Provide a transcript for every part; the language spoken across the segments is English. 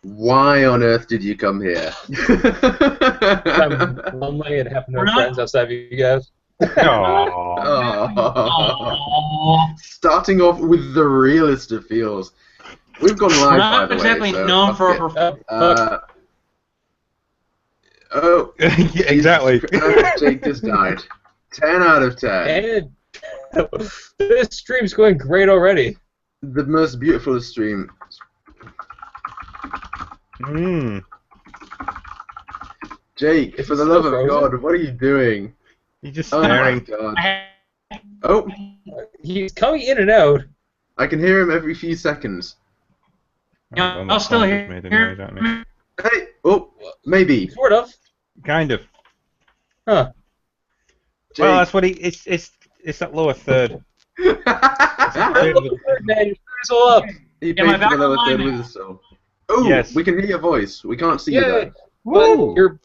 Why on earth did you come here? I'm lonely and have no friends outside of you guys. Aww. Oh. Starting off with the realest of feels. We've gone live, by the way. Exactly So known for oh, Yeah, exactly. Jake just died. 10 out of 10. And this stream's going great already. The most beautiful stream. Jake, Is for it the still love of frozen? God, what are you doing? You're just Oh my staring. God. Oh, He's coming in and out. I can hear him every few seconds. Yeah, well, I'll my still phone hear- just made a noise at me. Hey, oh, maybe. Sort of. Kind of. Huh. Jake. Well, that's what it's that lower third. He Man, you screws all up. paid Am I for back the lower online third now? with his soul. Oh, Yes. we can hear your voice. We can't see you Yeah, though. but you're.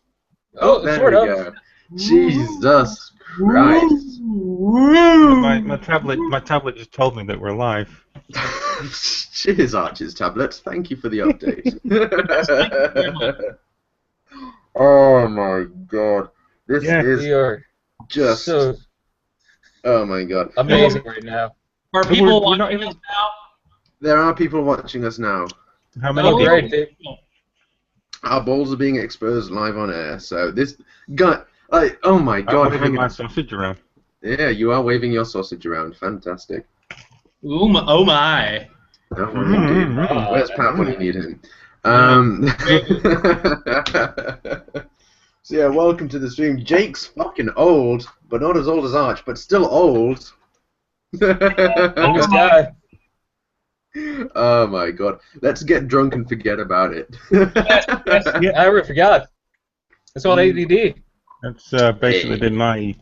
Oh, there sort we of. go. Jesus Christ. My tablet just told me that we're live. Cheers, Archie's tablets. Thank you for the update. Oh my God. This Yeah. is We are just. so Oh my God. amazing right now. Are We're people not watching even- us now? There are people watching us now. How many Oh, people? great. They, Our balls are being exposed live on air. So this guy. Like, oh my God. I'm waving Hang my on. sausage around. Yeah, you are waving your sausage around. Fantastic. Oh my. Don't worry, dude. Mm. Where's Pat when you need him? So yeah, welcome to the stream. Jake's fucking old, but not as old as Arch, but still old. youngest guy. Oh my God. Let's get drunk and forget about it. I already forgot. It's all ADD. That's basically been my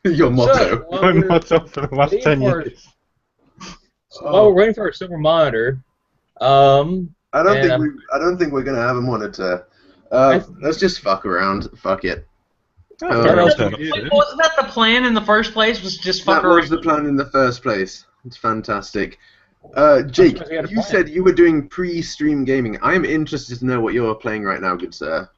Your motto. So, my motto for the last 10 for- years. while we're waiting for a silver monitor, I don't and think we're gonna have a monitor. Let's just fuck around. Fuck it. what else do we do? Wasn't that the plan in the first place? Was just fuck That was around? the plan in the first place. It's fantastic. Jake, suppose we had a you plan. said you were doing pre-stream gaming. I am interested to know what you're playing right now, good sir.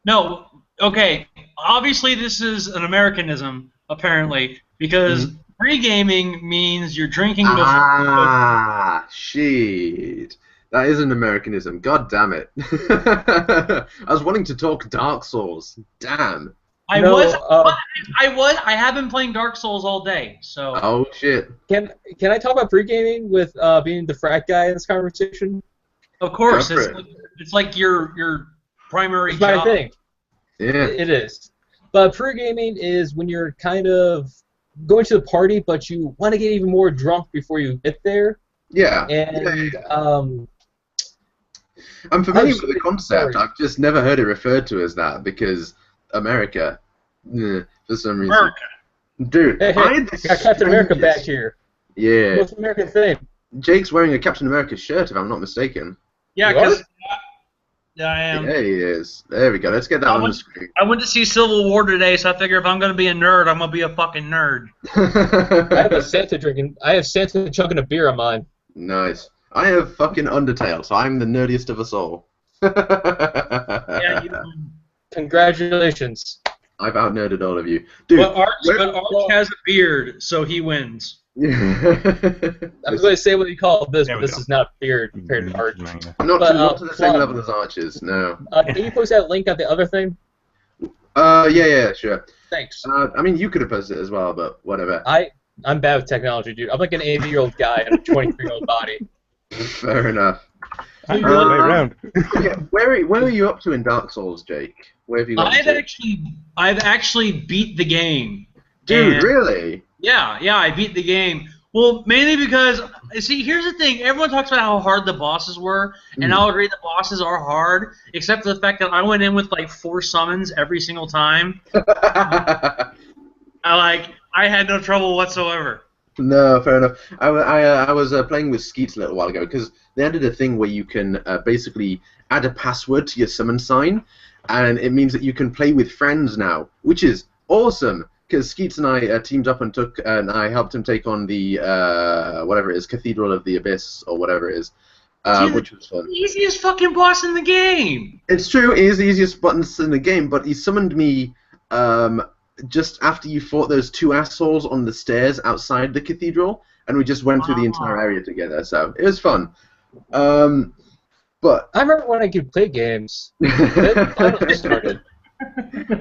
No. Okay. Obviously, this is an Americanism, apparently, because pre-gaming means you're drinking before. Ah, shit. That is an Americanism. God damn it. I was wanting to talk Dark Souls. Damn. I No, have been playing Dark Souls all day, so. Oh, shit. Can I talk about pre-gaming with being the frat guy in this conversation? Of course, Go for it's like your primary It's my job. thing. Yeah. It is. But pre-gaming is when you're kind of going to the party, but you want to get even more drunk before you get there. Yeah. And I'm familiar Oh, with the concept. sorry. I've just never heard it referred to as that because America, for some reason. America. Dude, hey, I had this got Captain America back strangest- here. Yeah. Most American thing. Jake's wearing a Captain America shirt, if I'm not mistaken. Yeah, You because I am. Yeah, he is. There we go. Let's get that on the screen. I went to see Civil War today, so I figure if I'm gonna be a nerd, I'm gonna be a fucking nerd. I have a Santa drinking. I have Santa chugging a beer on mine. Nice. I have fucking Undertale, so I'm the nerdiest of us all. Yeah, Congratulations. I've out-nerded all of you. Dude, but Arch where- has a beard, so he wins. I was going to say what you call this, There but we this go. is not beard compared to art. not to the same Plum. level as Archers, no. Can you post that link on the other thing? Yeah, sure. Thanks. I mean, you could have posted it as well, but whatever. I'm bad with technology, dude. I'm like an 80-year-old guy in a 23-year-old body. Fair enough. I'm the other way around. Yeah, where are you up to in Dark Souls, Jake? Where have you got I've actually beat the game. Dude, And- really? Yeah, I beat the game. Well, mainly because, see, here's the thing. Everyone talks about how hard the bosses were, and I'll agree the bosses are hard, except for the fact that I went in with, like, 4 summons every single time. I had no trouble whatsoever. No, fair enough. I was playing with Skeets a little while ago because they added a thing where you can basically add a password to your summon sign, and it means that you can play with friends now, which is awesome. Because Skeets and I teamed up and I helped him take on the whatever it is, Cathedral of the Abyss or whatever it is, which was fun. Easiest fucking boss in the game. It's true, he is the easiest buttons in the game, but he summoned me just after you fought those two assholes on the stairs outside the cathedral, and we just went through the entire area together, so it was fun. But I remember when I could play games. Then finally started.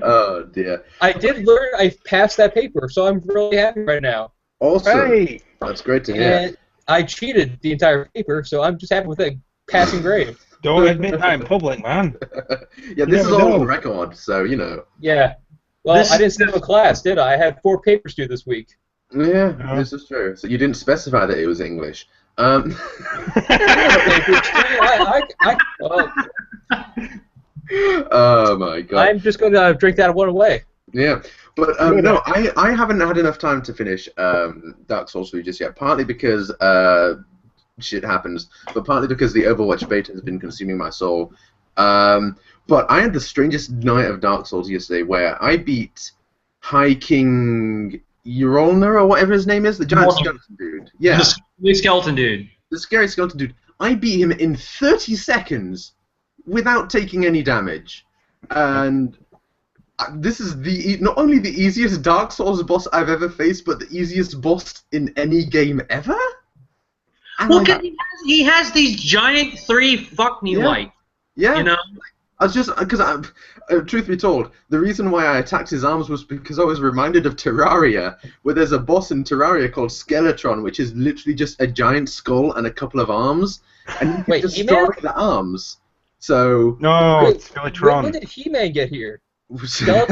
Oh dear. I did learn. I passed that paper, so I'm really happy right now. Awesome. Hey! That's great to hear. And I cheated the entire paper, so I'm just happy with a passing grade. Don't admit that in public, man. Yeah, this is Never all on know. record, so you know. Yeah. Well, I didn't skip a class, did I? I had 4 papers due this week. Yeah, No. this is true. So you didn't specify that it was English. Oh my god. I'm just going to drink that one away. Yeah, but no, I haven't had enough time to finish Dark Souls 3 just yet. Partly because shit happens, but partly because the Overwatch beta has been consuming my soul. But I had the strangest night of Dark Souls yesterday, where I beat High King Urolner or whatever his name is, the giant skeleton dude. Yeah, The skeleton dude. the scary skeleton dude. I beat him in 30 seconds without taking any damage, and this is not only the easiest Dark Souls boss I've ever faced, but the easiest boss in any game ever. And Well, 'cause he has these giant 3 fuck me lights. yeah, You know? I was just because truth be told, the reason why I attacked his arms was because I was reminded of Terraria, where there's a boss in Terraria called Skeletron, which is literally just a giant skull and a couple of arms, and you can Wait, destroy the arms. So No, Wait, it's Skeletron. when did He-Man get here? is Yeah.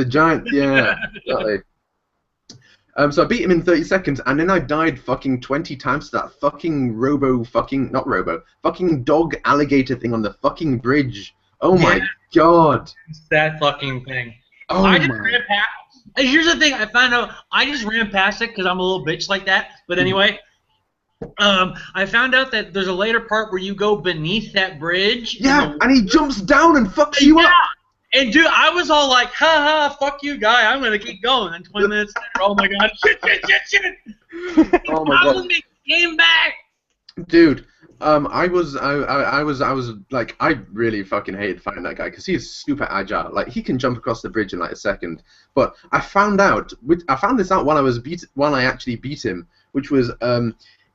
a giant, yeah. Exactly. So I beat him in 30 seconds, and then I died fucking 20 times to that fucking fucking dog alligator thing on the fucking bridge. Oh my god. It's that fucking thing. Oh I just my. ran past. Here's the thing. I found out. I just ran past it because I'm a little bitch like that. But anyway, I found out that there's a later part where you go beneath that bridge. Yeah, and he jumps down and fucks you up. And dude, I was all like, ha ha, fuck you, guy. I'm gonna keep going. And 20 minutes later, oh my god, shit. Oh my god. Came back. Dude, I was like, I really fucking hated fighting that guy because he's super agile. Like, he can jump across the bridge in like a second. But I found this out while I actually beat him, which was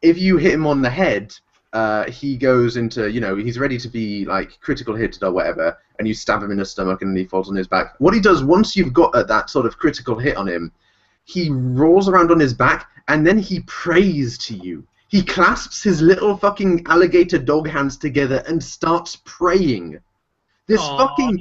if you hit him on the head, he goes into, he's ready to be like critical hit or whatever, and you stab him in the stomach and he falls on his back. What he does once you've got that sort of critical hit on him, he rolls around on his back and then he prays to you. He clasps his little fucking alligator dog hands together and starts praying. This fucking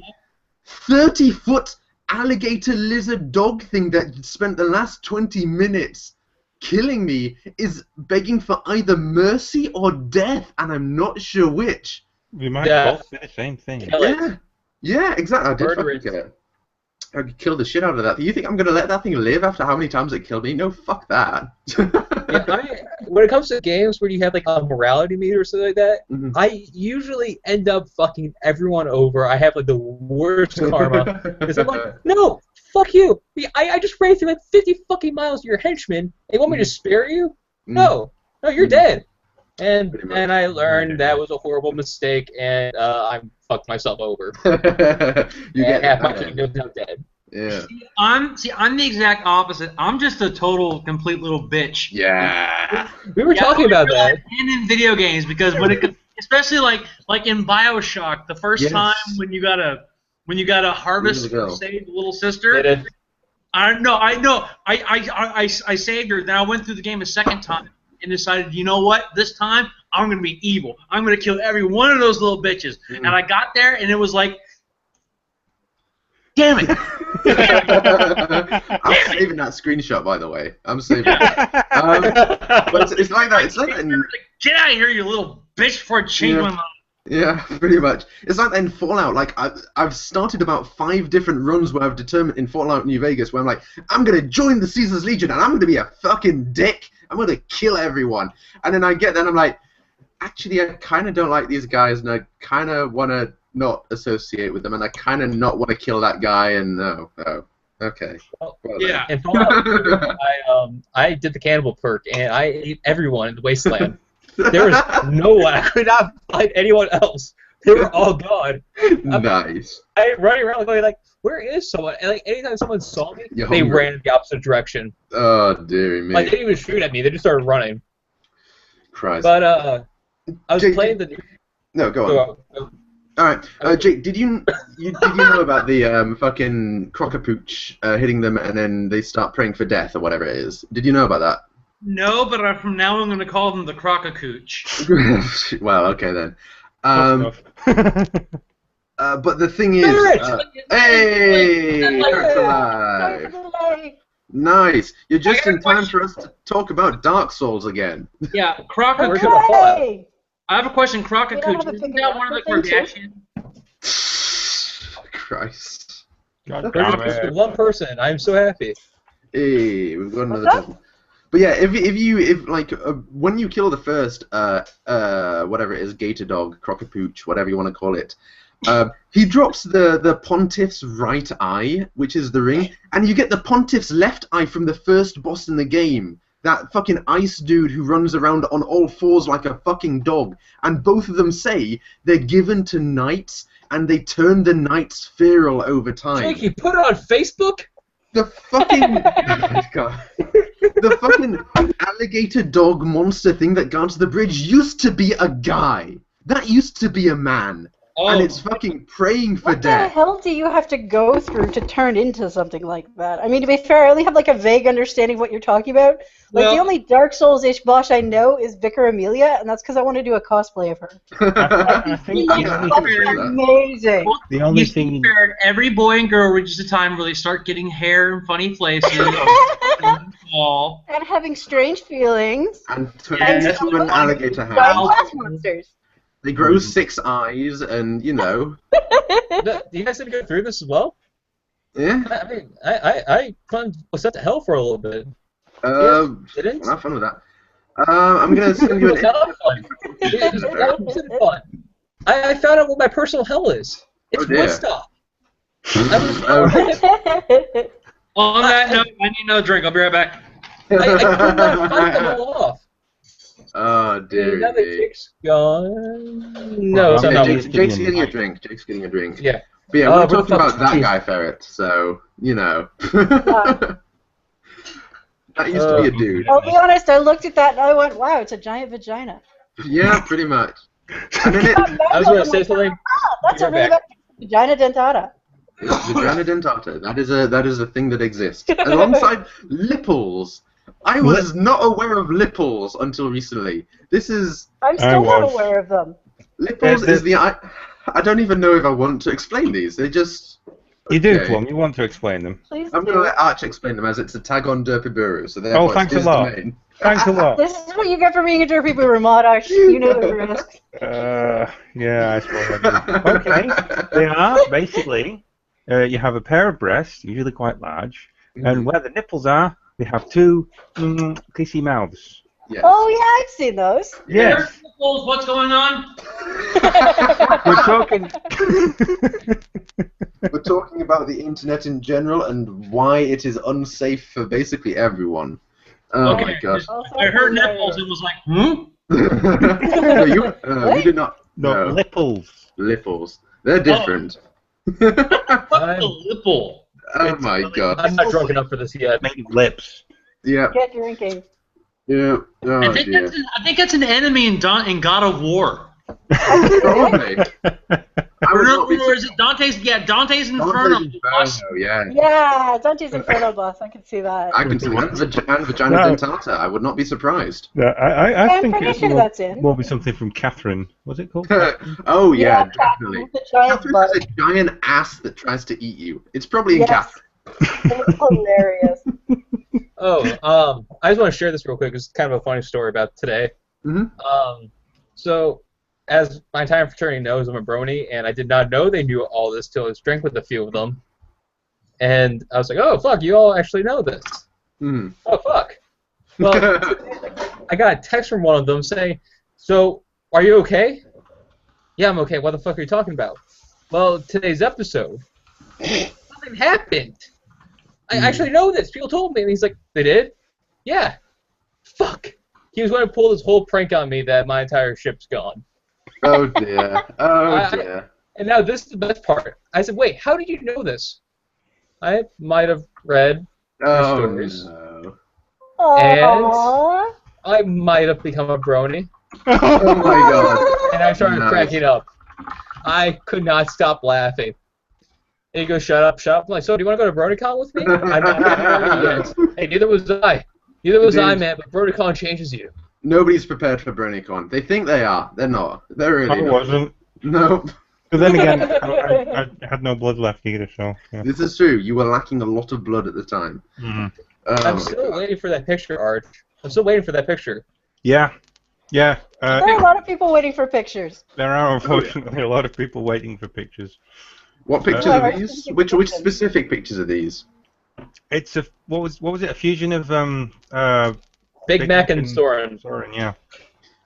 30-foot alligator lizard dog thing that spent the last 20 minutes killing me is begging for either mercy or death, and I'm not sure which. We might both say the same thing. Kill it. Yeah, exactly. I did Murder fucking it. kill it. I could kill the shit out of that. You think I'm gonna let that thing live after how many times it killed me? No, fuck that. When it comes to games where you have like a morality meter or something like that, Mhm. I usually end up fucking everyone over. I have like the worst karma. Because I'm like, no, fuck you. I just ran through like 50 fucking miles to your henchman. And you want me to spare you? No, you're dead. And Pretty much. then I learned that was a horrible mistake, and I fucked myself over. You And get half my that. kingdom's now dead. Yeah. I'm the exact opposite. I'm just a total complete little bitch. Yeah. We were talking about that. And in video games, because when it, especially like in BioShock, the first Yes. time when you gotta harvest Little girl. or save the little sister. Did it? I know. I saved her. Then I went through the game a second time and decided, you know what? This time I'm gonna be evil. I'm gonna kill every one of those little bitches. And I got there and it was like, damn it. I'm saving that screenshot, by the way. I'm saving it. But it's like that. It's like that in, Get out of here, you little bitch! Before I change my mind. yeah, pretty much. It's like that in Fallout. Like I've started about 5 different runs where I've determined in Fallout New Vegas where I'm like, I'm gonna join the Caesar's Legion and I'm gonna be a fucking dick. I'm gonna kill everyone. And then I get there and I'm like, actually, I kind of don't like these guys and I kind of want to not associate with them and I kind of not want to kill that guy and okay. Well, Yeah. In Fallout 3, I did the cannibal perk, and I ate everyone in the wasteland. There was no one. I could not find anyone else. They were all gone. Nice. I running around going like, where is someone? And like anytime someone saw me, You're they hungry. ran in the opposite direction. Oh, dearie me. Like they didn't even shoot at me. They just started running. Christ. But I was Jake, playing the. No, go on. All right, Jake. Did you know about the fucking crocapooch hitting them and then they start praying for death or whatever it is? Did you know about that? No, but from now on I'm going to call them the crocacooch. Well, okay then. Tough enough. But the thing is, hey, Eric's alive. Nice. You're just in time for us to talk about Dark Souls again. Yeah, Where's crocacooch. the fallout? Hey! I have a question, We don't crocacooch. have a Isn't big that one of the enough thing, Kardashians? Christ. God There's damn it. just one person. I'm so happy. Hey, we've got another What's up? person. But yeah, if when you kill the first whatever it is, gator dog, crocapooch, whatever you want to call it, he drops the pontiff's right eye, which is the ring, and you get the pontiff's left eye from the first boss in the game. That fucking ice dude who runs around on all fours like a fucking dog, and both of them say they're given to knights, and they turn the knights feral over time. Jake, you put it on Facebook? The fucking God. The fucking alligator dog monster thing that guards the bridge used to be a guy. That used to be a man. And it's fucking praying for What the death. hell do you have to go through to turn into something like that? I mean, to be fair, I only have like a vague understanding of what you're talking about. Like Well- the only Dark Souls-ish boss I know is Vicar Amelia, and that's because I want to do a cosplay of her. I think She the looks only fucking thing- amazing. the only You see, thing. Barrett, every boy and girl reaches a time where they start getting hair in funny places. Fall. And having strange feelings. And turn Yeah, into an alligator Giant hound. glass monsters. They grow 6 eyes, and you know. Do you guys didn't go through this as well? Yeah. I mean, I was sent to hell for a little bit. Didn't? Have fun with that. I'm gonna send you It was an. not fun. It wasn't fun. I found out what my personal hell is. It's Oh, dear. Woodstock. On that note, I need another drink. I'll be right back. I could not fight them all off. Oh dear. Now that Jake's gone. No, it's Well, not. Jake's Jake's getting a drink. Jake's getting a drink. Yeah. But yeah, Oh, we're where the talking fuck about is that Jake? guy ferret, so you know. That used to be a dude. I'll be honest, I looked at that and I went, wow, it's a giant vagina. Yeah, pretty much. And then I was going to say something. Ah, that's a You're really back. good vagina dentata. vagina dentata. That is a thing that exists alongside lipples. I was not aware of lipples until recently. This is I'm still not was. aware of them. lipples is the I don't even know if I want to explain these. They just. You do, Okay. Plum. You want to explain them. Please I'm do. going to let Arch explain them as it's a tag on Derpy so therefore thanks it's a his lot. domain. Thanks a lot. This is what you get for being a derpy boomer, Modosh. You know the risk. Yeah, I suppose I do. Okay. They are basically, you have a pair of breasts, usually quite large, and where the nipples are, they have two kissy mouths. Yes. Oh, yeah, I've seen those. Yes. What's going on? We're talking. We're talking about the internet in general and why it is unsafe for basically everyone. Oh Okay. my gosh. Also, I heard nipples and was like, No, you did not. No, No, lipples. lipples. They're different. What's the lipple? Oh my god. I'm not drunk enough for this yet. Making lips. Yeah. Get drinking. Yeah. Oh I think dear. that's an enemy in God of War. Probably. I would not be Or is it Dante's? Yeah, Dante's Inferno. Dante's Inferno, yeah. Yeah, Dante's Inferno boss. I can see that. I can see one. And Vagina No. Dentata. I would not be surprised. I I'm think pretty it's sure more, that's in. more be something from Catherine. Was it called? Oh yeah, Catherine definitely. with the giant Catherine butt. has a giant ass that tries to eat you. It's probably in Yes. Catherine. It's hilarious. Oh, I just want to share this real quick. It's kind of a funny story about today. Mhm. So, as my entire fraternity knows, I'm a Brony, and I did not know they knew all this till I was drank with a few of them. And I was like, oh, fuck, you all actually know this. Mhm. Oh, fuck. Well, I got a text from one of them saying, so, are you okay? Yeah, I'm okay. What the fuck are you talking about? Well, today's episode, something happened. I actually know this. People told me. And he's like, they did? Yeah. Fuck. he was going to pull this whole prank on me that my entire ship's gone. Oh dear. Oh dear. And now this is the best part. I said, wait, how did you know this? I might have read your Oh stories. no. Aww. I might have become a brony. Oh my god. And I started Nice. cracking up. I could not stop laughing. And he goes, shut up, shut up. I'm like, so do you want to go to BronyCon with me? I'm not ready yet. Hey, neither was I. Neither was I, man, but BronyCon changes you. Nobody's prepared for BronyCon. They think they are. They're not. They're really I not. wasn't. Nope. But then again, I had no blood left either, so. Yeah. This is true. You were lacking a lot of blood at the time. Mhm. Oh I'm my still God. waiting for that picture, Arch. I'm still waiting for that picture. Yeah. Yeah. There are a lot of people waiting for pictures. There are unfortunately a lot of people waiting for pictures. What pictures Yeah, are these? Which specific pictures are these? It's a what was it? A fusion of Big Mac and Soren. Soren, yeah.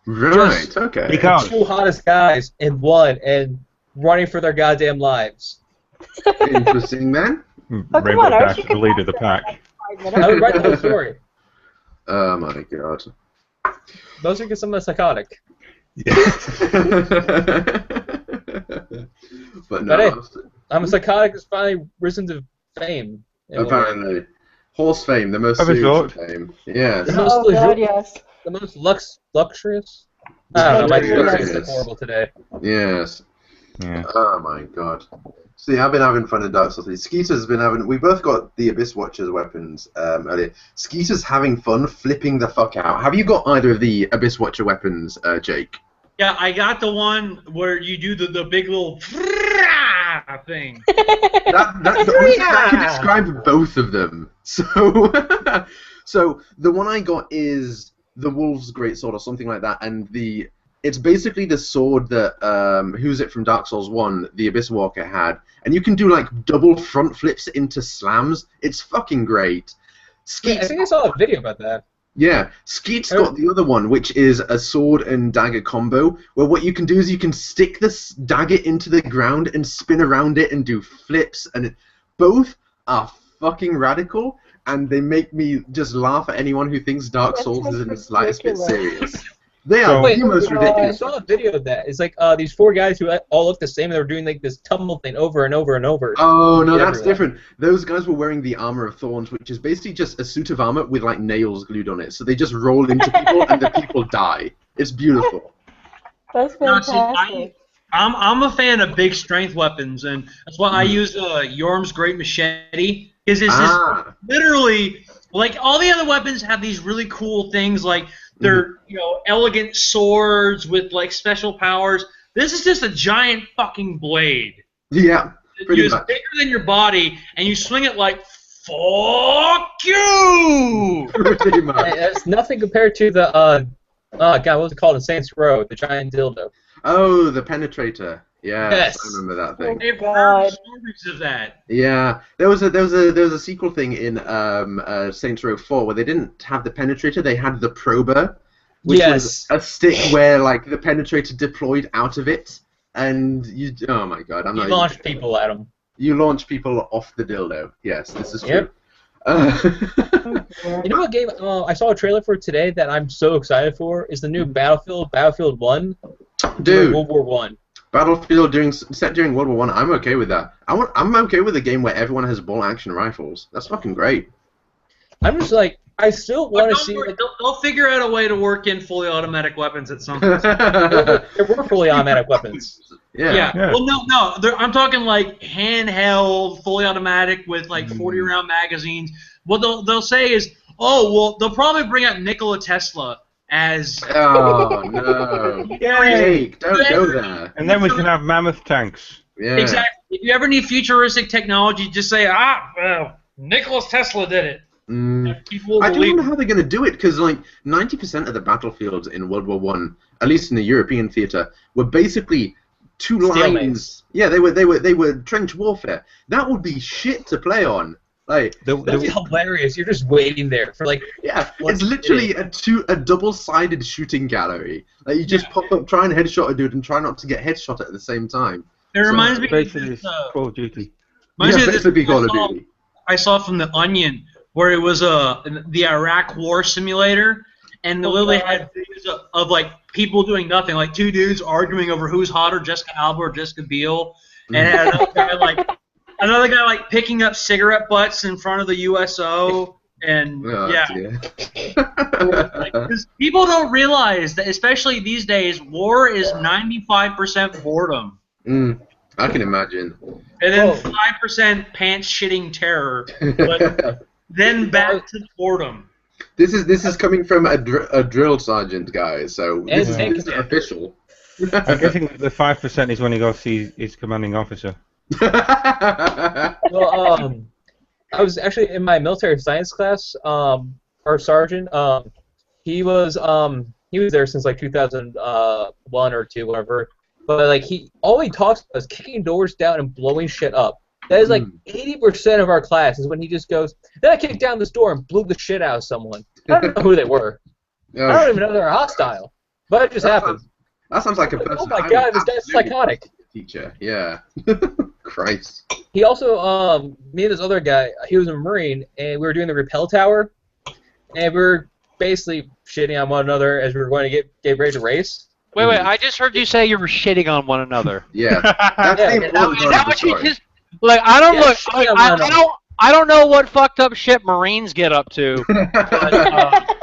Right. Okay. Because Two hottest guys in one and running for their goddamn lives. Interesting, man. Oh, come Rainbow on, Arch, Dash you is the can leader of the pack. 5 I would minutes. write the whole story. Oh my god. Those are some of the psychotic. Yeah. But no, But hey, I'm a psychotic that's finally risen to fame. apparently. Horse fame, the most Have a serious thought. fame. Yes. The most Oh god, luxurious. yes. The most luxurious? I don't know, my Luxurious. description is horrible today. Yes. Yeah. Oh my god. See, I've been having fun in Dark Souls 3. Skeeter's been having. We both got the Abyss Watcher's weapons earlier. Skeeter's having fun flipping the fuck out. Have you got either of the Abyss Watcher weapons, Jake? Yeah, I got the one where you do the big little thing. Honestly, that can describe both of them. So, so the one I got is the Wolf's Greatsword or something like that, and it's basically the sword that who's it from Dark Souls 1, the Abyss Walker had, and you can do like double front flips into slams. It's fucking great. Yeah, I think I saw a video about that. Yeah, Skeet's got the other one, which is a sword and dagger combo, where what you can do is you can stick this dagger into the ground and spin around it and do flips, and both are fucking radical, and they make me just laugh at anyone who thinks Dark Souls is in the slightest bit serious. They are Wait, the most I ridiculous. saw a video of that. It's like these four guys who all look the same, and they were doing like this tumble thing over and over and over. Oh, no, that's Everywhere. different. Those guys were wearing the Armor of Thorns, which is basically just a suit of armor with, like, nails glued on it. So they just roll into people, and the people die. It's beautiful. That's No, see, fantastic. I'm a fan of big strength weapons, and that's why I use Yorm's Great Machete, because it's just literally, like, all the other weapons have these really cool things, like they're, elegant swords with, like, special powers. This is just a giant fucking blade. Yeah, pretty It's much. bigger than your body, and you swing it like, fuck you! Pretty much. Hey, that's nothing compared to the God, what was it called in Saints Row? The giant dildo. Oh, the Penetrator. Yes, Yes. I remember that thing. They've God. heard stories of that. Yeah, there was a sequel thing in Saints Row 4 where they didn't have the Penetrator, they had the Prober, which was a stick where like the Penetrator deployed out of it, and oh my god, I'm You not. launch people at them. You launch people off the dildo. Yes, this is true. Yep. You know what game I saw a trailer for today that I'm so excited for is the new Battlefield 1, Dude, World War 1. Battlefield set during World War One. I'm okay with that. I'm okay with a game where everyone has bolt action rifles. That's fucking great. I'm just like, I still want to Don't see. worry, Like, they'll figure out a way to work in fully automatic weapons at some point. there were fully automatic weapons. Yeah. Yeah. Well, no. I'm talking like handheld, fully automatic with like 40-round magazines. What they'll say is, oh, well, they'll probably bring out Nikola Tesla as. Oh no! Jake, don't go there. And then we can have mammoth tanks. Yeah. Exactly. If you ever need futuristic technology, just say, Nikola Tesla did it. People will I don't believe know how they're going to do it because like 90% of the battlefields in World War One, at least in the European theater, were basically two Stalemates. lines. Yeah, they were trench warfare. That would be shit to play on. Like That'd be hilarious. You're just waiting there for like. yeah, What's it's literally a double-sided shooting gallery. Like you just pop up, try and headshot a dude, and try not to get headshot at the same time. It reminds me of Basically, this, it's Call of Duty. reminds me Yeah, of this basically thing Call of Duty. I saw from The Onion, where it was the Iraq War simulator, and they literally had videos of like people doing nothing, like two dudes arguing over who's hotter, Jessica Alba or Jessica Biel, and had another guy like picking up cigarette butts in front of the USO, and because people don't realize that, especially these days, war is 95% boredom. I can imagine. And then 5% pants shitting terror, but then back to boredom. This is coming from a drill sergeant guy, so this is official. I'm guessing the 5% is when he goes see his commanding officer. Well, I was actually in my military science class. Our sergeant, he was there since like 2001 or 2, whatever. But like all he talks about is kicking doors down and blowing shit up. That is like 80% of our class is when he just goes, then I kicked down this door and blew the shit out of someone. I don't know who they were. I don't even know they're hostile. But it just happened. That sounds like a person. Oh my god, this guy's psychotic. Teacher, yeah. Christ. He also, me and this other guy, he was a Marine, and we were doing the rappel tower, and we were basically shitting on one another as we were going to get ready to race. Wait, I just heard you say you were shitting on one another. Yeah. That's the important Is part that of the what you story. just... Like, I don't know what fucked up shit Marines get up to. But,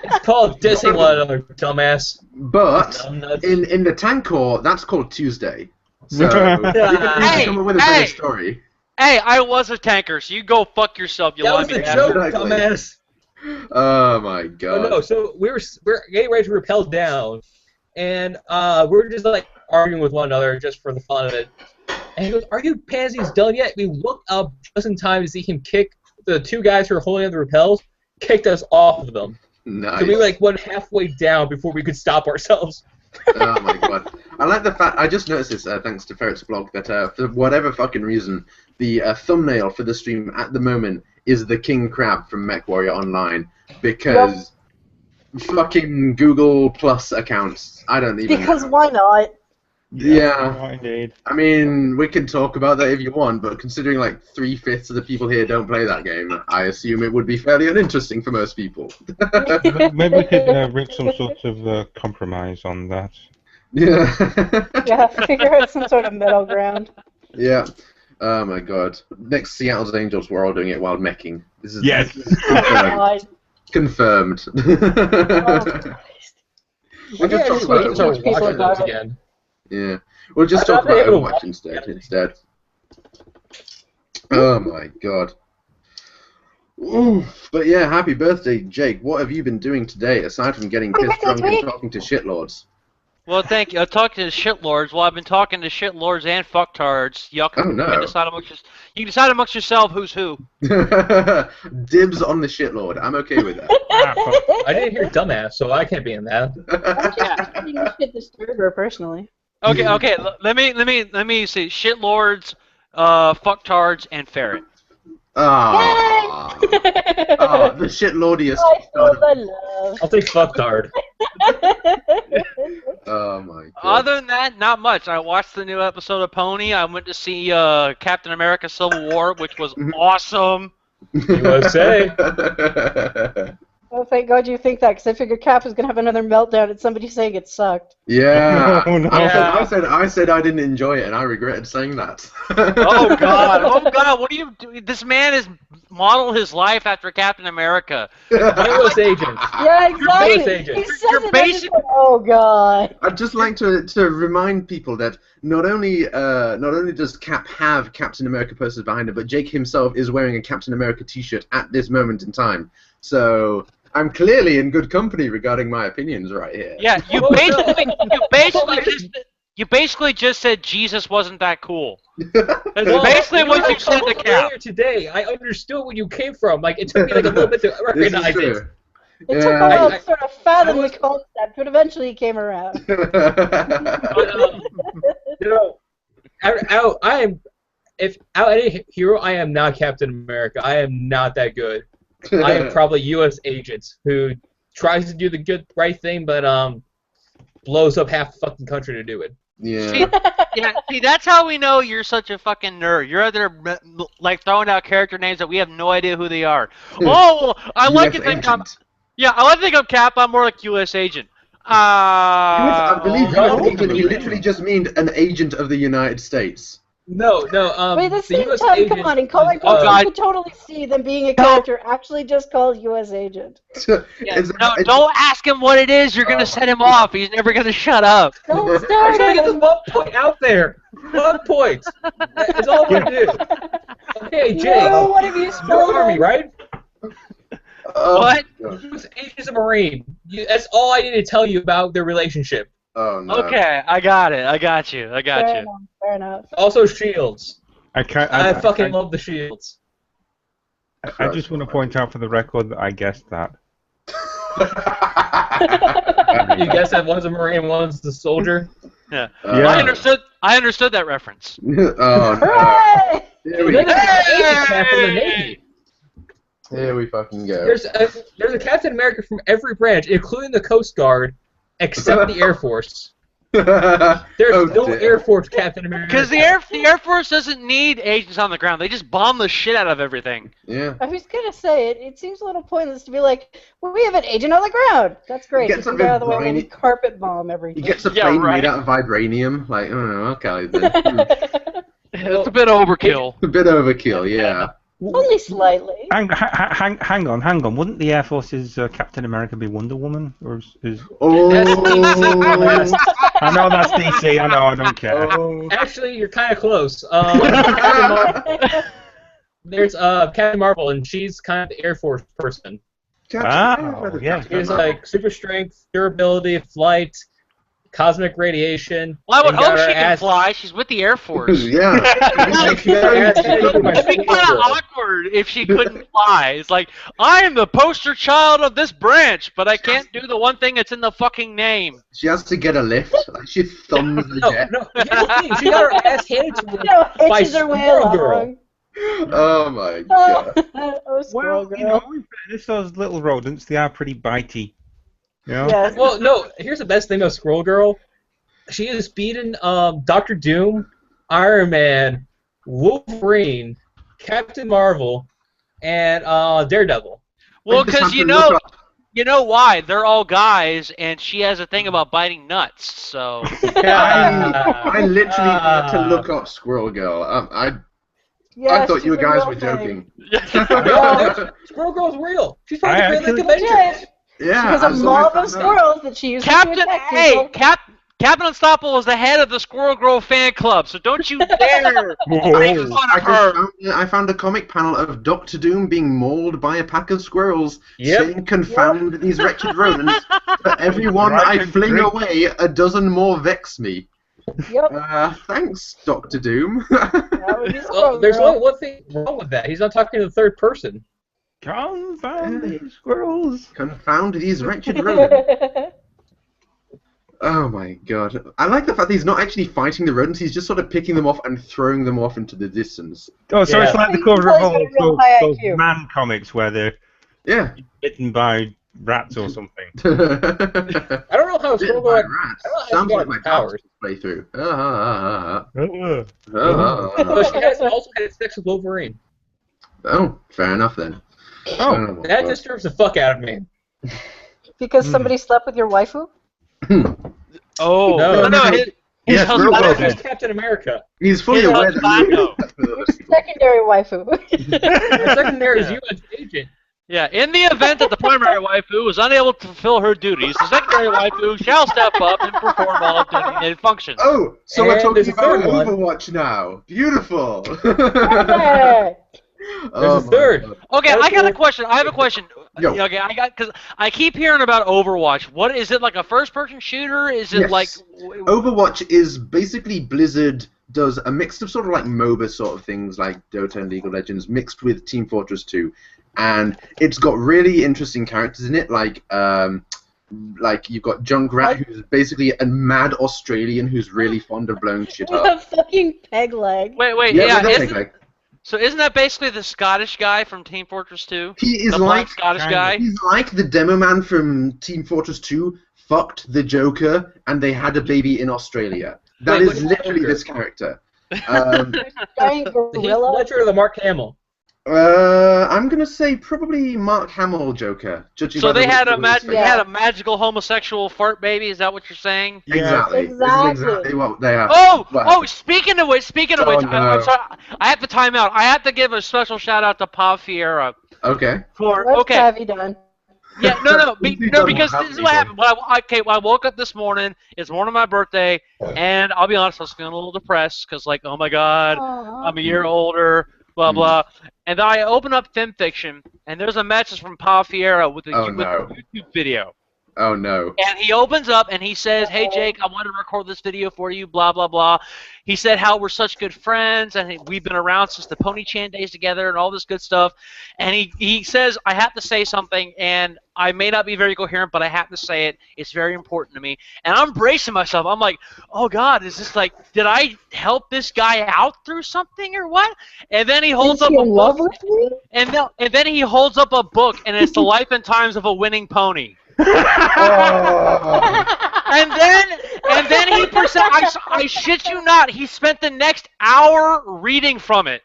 it's called dissing one another, dumbass. But in the tank corps, that's called Tuesday. So you can come up with a better story. Hey, I was a tanker, so you go fuck yourself. You that was a joke, Exactly. dumbass. Oh my god. Oh, no, so we're getting ready to rappel down, and we're just like arguing with one another just for the fun of it. And he goes, "Are you pansies done yet?" We looked up just in time to see him kick the two guys who were holding on the rappels, kicked us off of them. Nice. So we like went halfway down before we could stop ourselves. Oh my god. I like the fact, I just noticed this thanks to Ferret's blog, that for whatever fucking reason, the thumbnail for the stream at the moment is the King Crab from MechWarrior Online, because fucking Google Plus accounts, I don't even Because know. why not? Yeah. Indeed. I mean, we can talk about that if you want, but considering like 3/5 of the people here don't play that game, I assume it would be fairly uninteresting for most people. Maybe we could reach some sort of compromise on that. Yeah. Yeah, figure out some sort of middle ground. Yeah. Oh my god. Next Seattle's Angels, we're all doing it while meching. This is Yes. this is confirmed. God. Confirmed. We'll just talk about start Overwatch watching those instead. again. Yeah. We'll just talk about Overwatch instead. Oh my god. Oof. But yeah, happy birthday, Jake. What have you been doing today, aside from getting pissed drunk and talking to shitlords? well, thank you. Talking to shitlords. Well, I've been talking to shitlords and fucktards. Y'all can, no. you can decide amongst yourself who's who. Dibs on the shitlord. I'm okay with that. I didn't hear dumbass, so I can't be in that. I think this shit disturbed her personally. Okay. Let me see. Shitlords, fucktards, and ferret. Ah, the shitlordiest. I feel the love. I'll take fucktard. Oh my god. Other than that, not much. I watched the new episode of Pony. I went to see Captain America: Civil War, which was awesome. USA. Oh, thank God you think that, because I figured Cap was gonna have another meltdown at somebody saying it sucked. Yeah. Oh, no. I said I didn't enjoy it, and I regretted saying that. Oh God! What do you do? This man has modeled his life after Captain America. U.S. agent. Yeah, exactly. U.S. agent. He says You're it, I'm just basic- like, oh God. I'd just like to remind people that not only does Cap have Captain America posters behind him, but Jake himself is wearing a Captain America T-shirt at this moment in time. So I'm clearly in good company regarding my opinions right here. Yeah, you basically just said Jesus wasn't that cool. That's basically what you said to Cap. Earlier today, I understood where you came from. Like it took me like a little bit to This is recognize it. true. It took a while to sort of fathom the concept, but eventually he came around. But, you know, if out any hero, I am not Captain America. I am not that good. I am probably U.S. agent who tries to do the right thing, but blows up half the fucking country to do it. Yeah. See, that's how we know you're such a fucking nerd. You're out there like throwing out character names that we have no idea who they are. Oh, I like US it that agent. Yeah, I like to think of Cap. I'm more like U.S. agent. I believe no. U.S. agent, you literally just mean an agent of the United States. No. Wait, at the The same U.S. time, agent come on, in comic is, books, God. you could totally see them being a character actually just called U.S. Agent. No, don't ask him what it is. You're gonna set him off. He's never gonna shut up. Don't I'm start trying to get the him. 1 point out there. 1 point. That's all I do. Okay, Jake. No, what have you You're spelled? Army, right? What? U.S. agent is a Marine. That's all I need to tell you about their relationship. Oh no. Okay, I got it. I got you. Fair enough. Also, shields. I fucking love the shields. I just want to point out for the record that I guessed that. You guess that one's a Marine, one's the soldier. Yeah. Yeah. I understood that reference. Oh no. Hooray! Here we Then go. there's an agent cap from the Navy. Here we fucking go. There's a Captain America from every branch, including the Coast Guard, except the Air Force. There's no Air Force Captain America. Because the Air Force doesn't need agents on the ground. They just bomb the shit out of everything. Yeah. I was gonna say it seems a little pointless to be like, well, we have an agent on the ground. That's great. Get You some can get out of the way briny- when we carpet bomb He everything. gets a Yeah, plane right. made out of vibranium. Like, oh, okay then. It's a bit overkill. A bit overkill, yeah. Only slightly. Hang on. Wouldn't the Air Force's Captain America be Wonder Woman? Or is... Oh. I know that's DC. I know. I don't care. Oh. Actually, you're kind of close. There's Captain Marvel, and she's kind of the Air Force person. Oh, yeah. She's like super strength, durability, flight, cosmic radiation. Well, I would and got hope her she can ass- fly. She's with the Air Force. Yeah. She got her ass handed by It'd be kind of Squirrel Girl. awkward if she couldn't fly. It's like, I am the poster child of this branch, but I can't do the one thing that's in the fucking name. She has to get a lift. Like, she thumbs the jet. No, here's the thing. She got her ass handed to her No, by hitches her way Squirrel Girl. along. Oh my god. Oh, Squirrel Well, Girl. in fairness, those little rodents, they are pretty bitey. You know? Yes. Well, no, here's the best thing about Squirrel Girl. She has beaten Dr. Doom, Iron Man, Wolverine, Captain Marvel, and Daredevil. Well, I just because have to look up- you know why? They're all guys, and she has a thing about biting nuts. So I literally had to look up Squirrel Girl. I Yes, thought you she's a guys real were thing. joking. No, Squirrel Girl's real. She's from the Great Lake Convention. Yes. Yeah. She has a that's what mob I of found out. squirrels that she uses to Captain, attack hey, people. Captain Unstoppable is the head of the Squirrel Girl fan club, so don't you dare make fun of her. I found a comic panel of Doctor Doom being mauled by a pack of squirrels, Yep. saying, "Confound these wretched rodents! For every one Right, I fling drink. away, a dozen more vex me." Yep. Thanks, Doctor Doom. That would be Well, Squirrel there's Girl. only one thing wrong with that. He's not talking to the third person. Confound these squirrels. Confound these wretched rodents. Oh my god. I like the fact that he's not actually fighting the rodents, he's just sort of picking them off and throwing them off into the distance. Oh, so Yeah. it's like the He's cover of probably all got a real high those IQ. man comics where they're Yeah. bitten by rats or something. I don't know how Squirrel Girl. By I rats. don't know how Sounds she like got my powers. powers playthrough. But she has also had sex with Wolverine. Oh, fair enough then. Oh, That disturbs the fuck out of me. Because somebody slept with your waifu? Oh No. his Yeah, husband- Squirrel Girl That's did. Captain America. He's fully His aware that husband, Secondary waifu. The secondary is U.S. agent. Yeah, in the event that the primary waifu is unable to fulfill her duties, the secondary waifu shall step up and perform all designated functions. Oh, so we're And talking there's a about third one. Overwatch now. Beautiful. There's a third. Okay, I got a question. I have a question. Yo. Okay, because I keep hearing about Overwatch. What is it, like a first-person shooter? Is it Yes. like? Overwatch is basically Blizzard does a mix of sort of like MOBA sort of things like Dota and League of Legends mixed with Team Fortress 2. And it's got really interesting characters in it, like you've got Junkrat, who's basically a mad Australian who's really fond of blowing shit With up. a fucking peg leg. Wait, Yeah, yeah. but that's Isn't, like, so isn't that basically the Scottish guy from Team Fortress 2? he is The like black Scottish guy? he's like the demo man from Team Fortress 2 fucked the Joker and they had a baby in Australia. That Wait, is which literally Joker? this character. Giant The Heath gorilla. Ledger or the Mark Hamill? I'm gonna say probably Mark Hamill Joker. Judging So by the they had look a of his face. they had a magical homosexual fart baby. Is that what you're saying? Exactly. This is Exactly. exactly what they have. Oh, speaking of which, Oh, I'm no. sorry, I have to time out. I have to give a special shout out to Pav Fiera Okay. for What have you done? Yeah, because How this is many what happened. When I woke up this morning, it's morning of my birthday, and I'll be honest, I was feeling a little depressed because, like, oh my God, Aw. I'm a year older, blah blah. And then I open up FimFiction, and there's a message from Paul Fiera with a YouTube video. Oh no. And he opens up and he says, "Hey Jake, I want to record this video for you, blah blah blah." He said how we're such good friends and we've been around since the Pony Chan days together and all this good stuff. And he says, "I have to say something, and I may not be very coherent, but I have to say it. It's very important to me." And I'm bracing myself. I'm like, "Oh God, is this like, did I help this guy out through something or what?" And then he holds up a book, and then he holds up a book, and it's The Life and Times of a Winning Pony. And then he I shit you not, he spent the next hour reading from it.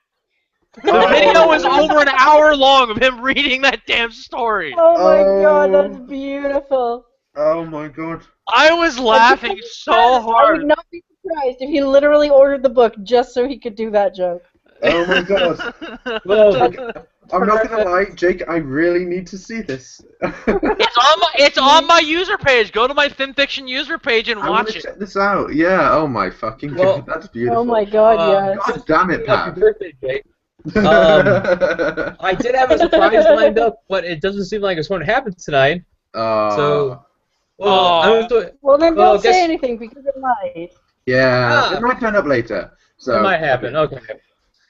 The video is over an hour long of him reading that damn story. Oh my God, that's beautiful. Oh my God. I was laughing so I hard. would not be surprised if he literally ordered the book just so he could do that joke. Oh my God. Well, I'm not gonna lie, Jake. I really need to see this. It's on my user page. Go to my FimFiction user page and I watch want to it. check this out. Yeah. Oh my fucking God. That's beautiful. Oh my God, yes. God damn it, happy Pat. birthday, Jake. I did have a surprise lined up, but it doesn't seem like it's going to happen tonight. So, Well, then well, don't say anything because it might. Yeah, it might turn up later. So it might happen. Okay.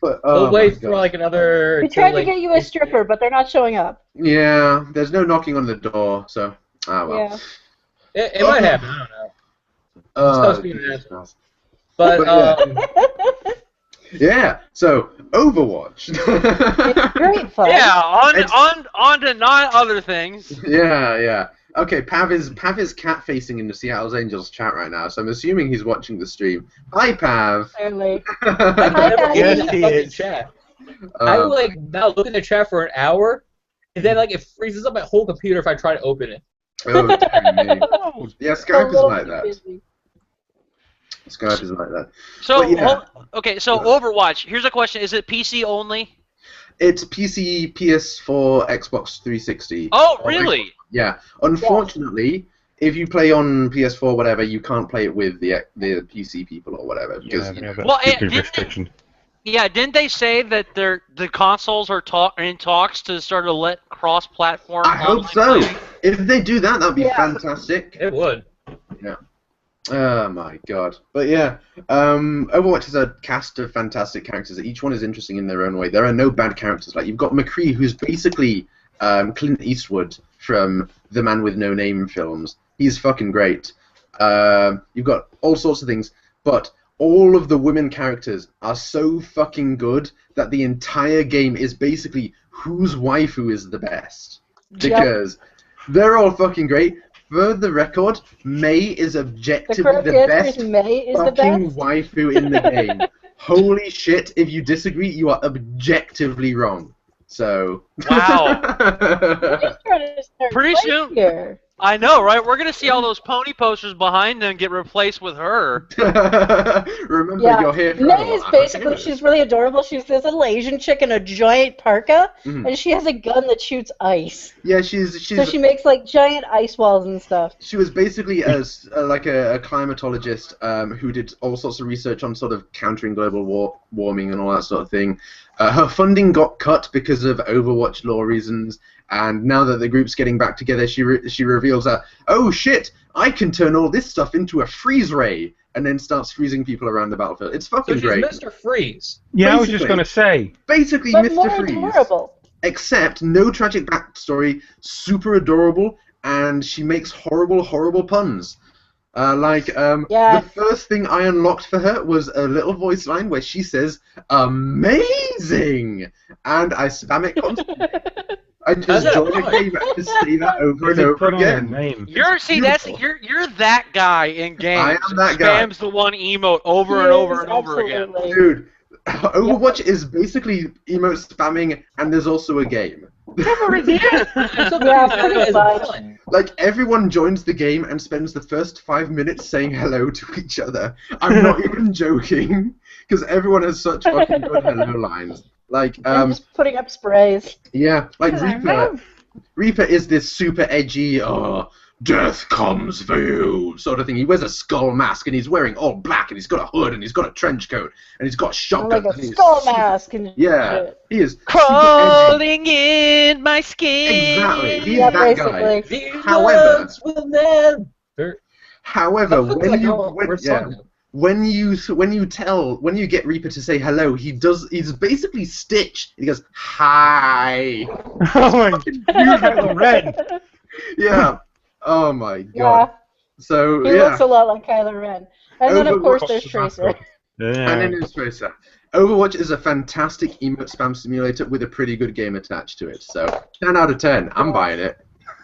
But, We'll wait for like another. We tried to get you a stripper, but they're not showing up. Yeah, there's no knocking on the door, so well. Yeah. It might happen. I don't know. Jesus. But yeah, so Overwatch. It's great fun. Yeah, on to 9 other things. Yeah. Okay, Pav is cat facing in the Seattle Angels chat right now, so I'm assuming he's watching the stream. Hi, Pav. Clearly. yes, he is. Chat. I will like now look at the chat for an hour, and then like it freezes up my whole computer if I try to open it. Oh, damn me. Yeah, Skype is like that. Skype is like that. So yeah. so Overwatch. Here's a question: is it PC only? It's PC, PS4, Xbox 360. Oh, really? Yeah. Unfortunately, if you play on PS4, whatever, you can't play it with the PC people or whatever. Because, restriction. Didn't they say that the consoles are in talks to start to let cross-platform? I hope so. If they do that, that'd be fantastic. It would. Yeah. Oh my God. But yeah, Overwatch is a cast of fantastic characters. Each one is interesting in their own way. There are no bad characters. Like, you've got McCree, who's basically Clint Eastwood from the Man with No Name films. He's fucking great. You've got all sorts of things, but all of the women characters are so fucking good that the entire game is basically whose waifu is the best. Because they're all fucking great. For the record, May is objectively the best fucking waifu in the game. Holy shit, if you disagree, you are objectively wrong. So... Wow. Pretty soon... Here. I know, right? We're going to see all those pony posters behind them get replaced with her. Remember, you're here for May is basically, she's really adorable. She's this little Asian chick in a giant parka, and she has a gun that shoots ice. Yeah, she's so she makes like giant ice walls and stuff. She was basically like a climatologist who did all sorts of research on sort of countering global warming and all that sort of thing. Her funding got cut because of Overwatch law reasons, and now that the group's getting back together, she reveals that, oh shit, I can turn all this stuff into a freeze ray, and then starts freezing people around the battlefield. It's fucking great. Mr. Freeze. Yeah, basically, I was just going to say. Basically, but Mr. more Freeze. Adorable. Except no tragic backstory, super adorable, and she makes horrible, horrible puns. The first thing I unlocked for her was a little voice line where she says, amazing! And I spam it constantly. I just join the game to say that over and over again. You're that guy in games. I am that guy. Spams the one emote over and over and over again. Dude, Overwatch is basically emote spamming, and there's also a game. Like, everyone joins the game and spends the first 5 minutes saying hello to each other. I'm not even joking, because everyone has such fucking good hello lines. Like, I'm just putting up sprays. yeah, like Reaper is this super edgy, death comes for you sort of thing. He wears a skull mask, and he's wearing all black, and he's got a hood, and he's got a trench coat, and he's got a shotgun. Like a skull mask. And yeah, he is crawling in my skin. Exactly, he's Yeah, that basically. guy. However, when you get Reaper to say hello, he's basically Stitch. He goes, hi. Oh my God, Red. Yeah. Oh my god. Yeah. So He looks a lot like Kylo Ren. And then, of course, there's Tracer. And then there's Tracer. Overwatch is a fantastic emote spam simulator with a pretty good game attached to it. So 10 out of 10. I'm buying it.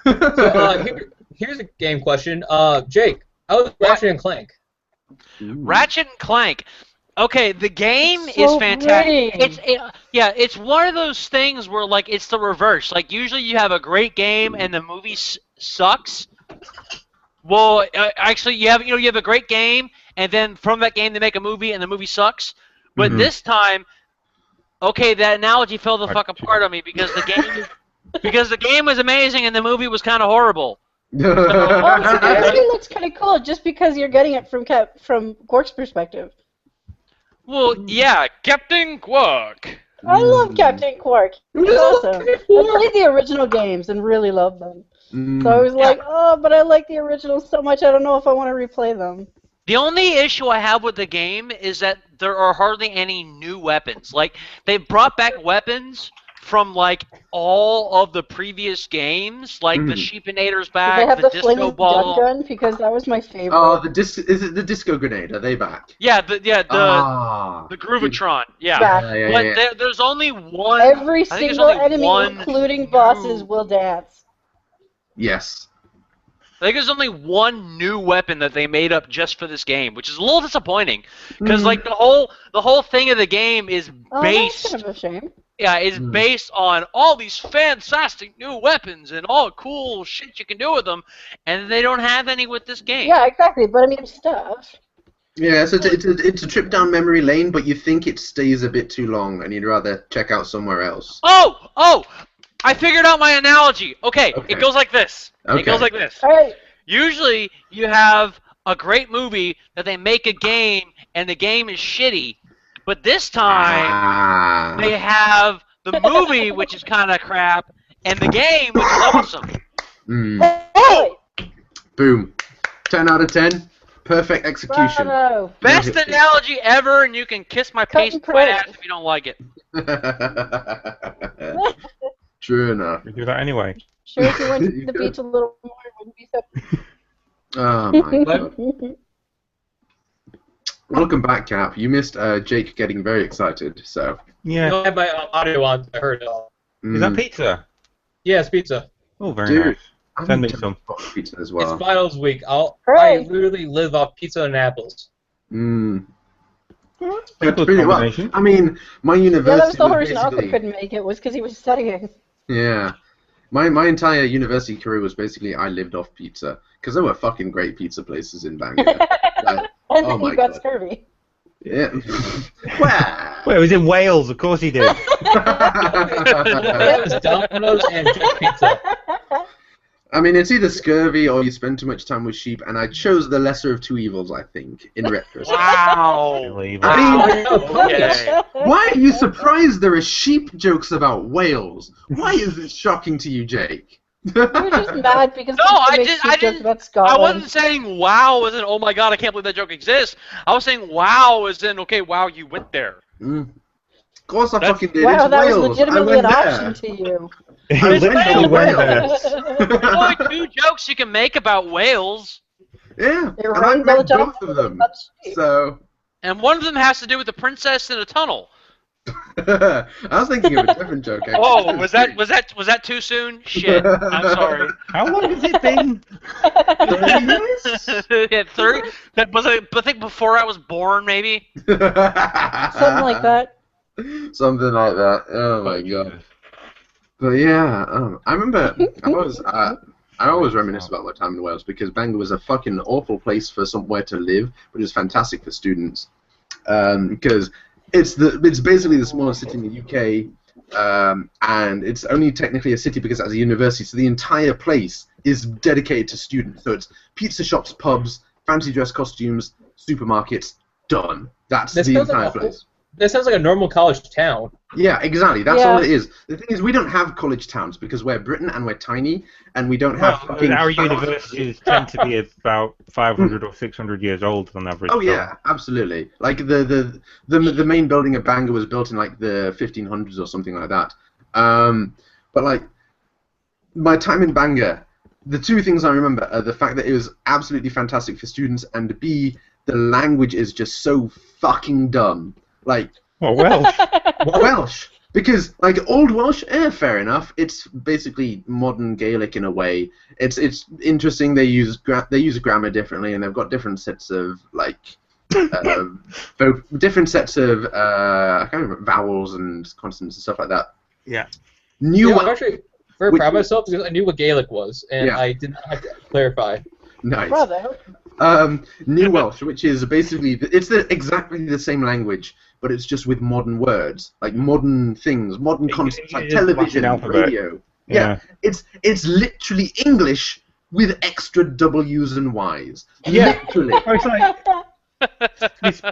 So, here's a game question. Jake, how was Ratchet and Clank? Ratchet and Clank. Okay, the game So is fantastic. pretty. It's one of those things where like it's the reverse. Like usually you have a great game and the movie sucks. Well, actually you have a great game and then from that game they make a movie and the movie sucks. But this time, okay, that analogy fell the fuck apart on me because the game was amazing and the movie was kind of horrible. Well, it actually looks kind of cool just because you're getting it from Quark's perspective. Well, yeah, Captain Quark. I love Captain Quark. He's awesome. I played the original games and really loved them. So I was like, oh, but I like the originals so much, I don't know if I want to replay them. The only issue I have with the game is that there are hardly any new weapons. Like, they brought back weapons from, like, all of the previous games. Like, the Sheepinator's back, Did they have the the flaming disco ball. gun? Because that was my favorite. Oh, is it the disco grenade? Are they back? Yeah, the Groovatron. Yeah. Back. But there's only one. Every I think there's single only enemy, one including bosses, will dance. Yes. I think there's only one new weapon that they made up just for this game, which is a little disappointing. Because like the whole thing of the game is based. That's kind of a shame. Yeah, it's based on all these fantastic new weapons and all cool shit you can do with them, and they don't have any with this game. Yeah, exactly. But I mean, stuff. Yeah, so it's a trip down memory lane, but you think it stays a bit too long, and you'd rather check out somewhere else. Oh! I figured out my analogy. Okay. It goes like this. Okay. It goes like this. All right. Usually, you have a great movie that they make a game, and the game is shitty. But this time, they have the movie, which is kind of crap, and the game, which is awesome. Hey! Boom. 10 out of 10. Perfect execution. Bravo. Best analogy ever, and you can kiss my Cutting white ass credit. if you don't like it. True enough. We do that anyway. Sure, if you went to the beach a little more, it wouldn't be so. Oh my god. Welcome back, Cap. You missed Jake getting very excited, so. I Yeah. don't have my audio on. I heard it all. Is that pizza? Yeah, it's pizza. Oh, very Dude, nice. I'm Send me tempted some. for pizza as It's well. finals week. I Hooray. literally live off pizza and apples. Mm. That's That's good pretty well. combination. I mean, my Yeah, university that was the whole reason Uncle basically. couldn't make it, was because he was studying. Yeah. My entire university career was basically I lived off pizza. Because there were fucking great pizza places in Bangor. Like, And oh then my you got God. scurvy. Yeah. Wow. Well, it was in Wales, of course he did. It was Domino's and just pizza. I mean, it's either scurvy or you spend too much time with sheep, and I chose the lesser of two evils, I think, in retrospect. Wow. Unbelievable. Okay. Why are you surprised there are sheep jokes about whales? Why is this shocking to you, Jake? You were just mad because No, people I make didn't- shit I jokes didn't- about I Scotland. wasn't saying wow as in, oh my god, I can't believe that joke exists. I was saying wow as in, okay, wow, you went there. Of course I fucking did. Wow, it's that was Wales. legitimately I an went option there. to you. He Wales. literally went there. There's only two jokes you can make about whales, Yeah, They were and I rainbow met jokes both of them. about sheep. So, and one of them has to do with the princess in a tunnel. I was thinking of a different joke. Actually. Oh, was that too soon? Shit, I'm sorry. How long has it been? 30 minutes? Yeah, 30. That was I think before I was born, maybe. Something like that. Something like that. Oh my god. But yeah, I remember I always reminisce about my time in Wales because Bangor was a fucking awful place for somewhere to live, but it was fantastic for students because it's basically the smallest city in the UK, and it's only technically a city because it has a university. So the entire place is dedicated to students. So it's pizza shops, pubs, fancy dress costumes, supermarkets. Done. That's the entire place. That sounds like a normal college town. Yeah, exactly. That's all it is. The thing is, we don't have college towns because we're Britain and we're tiny, and we don't have. Our universities tend to be about 500 or 600 years old on average. Oh yeah, absolutely. Like the main building of Bangor was built in like the 1500s or something like that. But like my time in Bangor, the two things I remember are the fact that it was absolutely fantastic for students, and B, the language is just so fucking dumb. Like, Welsh. Welsh. Because, like, Old Welsh, fair enough. It's basically modern Gaelic in a way. It's interesting. They use grammar differently, and they've got different sets of, like, different sets of kind of vowels and consonants and stuff like that. Yeah. I'm actually very proud of myself because I knew what Gaelic was, and I did not have to clarify. Nice. Brother. New Welsh, which is basically exactly the same language, but it's just with modern words, like modern things, modern concepts, like television, radio. Yeah, it's literally English with extra W's and Y's. Yeah. Literally. It's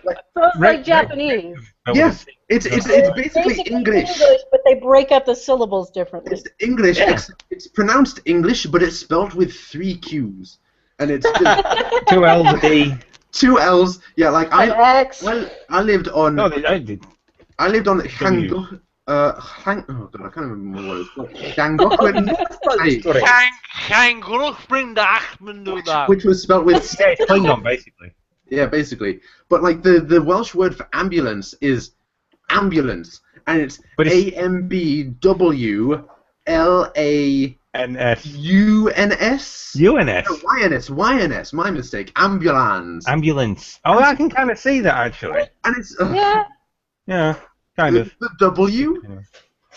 like Japanese. Yeah, it's basically English. But they break up the syllables differently. It's English. Yeah. It's pronounced English, but it's spelled with 3 Q's. And it's just 2 L's a D. 2 L's. Yeah, like I lived on. No, I did. I lived on Hangok. Oh god, I can't remember what it's called. Hangok. Which was spelled with. Yeah, it's Klingon basically. Yeah, basically. But like the Welsh word for ambulance is ambulance, and it's AMBWLA. NS. UNS? UNS. No, YNS. My mistake. Ambulance. Ambulance. Oh, I can kind of see that actually. And it's yeah, kind of. The W?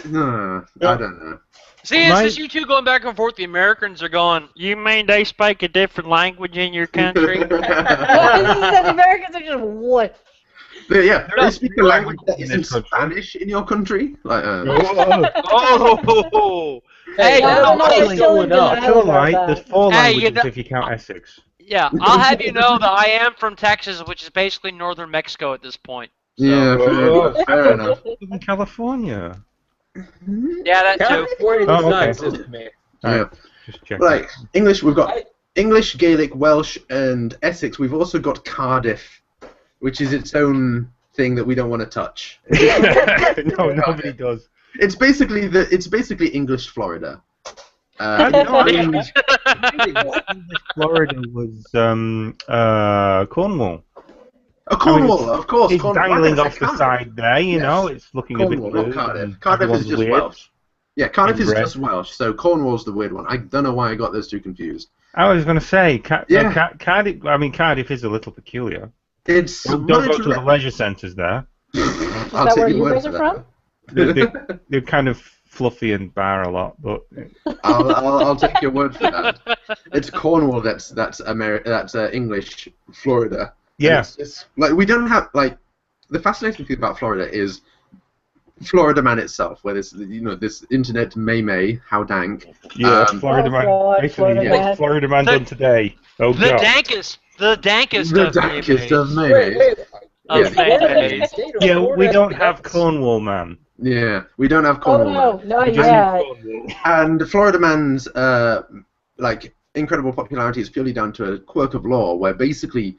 No, I don't know. See, it's just you two going back and forth. The Americans are going, you mean they speak a different language in your country? The Americans are just what? But yeah, they speak a language that isn't Spanish in your country. Like, oh. Hey, It's all right. There's 4 languages if you count Essex. Yeah, I'll have you know that I am from Texas, which is basically northern Mexico at this point. So. Yeah, fair enough. In California. Yeah, that too. California does not exist to me. Yeah. Just check. Like English, we've got English, Gaelic, Welsh, and Essex. We've also got Cardiff, which is its own thing that we don't want to touch. No, nobody does. It's basically English Florida. English Florida was Cornwall. Cornwall, of course. It's dangling off the side there, you know. It's looking Cornwall, a bit weird. not Cardiff. Cardiff is just weird. Welsh. Yeah, Cardiff is Red. just Welsh, so Cornwall's the weird one. I don't know why I got those two confused. I was going to say, Cardiff. I mean, Cardiff is a little peculiar. It's Don't go to the leisure centres there. Is that where you guys are from? They're kind of fluffy and bar a lot, but I'll take your word for that. It's Cornwall that's English Florida. yeah. It's like we don't have like the fascinating thing about Florida is Florida Man itself, where this this internet may how dank. Yeah, Florida Man. God, Basically, what's Florida Man done today? Oh The god. dankest of May. Yeah, we don't have Cornwall Man. Yeah, we don't have Cornwall. Oh no, not yet. And Florida Man's like incredible popularity is purely down to a quirk of law, where basically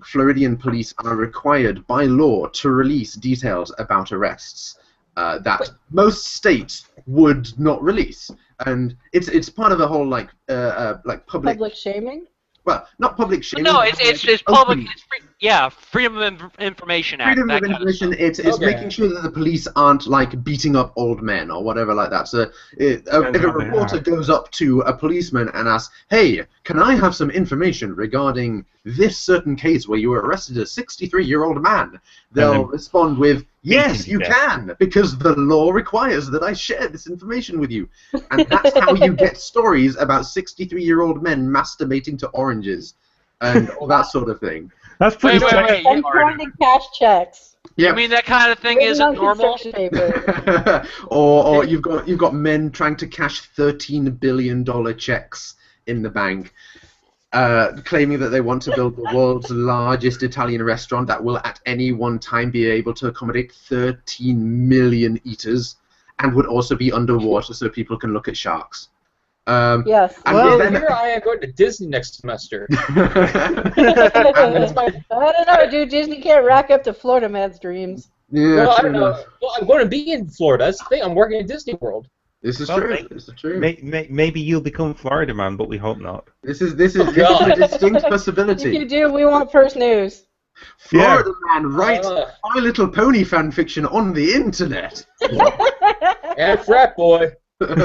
Floridian police are required by law to release details about arrests that most states would not release, and it's part of a whole like public Public shaming? Well, not public shaming. No, but it's public. It's free, yeah, Freedom of Information Act. Freedom of information. It's making sure that the police aren't like beating up old men or whatever like that. So if a reporter goes up to a policeman and asks, "Hey, can I have some information regarding this certain case where you arrested a 63-year-old man?" They'll respond with, "Yes, you can, because the law requires that I share this information with you." And that's how you get stories about 63-year-old men masturbating to oranges and all that sort of thing. That's pretty. Wait. And signing cash checks. Yeah. I mean, that kind of thing isn't normal. or you've got men trying to cash $13 billion checks in the bank, claiming that they want to build the world's largest Italian restaurant that will at any one time be able to accommodate 13 million eaters and would also be underwater so people can look at sharks. Yes. Well, here I am going to Disney next semester. I don't know, dude. Disney can't rack up to Florida man's dreams. Yeah, Well, I don't know. Well, I'm going to be in Florida. That's the thing. I'm working at Disney World. This is true. This is true. Maybe you'll become Florida Man, but we hope not. This is a distinct possibility. If you do, we want first news. Florida Man writes My Little Pony fan fiction on the internet. And frat boy. My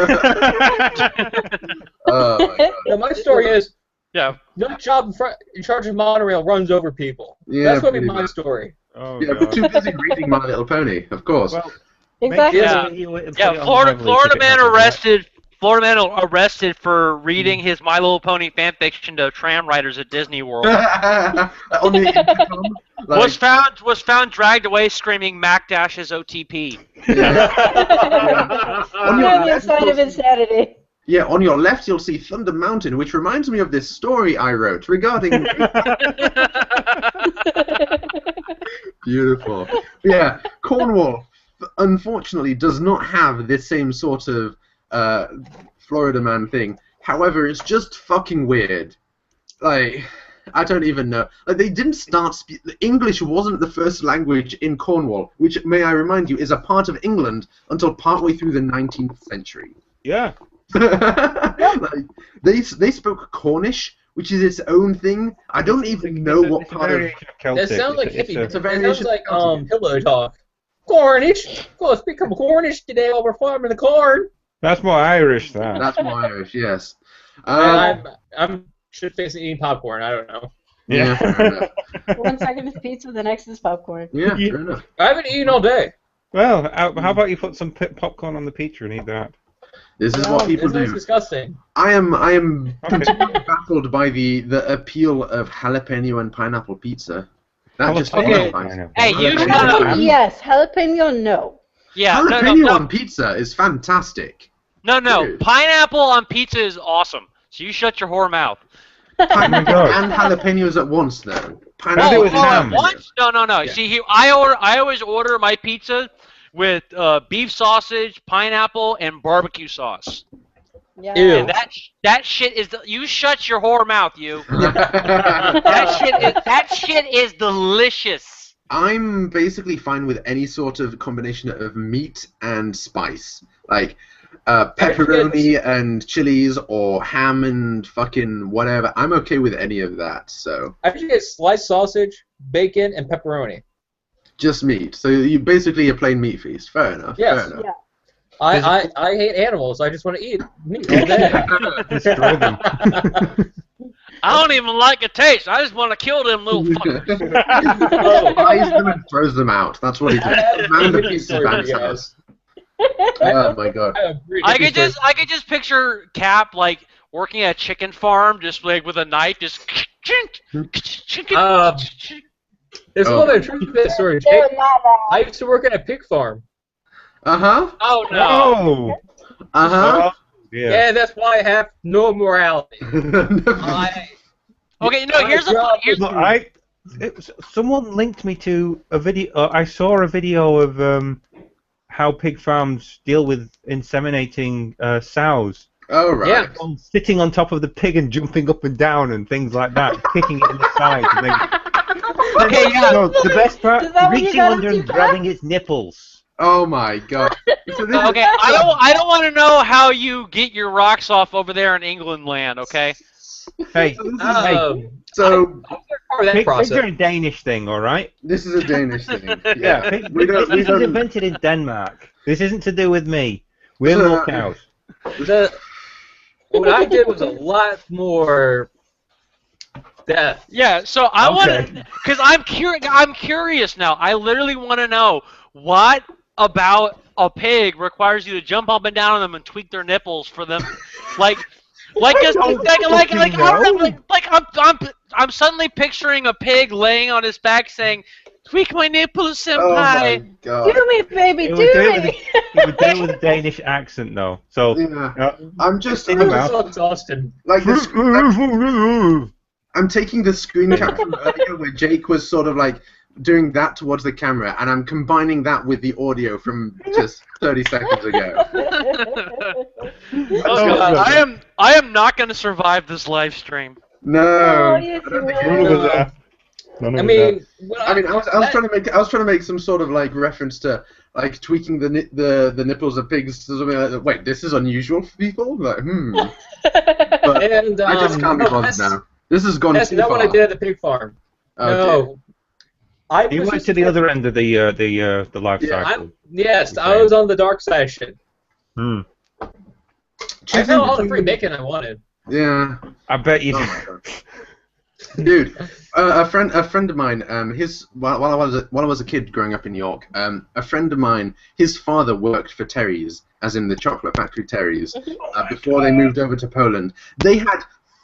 story is no job in charge of monorail runs over people. Yeah, that's going to be my story. Oh, yeah, but too busy reading My Little Pony, of course. Well, exactly. Florida man arrested. Florida man arrested for reading his My Little Pony fanfiction to tram riders at Disney World. On the intercom, like, was found dragged away screaming Mac Dash's OTP. On your On the left, side of insanity. yeah, on your left you'll see Thunder Mountain, which reminds me of this story I wrote regarding. Beautiful. Yeah, Cornwall, unfortunately, does not have this same sort of Florida man thing. However, it's just fucking weird. Like, I don't even know. Like, they didn't start English wasn't the first language in Cornwall, which, may I remind you, is a part of England until partway through the 19th century. Yeah. Like, they spoke Cornish, which is its own thing. I don't even know what part of. That sounds like hippie. It's a It variation sounds like of pillow talk. Cornish. Go speak some Cornish today while we're farming the corn. That's more Irish, that. That's more Irish, yes. I'm should face eating popcorn. I don't know. Yeah, fair enough. 1 second is pizza, the next is popcorn. Yeah, fair enough. I haven't eaten all day. Well, how about you put some popcorn on the pizza and eat that? This is what people It's do. disgusting. I am continually baffled by the appeal of jalapeno and pineapple pizza. That just Okay. Hey, you Jalapeno shut Jalapeno, up. yes. Jalapeno, no. Yeah, Jalapeno no. on pizza is fantastic. No, Dude. pineapple on pizza is awesome. So you shut your whore mouth. Pineapple God. and jalapenos at once, though. do Pineapple with and ham. jalapeno. What? No. Yeah. See, here I always order my pizza with beef sausage, pineapple, and barbecue sauce. Yeah. Ew. And that shit is you shut your whore mouth, you. That shit is delicious. I'm basically fine with any sort of combination of meat and spice. Like pepperoni and chilies or ham and fucking whatever. I'm okay with any of that, so. I should get sliced sausage, bacon, and pepperoni. Just meat. So you basically a plain meat feast. Fair enough. Yes. Fair enough. Yeah. I hate animals. I just want to eat meat all day. Destroy them. I don't even like the taste. I just want to kill them little fuckers. Oh. Buys them and throws them out. That's what he I have does. a Man the really pizza sorry band's for you house. Oh my god. I could just picture Cap like working at a chicken farm, just like with a knife, just. There's Oh. another truth to this story. They're not I used to work at a pig farm. Uh-huh. Oh no! Oh! Uh-huh. Yeah. Yeah, that's why I have no morality. Okay, no. Here's the. Someone linked me to a video. I saw a video of how pig farms deal with inseminating sows. Oh, right. Yeah. Sitting on top of the pig and jumping up and down and things like that, kicking it in the side. And then, Okay, yeah. No, the best part, Is that what you reaching gotta under do, and Pat? grabbing its nipples. Oh my god. So this Okay, I don't want to know how you get your rocks off over there in England land. Okay. Hey, So part of that picture process. a Danish thing, all right? this is a Danish thing. Yeah, this was invented in Denmark. This isn't to do with me. We're So- more cows. What I did was a lot more. That Yeah, so I want Okay. to, because I'm curious now. I literally want to know what about a pig requires you to jump up and down on them and tweak their nipples for them, like I'm suddenly picturing a pig laying on his back saying, "Tweak my nipples, Oh my senpai." god. Do me, baby, It do would do it me. with a Danish accent, though. So, Yeah. I'm just Think about- so exhausting. like this. I'm taking the screen cap from earlier where Jake was sort of like doing that towards the camera, and I'm combining that with the audio from just 30 seconds ago. Oh, God. I am not going to survive this live stream. No. Oh, yes, I don't you think will. you will. I mean, I was trying to make some sort of like reference to like tweaking the nipples of pigs to something like that. Wait, this is unusual for people? Like, But and I just can't be bothered now. This has gone That's too not far. what I did at the pig farm. Oh, No, I you was went just- to the other end of the life Yeah, cycle. Yes, I was on the dark side of shit. Hmm. I found all the free bacon I wanted. Yeah. I bet you Oh did. my god. Dude, a friend of mine, while I was a kid growing up in New York, a friend of mine, his father worked for Terry's, as in the chocolate factory Terry's, before they moved over to Poland. They had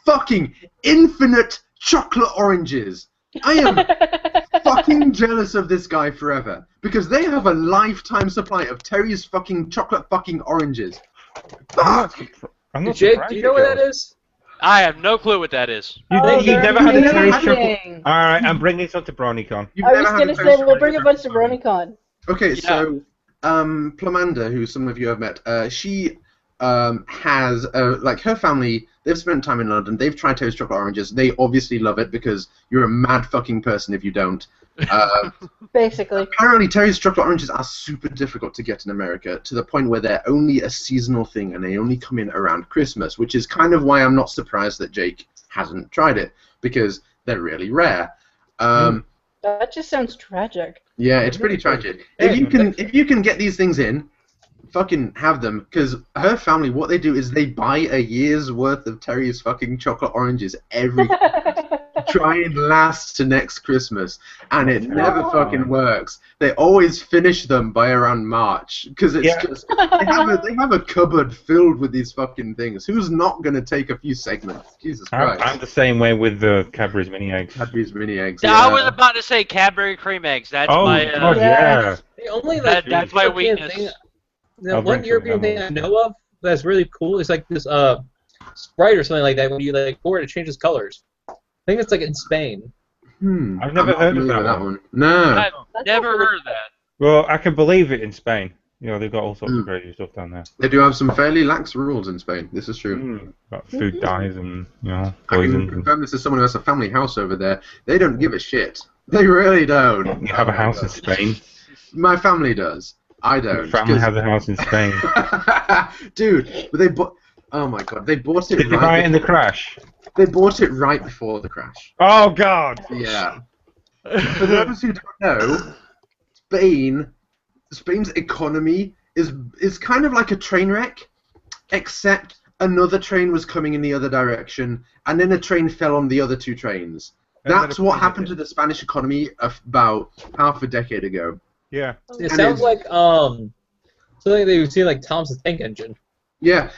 fucking infinite chocolate oranges. I am fucking jealous of this guy forever because they have a lifetime supply of Terry's fucking chocolate fucking oranges. Fuck. I'm not Jake, surprised do you know where that is? I have no clue what that is. You Oh, never had a they're Terry's chocolate. amazing. All right, I'm bringing this on to BronyCon. You've I never was had gonna a say toast we'll bring a chocolate bunch of BronyCon. Okay, Yeah. so Plumanda, who some of you have met, she has like her family. They've spent time in London. They've tried toast chocolate oranges. They obviously love it because you're a mad fucking person if you don't. Basically. Apparently, Terry's chocolate oranges are super difficult to get in America to the point where they're only a seasonal thing and they only come in around Christmas, which is kind of why I'm not surprised that Jake hasn't tried it because they're really rare. That just sounds tragic. Yeah, it's pretty tragic. If you can get these things in, fucking have them. Because her family, what they do is they buy a year's worth of Terry's fucking chocolate oranges every try and last to next Christmas, and it never fucking works. They always finish them by around March because it's just they have a cupboard filled with these fucking things. Who's not gonna take a few segments? Jesus Christ! I'm the same way with the Cadbury's mini eggs. Cadbury's mini eggs. I was about to say Cadbury cream eggs. That's Oh, my. God, yeah. The only That's my European weakness. thing. The I'll one bring some European thing I know of that's really cool is like this Sprite or something like that. When you like pour it, it changes colors. I think it's like in Spain. I've never I'm not heard of familiar that with one. No. I've never heard of that. Well, I can believe it in Spain. You know, they've got all sorts of crazy stuff down there. They do have some fairly lax rules in Spain. This is true. Got food dyes and, you know, I can poison. confirm this as someone who has a family house over there. They don't give a shit. They really don't. You have a house in Spain. My family does. I don't. Your family 'cause- has a house in Spain. Dude, but they bought. Oh my god, they bought it. Did you buy it in the crash? They bought it right before the crash. Oh, God! Yeah. For those who don't know, Spain's economy is kind of like a train wreck, except another train was coming in the other direction, and then a train fell on the other two trains. And then That's a what plane happened hit to the Spanish economy about half a decade ago. Yeah. It And sounds it's- like something that you would see like Thomas the Tank Engine. Yeah,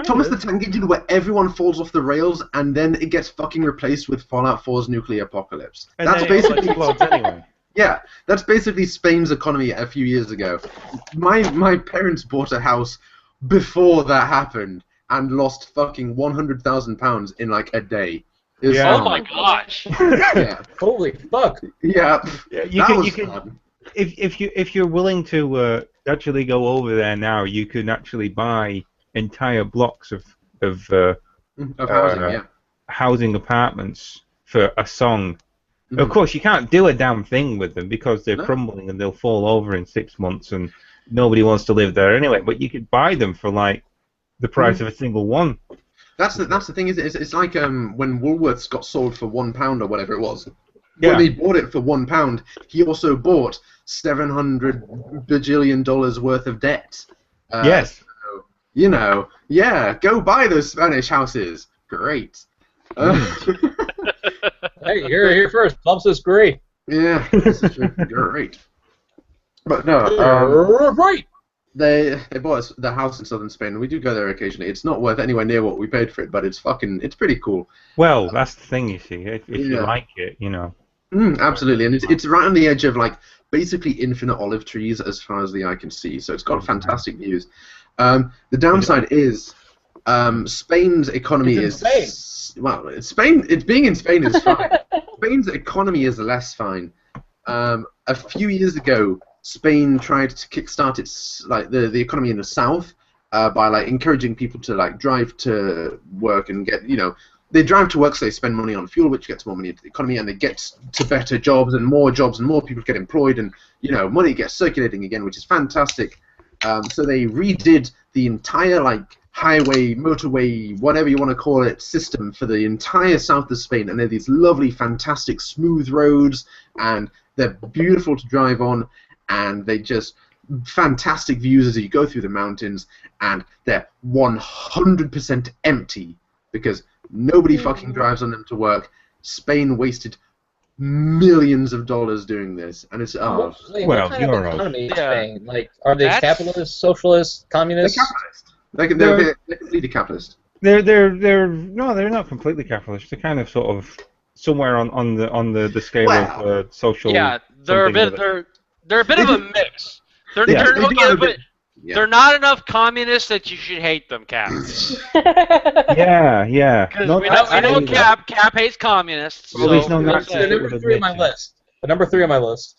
Thomas the Tank Engine, where everyone falls off the rails and then it gets fucking replaced with Fallout 4's nuclear apocalypse. And That's then it all basically explodes anyway. yeah, that's basically Spain's economy a few years ago. My parents bought a house before that happened and lost fucking £100,000 in like a day. It was Yeah. Oh fun. my gosh. Yeah, Holy fuck! yeah. Yeah, That was fun. If you're willing to actually go over there now, you can actually buy entire blocks of Of housing, yeah. housing apartments for a song. Mhm. Of course, you can't do a damn thing with them because they're crumbling and they'll fall over in 6 months, and nobody wants to live there anyway. But you could buy them for like the price of a single one. That's the thing, is it's like when Woolworths got sold for £1 or whatever it was. Yeah. When they bought it for £1, he also bought $700 bajillion worth of debt. Yes. So, you know, yeah, go buy those Spanish houses. Great. Hey, you're here first. Bumps is great. Yeah, this is true. Great. But no, Right. they bought us the house in southern Spain, and we do go there occasionally. It's not worth anywhere near what we paid for it, but it's pretty cool. Well, that's the thing, you see. If you Yeah. like it, you know. Absolutely, and it's right on the edge of like basically infinite olive trees as far as the eye can see. So it's got fantastic views. The downside is Spain's economy It's in is well, Spain. It's being in Spain is fine. Spain's economy is less fine. A few years ago, Spain tried to kickstart its the economy in the south by like encouraging people to like drive to work and get, you know, they drive to work so they spend money on fuel, which gets more money into the economy, and they get to better jobs and more people get employed, and you know, money gets circulating again, which is fantastic. So they redid the entire like highway, motorway, whatever you want to call it, system for the entire south of Spain, and they're these lovely, fantastic, smooth roads, and they're beautiful to drive on, and they just fantastic views as you go through the mountains, and they're 100% empty because nobody fucking drives on them to work. Spain wasted millions of dollars doing this, and it's Well, what kind of you're economy is Yeah. Spain? Like, are they That's- capitalist, socialist, they're communist? capitalist. They're completely capitalist. They're not completely capitalist. They're kind of sort of somewhere on the scale Well, of social. Yeah, they're a something bit of it. they're a bit of a mix. They're Yeah, they're they do okay, have a but bit- Yeah. they're not enough communists that you should hate them, Cap. Because Yeah. No, we that's know either. Cap hates communists. Well, there's so no that's Nazi. They're it. would number 3 on my admit it. list. The number 3 on my list.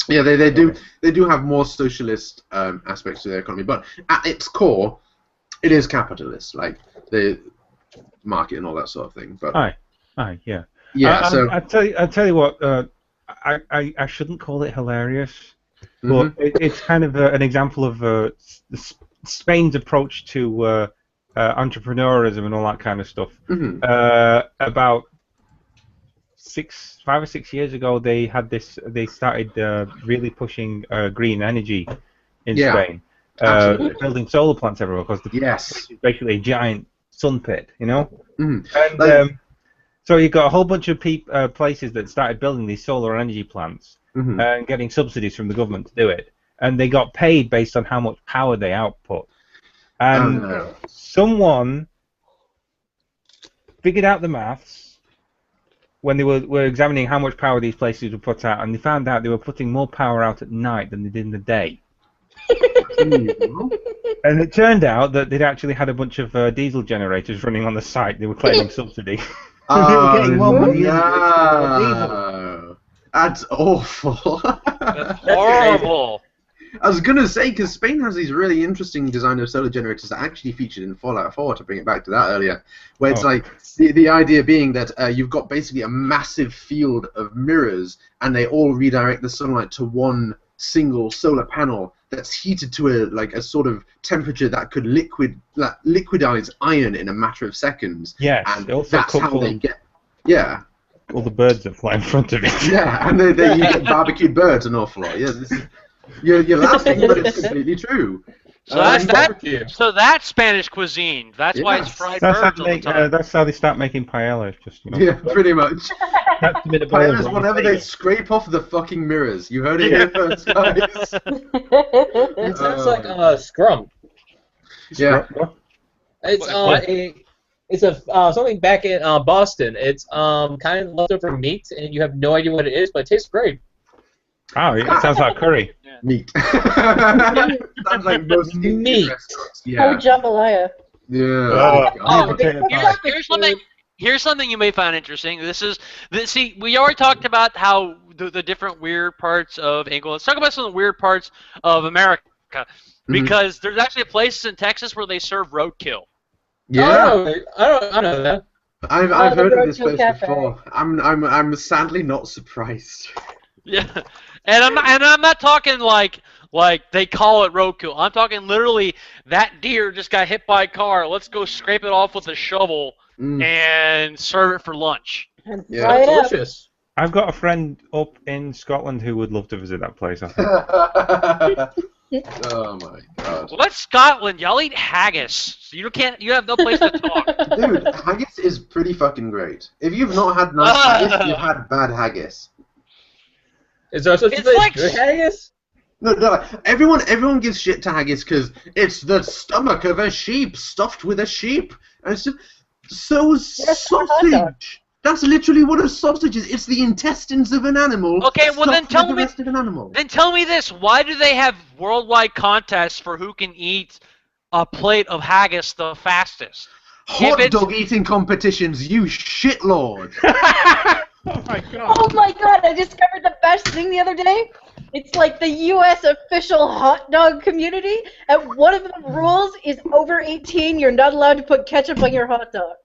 Yeah, they do have more socialist aspects to their economy, but at its core, it is capitalist, like the market and all that sort of thing. But Aye, yeah. yeah, so I tell you what. I shouldn't call it hilarious, mhm. but it's kind of an example of Spain's approach to entrepreneurism and all that kind of stuff. Mhm. About 5 or 6 years ago, they had this. They started really pushing green energy in Yeah, Spain, absolutely. building solar plants everywhere because the Yes. place is basically a giant sun pit, you know. Mhm. And Like- so you got a whole bunch of places that started building these solar energy plants Mhm. and getting subsidies from the government to do it, and they got paid based on how much power they output. And no. someone figured out the maths when they were examining how much power these places would put out, and they found out they were putting more power out at night than they did in the day. And it turned out that they'd actually had a bunch of diesel generators running on the site. They were claiming subsidy. They were getting more money in diesel. No. That's awful. That's horrible. I was gonna say, because Spain has these really interesting design of solar generators that actually featured in Fallout 4, to bring it back to that earlier, where it's Oh. like the idea being that you've got basically a massive field of mirrors, and they all redirect the sunlight to one single solar panel that's heated to a sort of temperature that could liquidize iron in a matter of seconds. Yes, And it also that's cooks how they get. Yeah. all the birds that fly in front of it. Yeah, and they you get barbecued birds an awful lot. Yeah, this is, you're laughing, but it's completely true. So that's barbecue. So that's Spanish cuisine. That's why it's Yes. fried That's how, birds all the time. that's how they start making paellas. Just Yeah, pretty much. That's the bit of Paellas, boil whatever they scrape off the fucking mirrors. You heard it here first, guys. It sounds like Scrum. Yeah. It's it's something back in Boston. It's kind of leftover meat, and you have no idea what it is, but it tastes great. Oh, it sounds like curry. Meat. Sounds like most Meat. Oh, Yeah. jambalaya. Yeah. Oh, God. potato pie. Here's something you may find interesting. See, we already talked about how the different weird parts of England. Let's talk about some of the weird parts of America, because there's actually places in Texas where they serve roadkill. Yeah. Oh, I know that. I've the heard of this Roadkill place Cafe. before. I'm sadly not surprised. Yeah, And I'm not talking like they call it Roku. I'm talking literally that deer just got hit by a car. Let's go scrape it off with a shovel and serve it for lunch. And Yeah. fry it up. Delicious. I've got a friend up in Scotland who would love to visit that place, I think. Oh my god. What's Scotland? Y'all eat haggis. So you have no place to talk. Dude, haggis is pretty fucking great. If you've not had nice haggis, you've had bad haggis. Is there such a It's thing like- as good haggis? No, everyone gives shit to haggis because it's the stomach of a sheep stuffed with a sheep. And it's just, so Yes, a hot dog. sausage. That's literally what a sausage is. It's the intestines of an animal. Okay, well then stuffed tell with me- the rest of an animal. Then tell me this: why do they have worldwide contests for who can eat a plate of haggis the fastest? Hot it's- dog eating competitions, you shitlord. Oh my god. Oh my god, I discovered the best thing the other day. It's like the U.S. official hot dog community, and one of the rules is over 18, you're not allowed to put ketchup on your hot dog.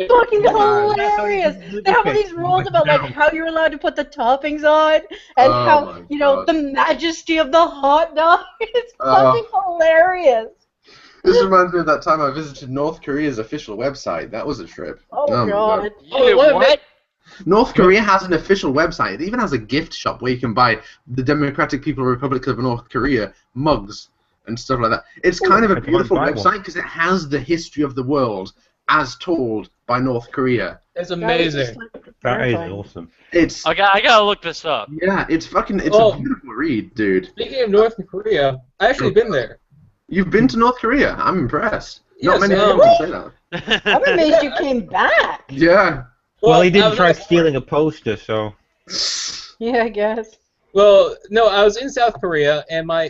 It's fucking hilarious. They have all these rules about like how you're allowed to put the toppings on, and Oh how my you know God. the majesty of the hot dog. It's Oh. fucking hilarious. This reminds me of that time I visited North Korea's official website. That was a trip. Oh, my god. You did what? North Korea has an official website. It even has a gift shop where you can buy the Democratic People's Republic of North Korea mugs and stuff like that. It's kind of a I can't beautiful buy one. website because it has the history of the world as told by North Korea. It's amazing. That is awesome. It's I gotta look this up. yeah, it's Oh. a beautiful read, dude. Speaking of North Korea, I actually been there. You've been to North Korea. I'm impressed. Not Yes, many um, people can say that. I'm amazed you came back. Yeah. Well, he I didn't was try in- stealing a poster, so. Yeah, I guess. Well, no, I was in South Korea, and my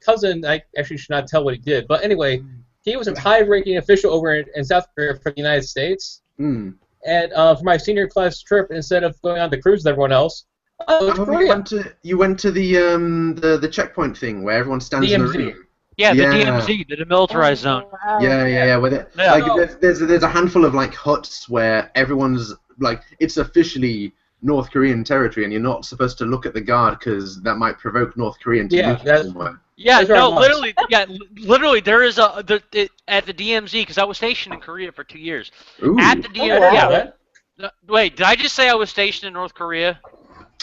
cousin, I actually should not tell what he did, but anyway, he was a high-ranking official over in South Korea for the United States, Hmm. and for my senior class trip, instead of going on the cruise with everyone else, I went to Oh, Korea. you went to the checkpoint thing where everyone stands in a DMZ. ring. Yeah, the Yeah. DMZ, the demilitarized zone. Oh, wow. Yeah. With it, Yeah. like there's a handful of like huts where everyone's like it's officially North Korean territory, and you're not supposed to look at the guard because that might provoke North Korean to Yeah, move that's- somewhere. Yeah, That's where I no, was. literally, there is at the DMZ because I was stationed in Korea for 2 years. Ooh. At the Oh, DMZ, wow. yeah. Yeah. No, wait, did I just say I was stationed in North Korea?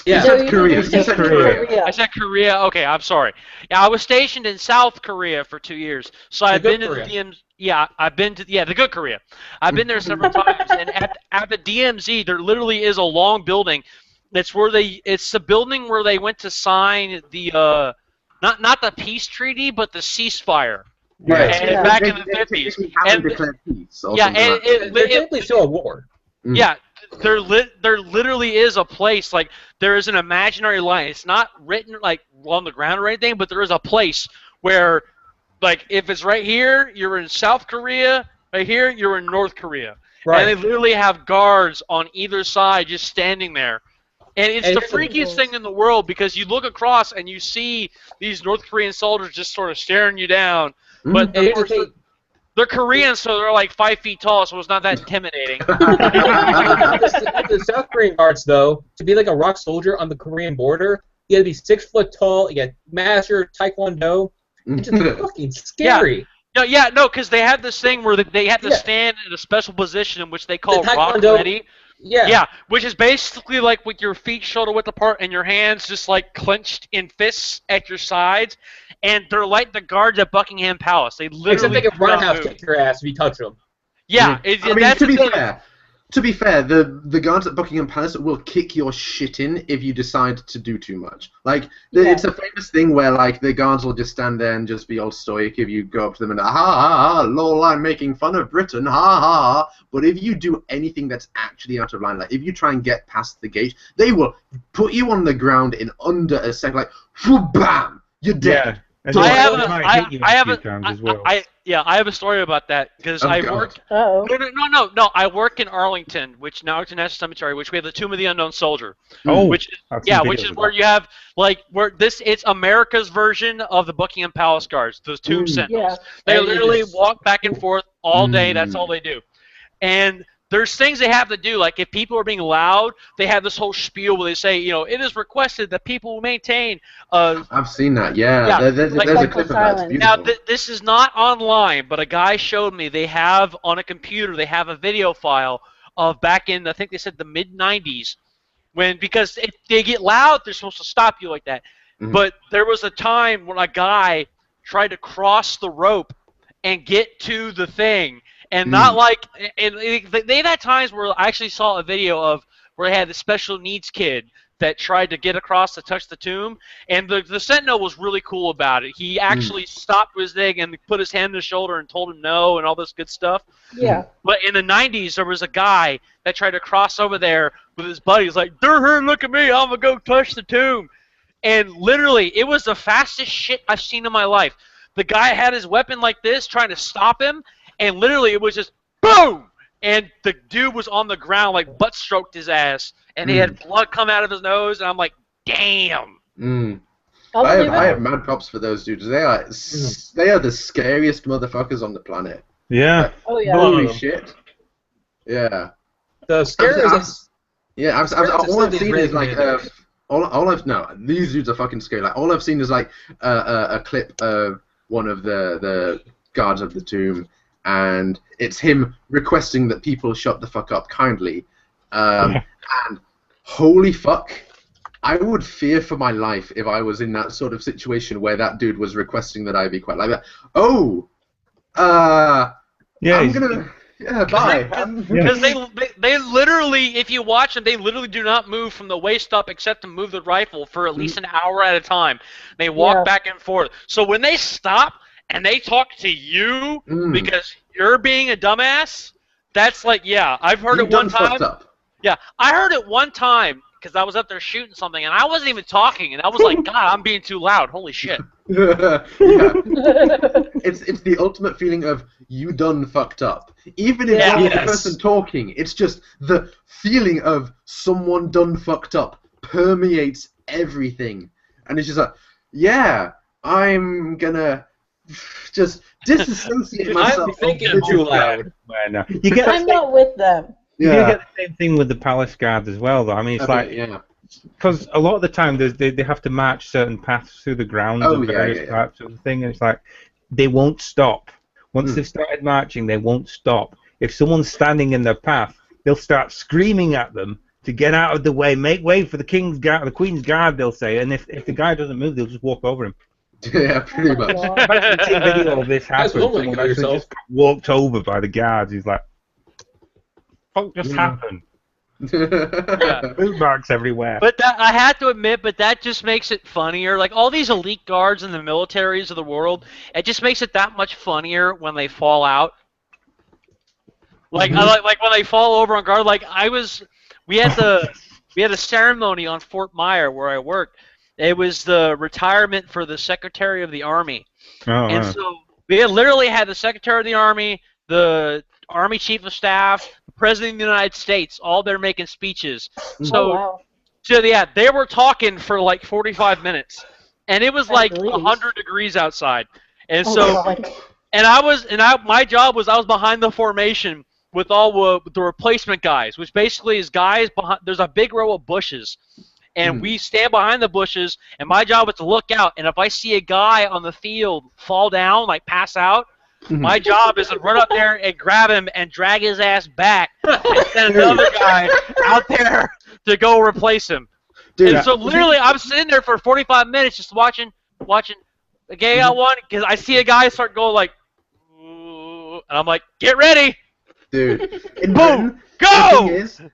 Yeah. You said you Korea. said You said Korea. I said Korea. Okay, I'm sorry. Yeah, I was stationed in South Korea for 2 years, so I've good been to the Korea. DMZ. Yeah, I've been to the good Korea. I've been there several times, and at the DMZ, there literally is a long building. It's the building where they went to sign the not the peace treaty, but the ceasefire. Right. And Yeah. back in the They 50s. technically haven't And declared peace. Or yeah, something and like that. There's technically still a war. yeah, there literally is a place, like, there is an imaginary line. It's not written, like, on the ground or anything, but there is a place where, like, if it's right here, you're in South Korea. Right here, you're in North Korea. Right. And they literally have guards on either side just standing there. And it's And the here's the freakiest thing in the world because you look across and you see these North Korean soldiers just sort of staring you down. But And of here's the course, thing. they're Korean, so they're like 5 feet tall, so it's not that intimidating. The South Korean guards, though, to be like a rock soldier on the Korean border, you gotta be 6 foot tall. You got master taekwondo. It's just fucking scary. No, because they have this thing where they have to Yeah. stand in a special position in which they call The rock taekwondo- ready. Yeah. Yeah, which is basically like with your feet shoulder width apart and your hands just like clenched in fists at your sides, and they're like the guards at Buckingham Palace. They literally Except they can do not roundhouse move. kick your ass if you touch them. Yeah, I mean, that's to the be thing. fair, the guards at Buckingham Palace will kick your shit in if you decide to do too much. Like, Yeah. it's a famous thing where, like, the guards will just stand there and just be all stoic if you go up to them and, ha ha ha, lol, I'm making fun of Britain, ha ha ha. But if you do anything that's actually out of line, like, if you try and get past the gate, they will put you on the ground in under a second, like, bam, you're dead. Yeah. And So they I have also a, might I, hit you I a have few a, times as well. I have a story about that because Oh, I God. work. Uh-oh. No. I work in Arlington, Arlington National Cemetery, which we have the Tomb of the Unknown Soldier. Oh, which I've seen which videos is of where that. you have it's America's version of the Buckingham Palace guards, those tomb sentinels. Yeah. They And you literally just- walk back and forth all day. That's all they do. And there's things they have to do. Like if people are being loud, they have this whole spiel where they say, it is requested that people maintain. I've seen that. Yeah, Yeah, there's like- a clip of that. It's Now beautiful. this is not online, but a guy showed me they have on a computer. They have a video file of back in I think they said the mid '90s because if they get loud, they're supposed to stop you like that. Mhm. But there was a time when a guy tried to cross the rope and get to the thing. And not like, and they've had times where I actually saw a video of where they had the special needs kid that tried to get across to touch the tomb, and the Sentinel was really cool about it. He actually stopped his thing and put his hand on his shoulder and told him no and all this good stuff. Yeah. But in the 90s, there was a guy that tried to cross over there with his buddies, like, "They're here, look at me, I'm gonna go touch the tomb." And literally, it was the fastest shit I've seen in my life. The guy had his weapon like this, trying to stop him, and literally it was just boom, and the dude was on the ground, like butt stroked his ass, and he had blood come out of his nose, and I'm like, damn. I'll I believe have it. mad props for those dudes. They are the scariest motherfuckers on the planet. Yeah. Oh yeah. Holy shit. Yeah. The scariest. Yeah, all I've seen is like all I've no, these dudes are fucking scary. Like all I've seen is like a clip of one of the guards of the tomb, and it's him requesting that people shut the fuck up kindly. And holy fuck, I would fear for my life if I was in that sort of situation where that dude was requesting that I be quiet like that. Oh, Yeah. I'm gonna. Yeah, bye. Because they literally, if you watch them, they literally do not move from the waist up except to move the rifle for at least an hour at a time. They walk back and forth. So when they stop and they talk to you because you're being a dumbass, that's like, yeah, I've heard it one time. Yeah, I heard it one time because I was up there shooting something and I wasn't even talking, and I was like, God, I'm being too loud. Holy shit. Yeah. It's the ultimate feeling of you done fucked up. Even if you're the person talking, it's just the feeling of someone done fucked up permeates everything. And it's just like, yeah, I'm gonna just disassociate myself. I'm thinking too loud. No. You get I'm not with them. You get the same thing with the palace guards as well, though. I mean, it's because a lot of the time they have to march certain paths through the grounds of various types of thing, and it's like they won't stop. Once they've started marching, they won't stop. If someone's standing in their path, they'll start screaming at them to get out of the way, make way for the king's guard, the queen's guard, they'll say, and if the guy doesn't move, they'll just walk over him. Yeah, pretty much. I've actually seen video of this happen. Someone Just got walked over by the guards. He's like, "What just happened?" Boot marks everywhere. But I had to admit, that just makes it funnier. Like all these elite guards in the militaries of the world, it just makes it that much funnier when they fall out. Like like when they fall over on guard. Like we had a ceremony on Fort Myer where I worked. It was the retirement for the Secretary of the Army, so we had literally had the Secretary of the Army, the Army Chief of Staff, the President of the United States, all there making speeches. So yeah, they were talking for like 45 minutes, and it was like 100 degrees outside, and my job was I was behind the formation with all the replacement guys, which basically is guys behind. There's a big row of bushes. And we stand behind the bushes, and my job is to look out. And if I see a guy on the field fall down, like pass out, my job is to run up there and grab him and drag his ass back and send another guy out there to go replace him. Dude, and so literally, I'm sitting there for 45 minutes just watching. Okay, I won because I see a guy start going like, and I'm like, get ready, dude. Boom. Go!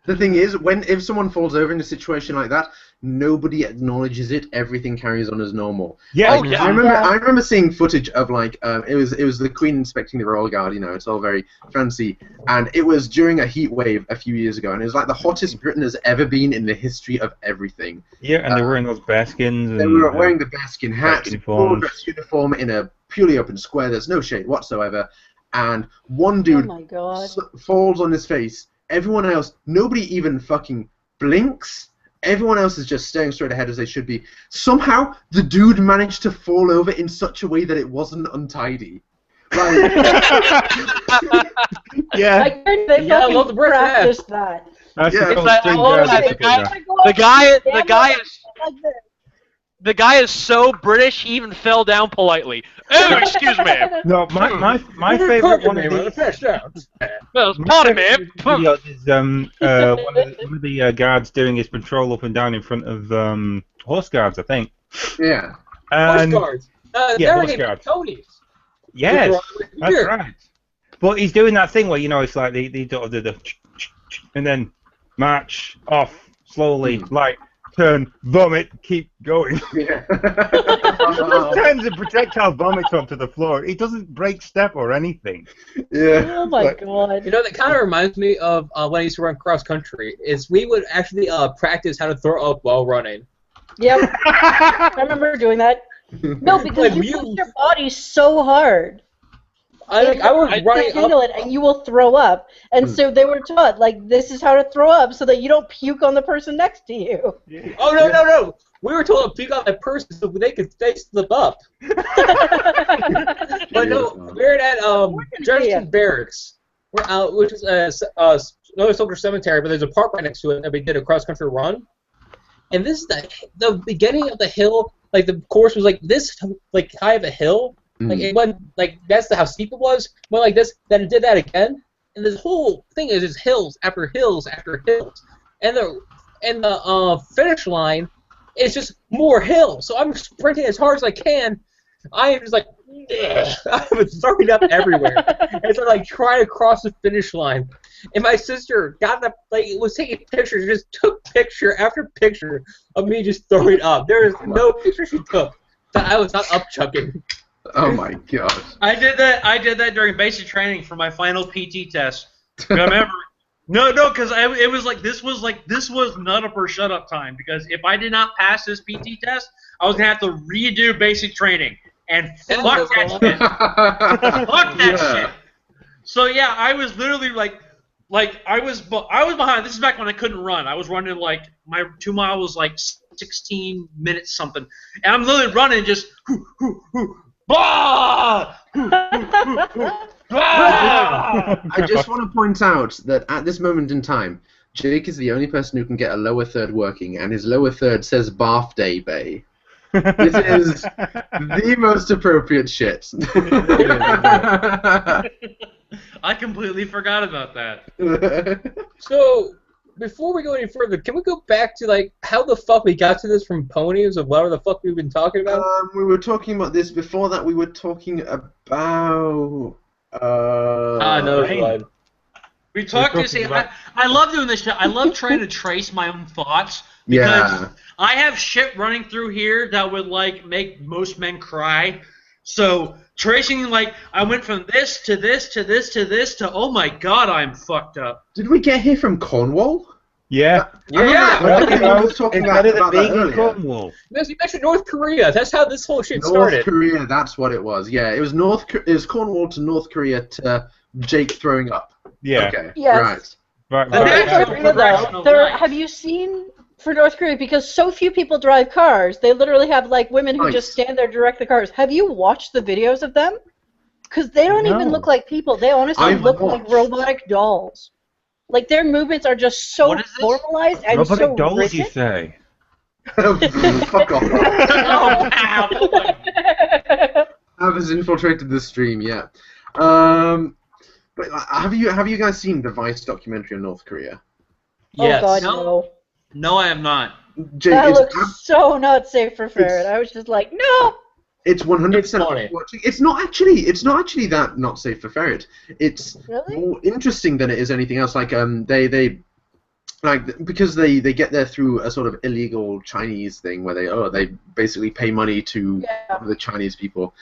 The thing is, if someone falls over in a situation like that, nobody acknowledges it. Everything carries on as normal. Yeah, I remember seeing footage of like it was the Queen inspecting the Royal Guard. You know, it's all very fancy, and it was during a heat wave a few years ago, and it was like the hottest Britain has ever been in the history of everything. Yeah, and they're wearing those bearskins. They were wearing the bearskin hats, full dress uniform in a purely open square. There's no shade whatsoever, and one dude falls on his face. Everyone else, nobody even fucking blinks. Everyone else is just staring straight ahead as they should be. Somehow, the dude managed to fall over in such a way that it wasn't untidy. Like, Yeah. Like, they Yeah, I love the fucking breath of that. practiced that. That's Yeah. the It's called like, string oh, guard the discipline guy- now. The guy Damn is like this. the guy is so British. He even fell down politely. Oh, excuse me. No, my favorite one of these. Well, My pardon me. favourite videos is one of the guards doing his patrol up and down in front of horse guards, I think. yeah. Horse And guards. yeah, They're horse like guards. ponies. yes, that's Here. right. But he's doing that thing where it's like they sort of do the and then march off slowly, like turn, vomit, keep going. Yeah. Turns a projectile vomit onto the floor. He doesn't break step or anything. Yeah. Oh my Like- god. You know, that kind of reminds me of when I used to run cross country. Is we would actually practice how to throw up while running. Yep, I remember doing that. No, because Like, you push your body so hard. I was You running can't handle up. it, and you will throw up. And so they were taught, like, this is how to throw up so that you don't puke on the person next to you. Oh no! We were told to pick up that person so they could stay slip up. But no, we're at Jefferson Barracks. We're out, which is another soldier cemetery, but there's a park right next to it, and we did a cross country run. And this is the beginning of the hill. Like the course was like this, like high of a hill. Like it went like that's how steep it was. Went like this, then it did that again, and this whole thing is just hills after hills after hills, and the finish line is just more hills. So I'm sprinting as hard as I can. I am just like I'm throwing up everywhere as I like trying to cross the finish line. And my sister got up, like, was taking pictures, just took picture after picture of me just throwing up. There is no picture she took that I was not up chucking. Oh my god. I did that during basic training for my final PT test. I remember. No, because it was like this was nut up or shut up time, because if I did not pass this PT test, I was gonna have to redo basic training, and fuck that shit. Fuck that shit. So yeah, I was literally like I was behind. This is back when I couldn't run. I was running like my 2 mile was like 16 minutes something, and I'm literally running just blah. I just want to point out that at this moment in time, Jake is the only person who can get a lower third working, and his lower third says Bath Day Bay. This is the most appropriate shit. I completely forgot about that. So, before we go any further, can we go back to, like, how the fuck we got to this from ponies or whatever the fuck we've been talking about? We were talking about this before that. We were talking about. No, Rain. We talked We're to see. talking about- I love doing this shit. I love trying to trace my own thoughts. Because Yeah. I have shit running through here that would like make most men cry. So tracing, like, I went from this to this to this to this to, oh my god, I'm fucked up. Did we get here from Cornwall? Yeah. I think we were talking It's about better than that being in earlier. Cornwall. Yes, you mentioned North Korea. That's how this whole shit North started. Korea, that's what it was. Yeah, it was it was Cornwall to North Korea to Jake throwing up. Yeah. Okay. Yes. Right. Right. The right. actual North Korea, progression though, of there, life. have you seen for North Korea, because so few people drive cars, they literally have like women who Nice. just stand there direct the cars. Have you watched the videos of them? Because they don't even No. look like people. They honestly I've look like watched. robotic dolls. Like their movements are just so What is this? formalized and Robotic so dolls, rigid. you say? Fuck off. Oh, wow. Have has infiltrated the stream, yeah. But have you guys seen the Vice documentary on North Korea? Yes. Oh god, No. no. No, I have not. Jake, That it's looks so not safe for ferret. I was just like, no. It's 100% It's funny. watching. It's not actually that not safe for ferret. It's Really? more interesting than it is anything else. Like they like because they get there through a sort of illegal Chinese thing where they basically pay money to Yeah. the Chinese people.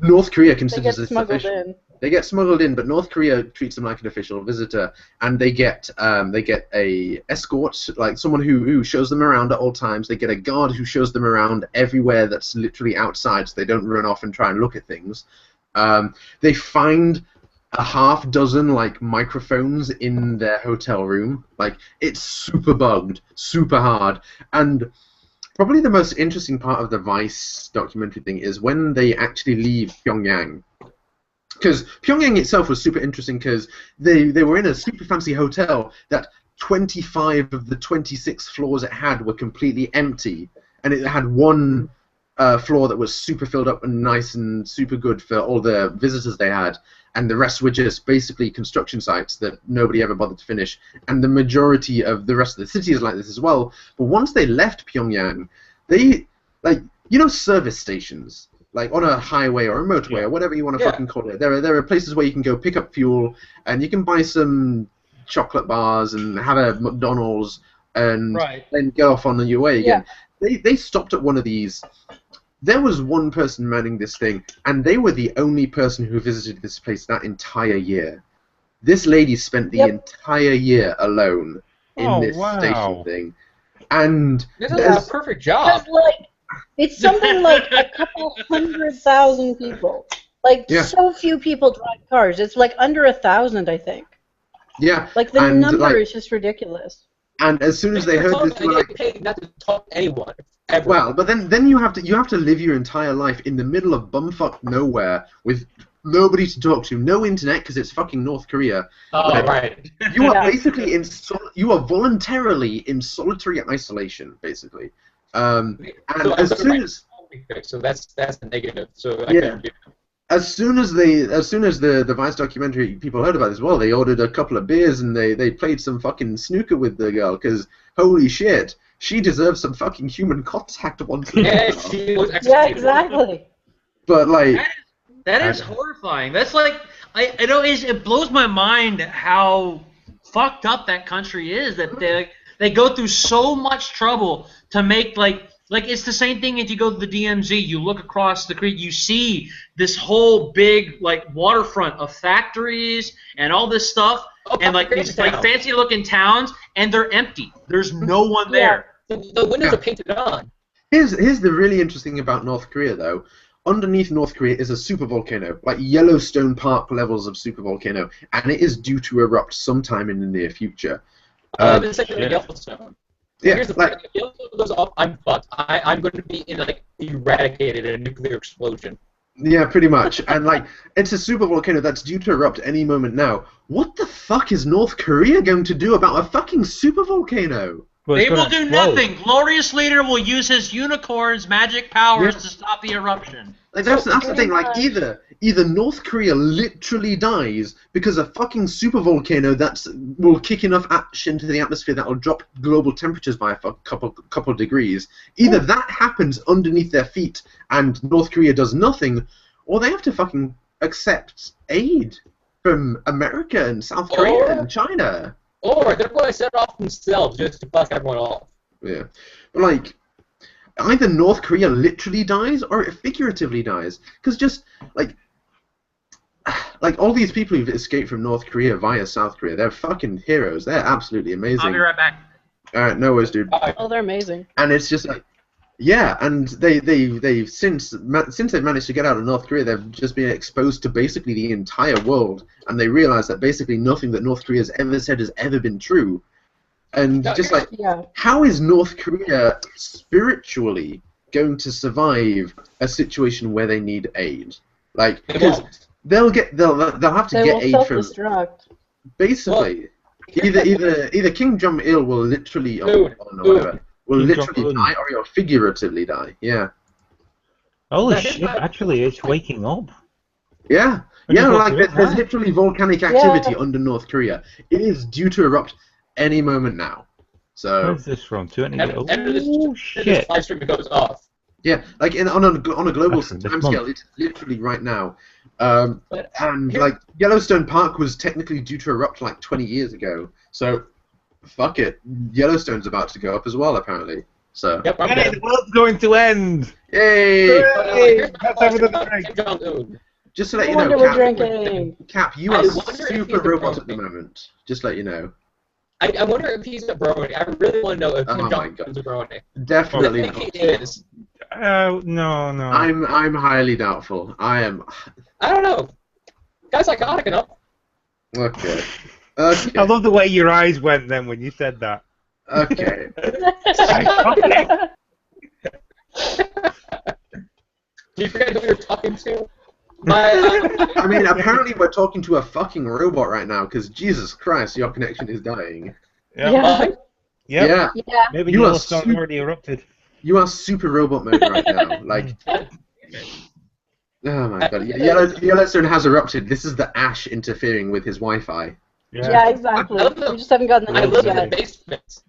North Korea They considers get this smuggled official. in. They get smuggled in, but North Korea treats them like an official visitor, and they get a escort, like someone who shows them around at all times. They get a guard who shows them around everywhere that's literally outside, so they don't run off and try and look at things. They find a half dozen like microphones in their hotel room. Like it's super bugged, super hard, and Probably the most interesting part of the Vice documentary thing is when they actually leave Pyongyang. Because Pyongyang itself was super interesting because they were in a super fancy hotel that 25 of the 26 floors it had were completely empty, and it had one floor that was super filled up and nice and super good for all the visitors they had, and the rest were just basically construction sites that nobody ever bothered to finish. And the majority of the rest of the city is like this as well. But once they left Pyongyang, they, like, you know, service stations, like on a highway or a motorway or whatever you want to fucking call it. There are places where you can go pick up fuel and you can buy some chocolate bars and have a McDonald's and then go off on your way again. They stopped at one of these. There was one person manning this thing, and they were the only person who visited this place that entire year. This lady spent the entire year alone in this station thing. And this is a perfect job. Like, it's something like a couple 100,000 people. Like, so few people drive cars. It's like under 1,000, I think. Yeah. Like, the number is just ridiculous. And as soon as they heard this, they were like, paid not to talk to anyone. Ever. Well, but then you have to live your entire life in the middle of bumfuck nowhere with nobody to talk to, no internet because it's fucking North Korea. Oh, right. You are basically you are voluntarily in solitary isolation, basically. And so as soon as so that's the negative. So as soon as the Vice documentary people heard about this, well, they ordered a couple of beers and they played some fucking snooker with the girl because holy shit, she deserves some fucking human contact once in a while. She was executed. Yeah, exactly. But like that is horrifying. That's like I know it blows my mind how fucked up that country is that they go through so much trouble to make like it's the same thing if you go to the DMZ, you look across the creek, you see this whole big like waterfront of factories and all this stuff and like these like fancy looking towns, and they're empty. There's no one there. The windows are painted on. Here's the really interesting thing about North Korea though. Underneath North Korea is a supervolcano, like Yellowstone Park levels of supervolcano, and it is due to erupt sometime in the near future. It's like Yellowstone. Yeah, here's the thing. If Yellowstone goes off, I'm fucked. I'm going to be eradicated in a nuclear explosion. Yeah, pretty much. And like, it's a supervolcano that's due to erupt any moment now. What the fuck is North Korea going to do about a fucking supervolcano? Well, they will do nothing. Glorious leader will use his unicorn's magic powers to stop the eruption. Like that's the thing. Like either North Korea literally dies because a fucking supervolcano will kick enough ash into the atmosphere that will drop global temperatures by a couple degrees. Either that happens underneath their feet and North Korea does nothing, or they have to fucking accept aid from America and South Korea and China. Or they're going to set off themselves just to fuck everyone off. Yeah, but like, either North Korea literally dies or it figuratively dies. Because just like all these people who've escaped from North Korea via South Korea, they're fucking heroes. They're absolutely amazing. I'll be right back. All right, no worries, dude. Oh, they're amazing. And it's just like, yeah, and they've since they've managed to get out of North Korea, they've just been exposed to basically the entire world, and they realize that basically nothing that North Korea has ever said has ever been true. And just like, how is North Korea spiritually going to survive a situation where they need aid? Like, because they'll have to get aid from basically either Kim Jong Il will literally will literally die, or he'll figuratively die. Yeah. Holy shit! Actually, it's waking up. Yeah. Yeah, like there's literally volcanic activity under North Korea. It is due to erupt any moment now. So. Where's this from? Oh shit! This live stream goes off. Yeah, like on a global timescale, it's literally right now. And like Yellowstone Park was technically due to erupt like 20 years ago. So. Fuck it. Yellowstone's about to go up as well, apparently. So. Yep, hey, the world's going to end! Yay! Let's have another drink. Just to let you know, Cap, you are super robot at the moment. Just to let you know. I wonder if he's a Brony. I really want to know if Kim Jong-un's a Brony. Definitely not. I think he is. No. I'm highly doubtful. I am. I don't know. Guy's iconic enough. Okay. I love the way your eyes went then when you said that. Okay. you forget who we were talking to? My, I mean, apparently we're talking to a fucking robot right now, because Jesus Christ, your connection is dying. Yep. Yeah. mine? Yep. Yeah, Yeah. Maybe You are Yellowstone already erupted. you are super robot mode right now. Like, oh my god, Yellowstone has erupted. This is the ash interfering with his Wi-Fi. Yeah, exactly. We just haven't gotten the I news live in the yet. basement.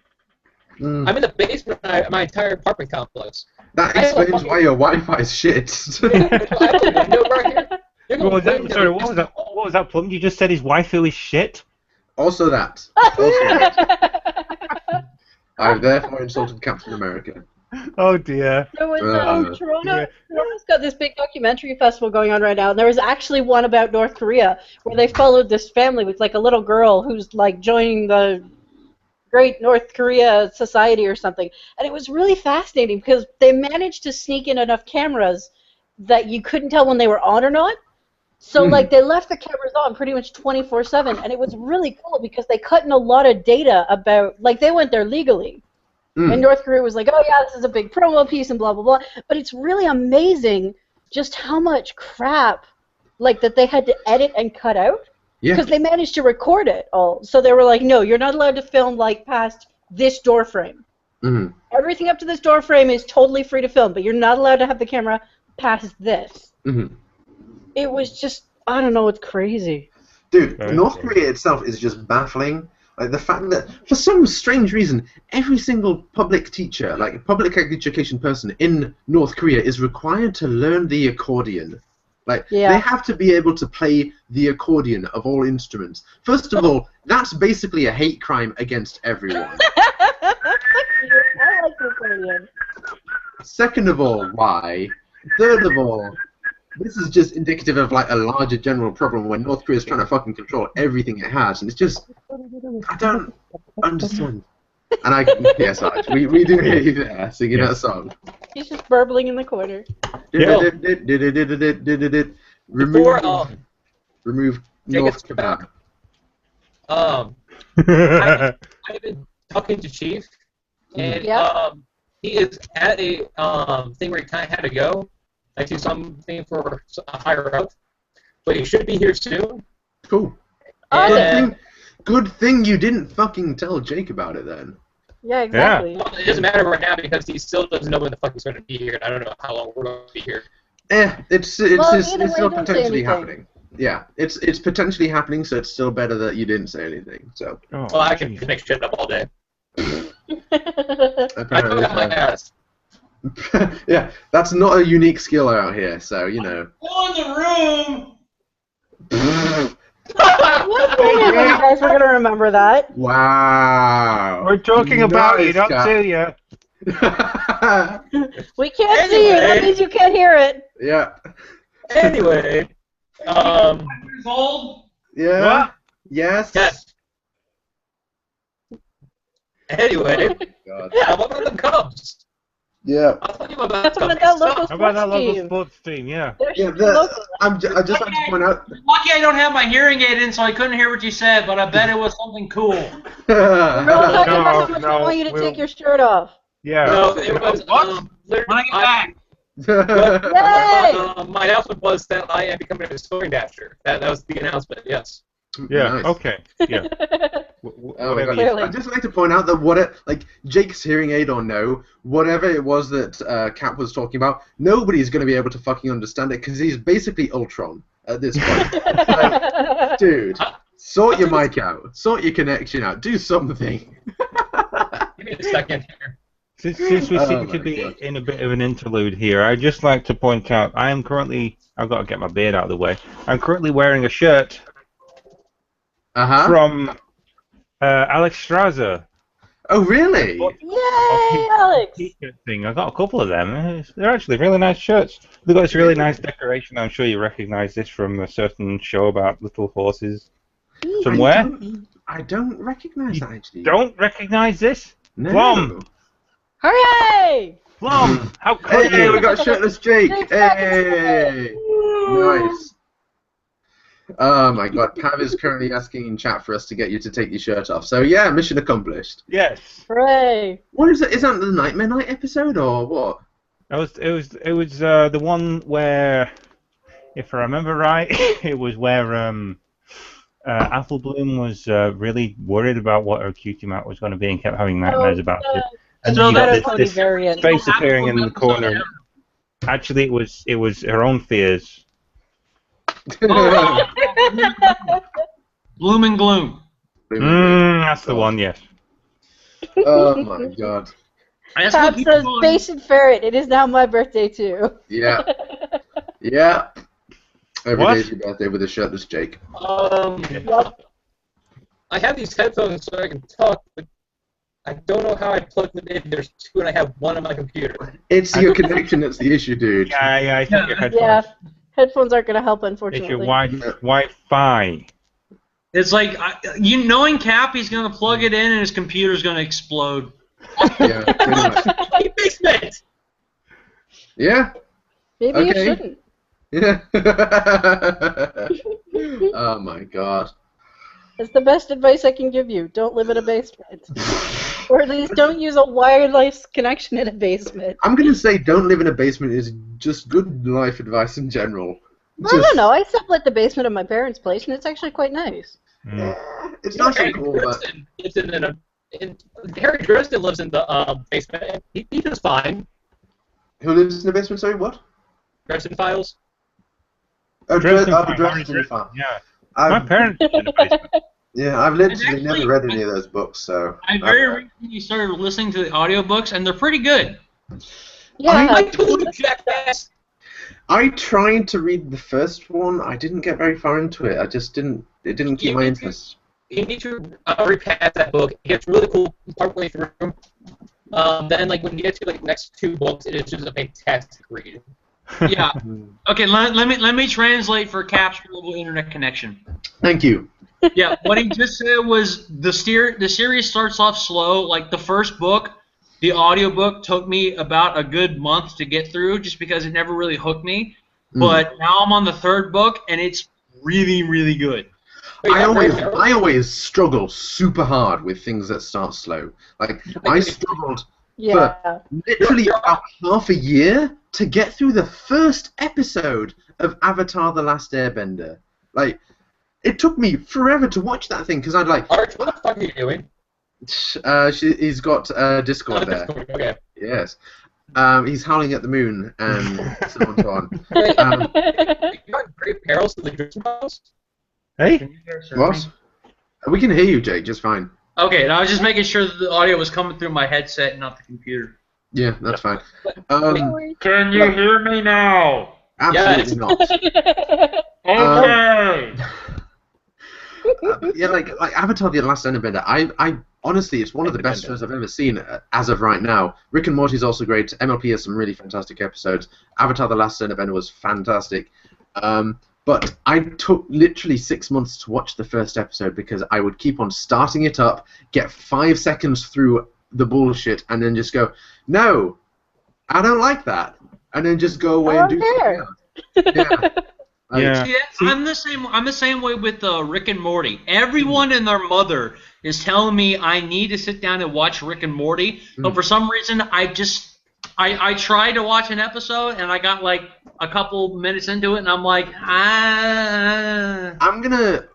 Mm. I'm in the basement of my entire apartment complex. That I have a explains fucking- why your Wi-Fi is shit. I have a window right here. There's a What was that? window. Sorry, what was that? What was that, Plum? You just said his waifu is shit? Also that. Also that. I've therefore insulted Captain America. Oh dear. There was Toronto. Yeah. Toronto's got this big documentary festival going on right now, and there was actually one about North Korea where they followed this family with like a little girl who's like joining the Great North Korea Society or something, and it was really fascinating because they managed to sneak in enough cameras that you couldn't tell when they were on or not. So like they left the cameras on pretty much 24/7, and it was really cool because they cut in a lot of data about like they went there legally. And North Korea was like, oh yeah, this is a big promo piece and blah, blah, blah. But it's really amazing just how much crap like that they had to edit and cut out Yeah. because they managed to record it all. So they were like, no, you're not allowed to film like past this door frame. Mm-hmm. Everything up to this door frame is totally free to film, but you're not allowed to have the camera past this. Mm-hmm. It was just, I don't know, it's crazy. Dude, Very North cool. Korea itself is just baffling. Like the fact that, for some strange reason, every single public teacher, like public education person in North Korea, is required to learn the accordion. Like Yeah. they have to be able to play the accordion of all instruments. First of all, that's basically a hate crime against everyone. I like this accordion. Second of all, why? Third of all, this is just indicative of like a larger general problem when North Korea is trying to fucking control everything it has, and it's just I don't understand. And yes, Alex, we do hear you there singing that song. He's just burbling in the corner. Yeah. Before, Remove Take North it back. Kebab. I've been talking to Chief, and Yeah. he is at a thing where he kind of had to go, like do something for a higher up, but he should be here soon. Cool. And, Good thing you didn't fucking tell Jake about it then. Yeah, exactly. well, it doesn't matter right now because he still doesn't know when the fuck he's going to be here, and I don't know how long we're going to be here. It's Well, either still way, don't say potentially anything. happening. Yeah, it's potentially happening, so it's still better that you didn't say anything. So Oh, Well, I can jeez. make shit up all day. I apparently, took out my ass. yeah, that's not a unique skill out here. So you know. Go in the room. What thing is it, you guys were gonna remember that? Wow. We're talking about you, Nice, not Kat. to you. We can't see you. That Anyway. means you can't hear it. Yeah. Anyway, Years old. Yeah. What? Yes. yes. Anyway, God. yeah, what about the Cubs? Yeah. I'll tell you about That's the what Cubs. that local How about that sports local team. sports team? Yeah. They're Yeah. super local. I just like to point out. Lucky I don't have my hearing aid in, so I couldn't hear what you said, but I bet it was something cool. We're all talking about how much No, we want you to we'll- take your shirt off. Yeah. No, it was literally. When I get back. Yay! My announcement was that I am becoming a historian dasher. That was the announcement. Yes. Yeah. Nice. Okay. Yeah. Oh my Whatever God. you- Clearly. I'd just like to point out that like Jake's hearing aid or no, whatever it was that Cap was talking about, nobody's going to be able to fucking understand it because he's basically Ultron at this point. Like, dude, sort your mic out, sort your connection out, do something. Give me a second here. Since we Oh seem to my be God. in a bit of an interlude here, I'd just like to point out I am currently. I've got to get my beard out of the way. I'm currently wearing a shirt from Alex Strasser. Oh really? Yay, Alex! T-shirt thing. I got a couple of them. They're actually really nice shirts. They've got this really nice decoration. I'm sure you recognise this from a certain show about little horses. Somewhere. I don't recognize that actually. Don't recognise this? No. Plum. Hooray! Plum! How could Hey, you? we got shirtless Jake. Jake's back in Hey, school. nice. Oh my God, Pav is currently asking in chat for us to get you to take your shirt off. So yeah, mission accomplished. Yes. Hooray! What is it? Is that the Nightmare Night episode or what? It was the one where, if I remember right, it was where Apple Bloom was really worried about what her cutie mark was going to be and kept having nightmares about it. And So you got Shadow Pony this variant. face appearing in the corner. Actually, it was her own fears. Bloom and gloom. That's the one, yes. Oh my god. That's what Pat people says, call it. Base and Ferret, it is now my birthday too. Yeah. Yeah. Every What? day's your birthday with a shirtless Jake. Yep. I have these headphones so I can talk, but I don't know how I plug them in. There's two, and I have one on my computer. It's your connection that's the issue, dude. Yeah, I think your headphones. Yeah. Headphones aren't going to help, It's unfortunately. your Wi-Fi. It's like, knowing Cap, he's going to plug it in and his computer's going to explode. Yeah, pretty much. Hey, basement! Yeah. Maybe Okay. you shouldn't. Yeah. Oh my god. That's the best advice I can give you. Don't live in a basement. Or at least don't use a wireless connection in a basement. I'm gonna say don't live in a basement is just good life advice in general. I don't know. I sublet the basement of my parents' place, and it's actually quite nice. It's nice Harry and cool, but Dresden lives Harry Dresden lives in the basement, and he does fine. who lives in the basement? Sorry, what? Dresden Files. Oh, Dresden the Files, Dresden Files. Yeah. My I've, parents live in the basement. yeah, I've literally Actually- never read any of those books, so. I very recently started listening to the audiobooks, and they're pretty good. Yeah. I told you, jackass! I tried to read the first one. I didn't get very far into it. I just didn't. It didn't keep my interest. You need to repass that book. It gets really cool partway through. Then, like when you get to like the next two books, it is just a fantastic read. Yeah. Okay, let me translate for Cap's global internet connection. Thank you. Yeah, what he just said was the series starts off slow. Like the first book, the audiobook took me about a good month to get through just because it never really hooked me. But now I'm on the third book and it's really, really good. I always struggle super hard with things that start slow. Like I struggled Yeah. for literally about half a year to get through the first episode of Avatar: The Last Airbender. Like it took me forever to watch that thing because I'd like. Arch, what the fuck are you doing? He's got Discord there. Okay. Yes. He's howling at the moon and so on and so on. You got great perils to the Dresden Files? Hey? What? We can hear you, Jake, just fine. Okay, and I was just making sure that the audio was coming through my headset and not the computer. Yeah, that's fine. Can you hear me now? Absolutely not. Okay. Yeah, like Avatar: The Last Airbender. I honestly, it's one of the best shows I've ever seen as of right now. Rick and Morty is also great. MLP has some really fantastic episodes. Avatar: The Last Airbender was fantastic. But I took literally 6 months to watch the first episode because I would keep on starting it up, get 5 seconds through the bullshit, and then just go, no, I don't like that, and then just go away and do something else. Yeah. Yeah. See, I'm the same way with Rick and Morty. Everyone and their mother is telling me I need to sit down and watch Rick and Morty, but for some reason I tried to watch an episode and I got like a couple minutes into it and I'm like, I'm gonna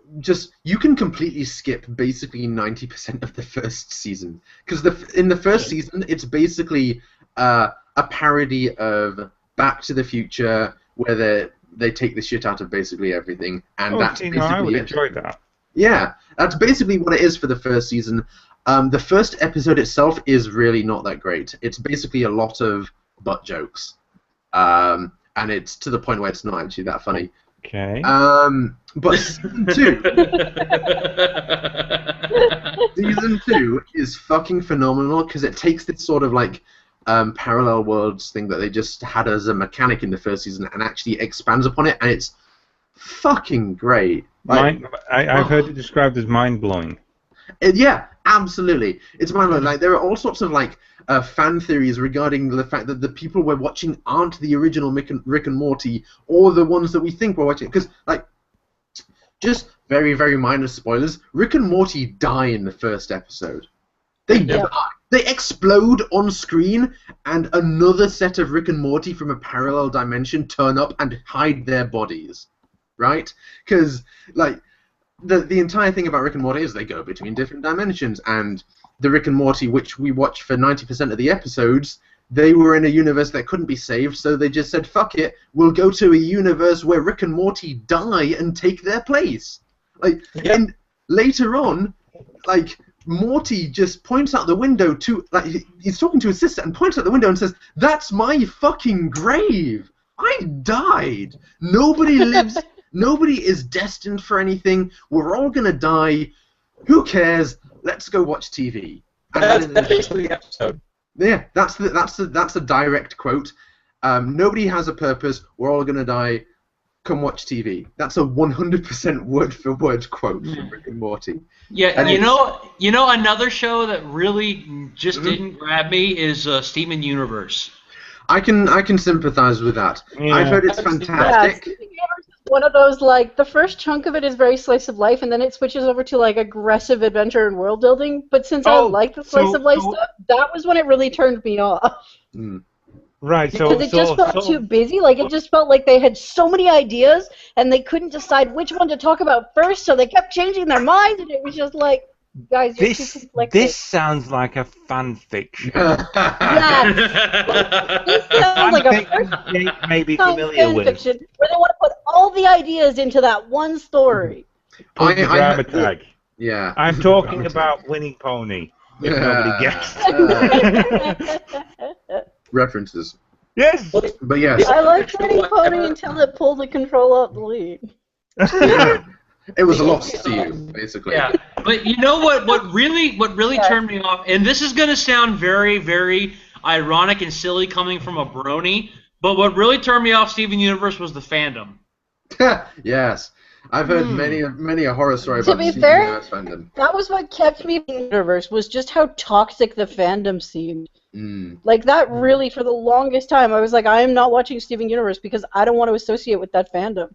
you can completely skip basically 90% of the first season because in the first season it's basically a parody of Back to the Future where they take the shit out of basically everything, and that's basically I would it. enjoy that. Yeah, that's basically what it is for the first season. The first episode itself is really not that great. It's basically a lot of butt jokes, and it's to the point where it's not actually that funny. Okay. But season two is fucking phenomenal because it takes this sort of like parallel worlds thing that they just had as a mechanic in the first season and actually expands upon it, and it's fucking great. Like, I've heard it described as mind-blowing. Yeah, absolutely. It's mind-blowing. Like there are all sorts of like fan theories regarding the fact that the people we're watching aren't the original Rick and Morty or the ones that we think we're watching. Because like, just very very minor spoilers. Rick and Morty die in the first episode. They Yeah. they explode on screen, and another set of Rick and Morty from a parallel dimension turn up and hide their bodies, right? Because like the entire thing about Rick and Morty is they go between different dimensions, and the Rick and Morty which we watch for 90% of the episodes, they were in a universe that couldn't be saved, so they just said, fuck it, we'll go to a universe where Rick and Morty die and take their place. Like, and later on, like, Morty just points out the window to, like, he's talking to his sister and points out the window and says, that's my fucking grave. I died. Nobody lives, nobody is destined for anything. We're all gonna die. Who cares? Let's go watch TV. That's basically the episode. Yeah, that's a direct quote. Nobody has a purpose. We're all gonna die. Come watch TV. That's a 100% word-for-word quote from Rick and Morty. Yeah, And you know another show that really just didn't grab me is Steven Universe. I can sympathize with that. Yeah. I've heard it's Yeah, fantastic. Steven Universe is one of those, like, the first chunk of it is very slice of life, and then it switches over to, like, aggressive adventure and world building. But since I like the slice of life stuff, that was when it really turned me off. Mm. Right, so Because it just felt too busy. Like, it just felt like they had so many ideas, and they couldn't decide which one to talk about first, so they kept changing their minds, and it was just like, guys, you're too conflicted. this sounds like a fan fiction. Yes. This sounds like a Jake may be first-time familiar fan with. fiction where they want to put all the ideas into that one story. Put the drama I- tag. Yeah. I'm talking about Winning Pony. If nobody guessed. References. Yes. But yes, I liked Winning Pony until it pulled the control out the lead. it was lost to you, basically. Yeah, but you know what really turned me off, and this is gonna sound very, very ironic and silly coming from a brony, but what really turned me off Steven Universe was the fandom. Yes. I've heard many a horror story To about be the Steven fair, Universe fandom. That was what kept me in the universe, was just how toxic the fandom seemed. Mm. Like, that really, for the longest time, I was like, I am not watching Steven Universe because I don't want to associate with that fandom.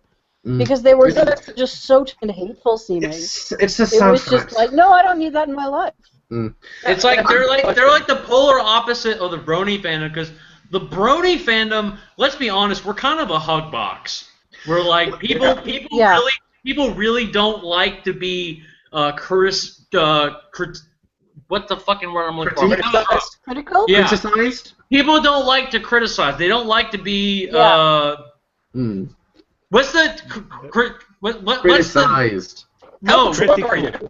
Mm. Because they were just so hateful seeming. It's a It sad was fact. just like, no, I don't need that in my life. Mm. It's like they're like the polar opposite of the brony fandom, because the brony fandom, let's be honest, we're kind of a hug box. We're like people really don't like to be what the fucking word I'm looking for? Critical? Yeah. Criticized? People don't like to criticize. They don't like to be Mm. what's the what's the Criticized. no Critical.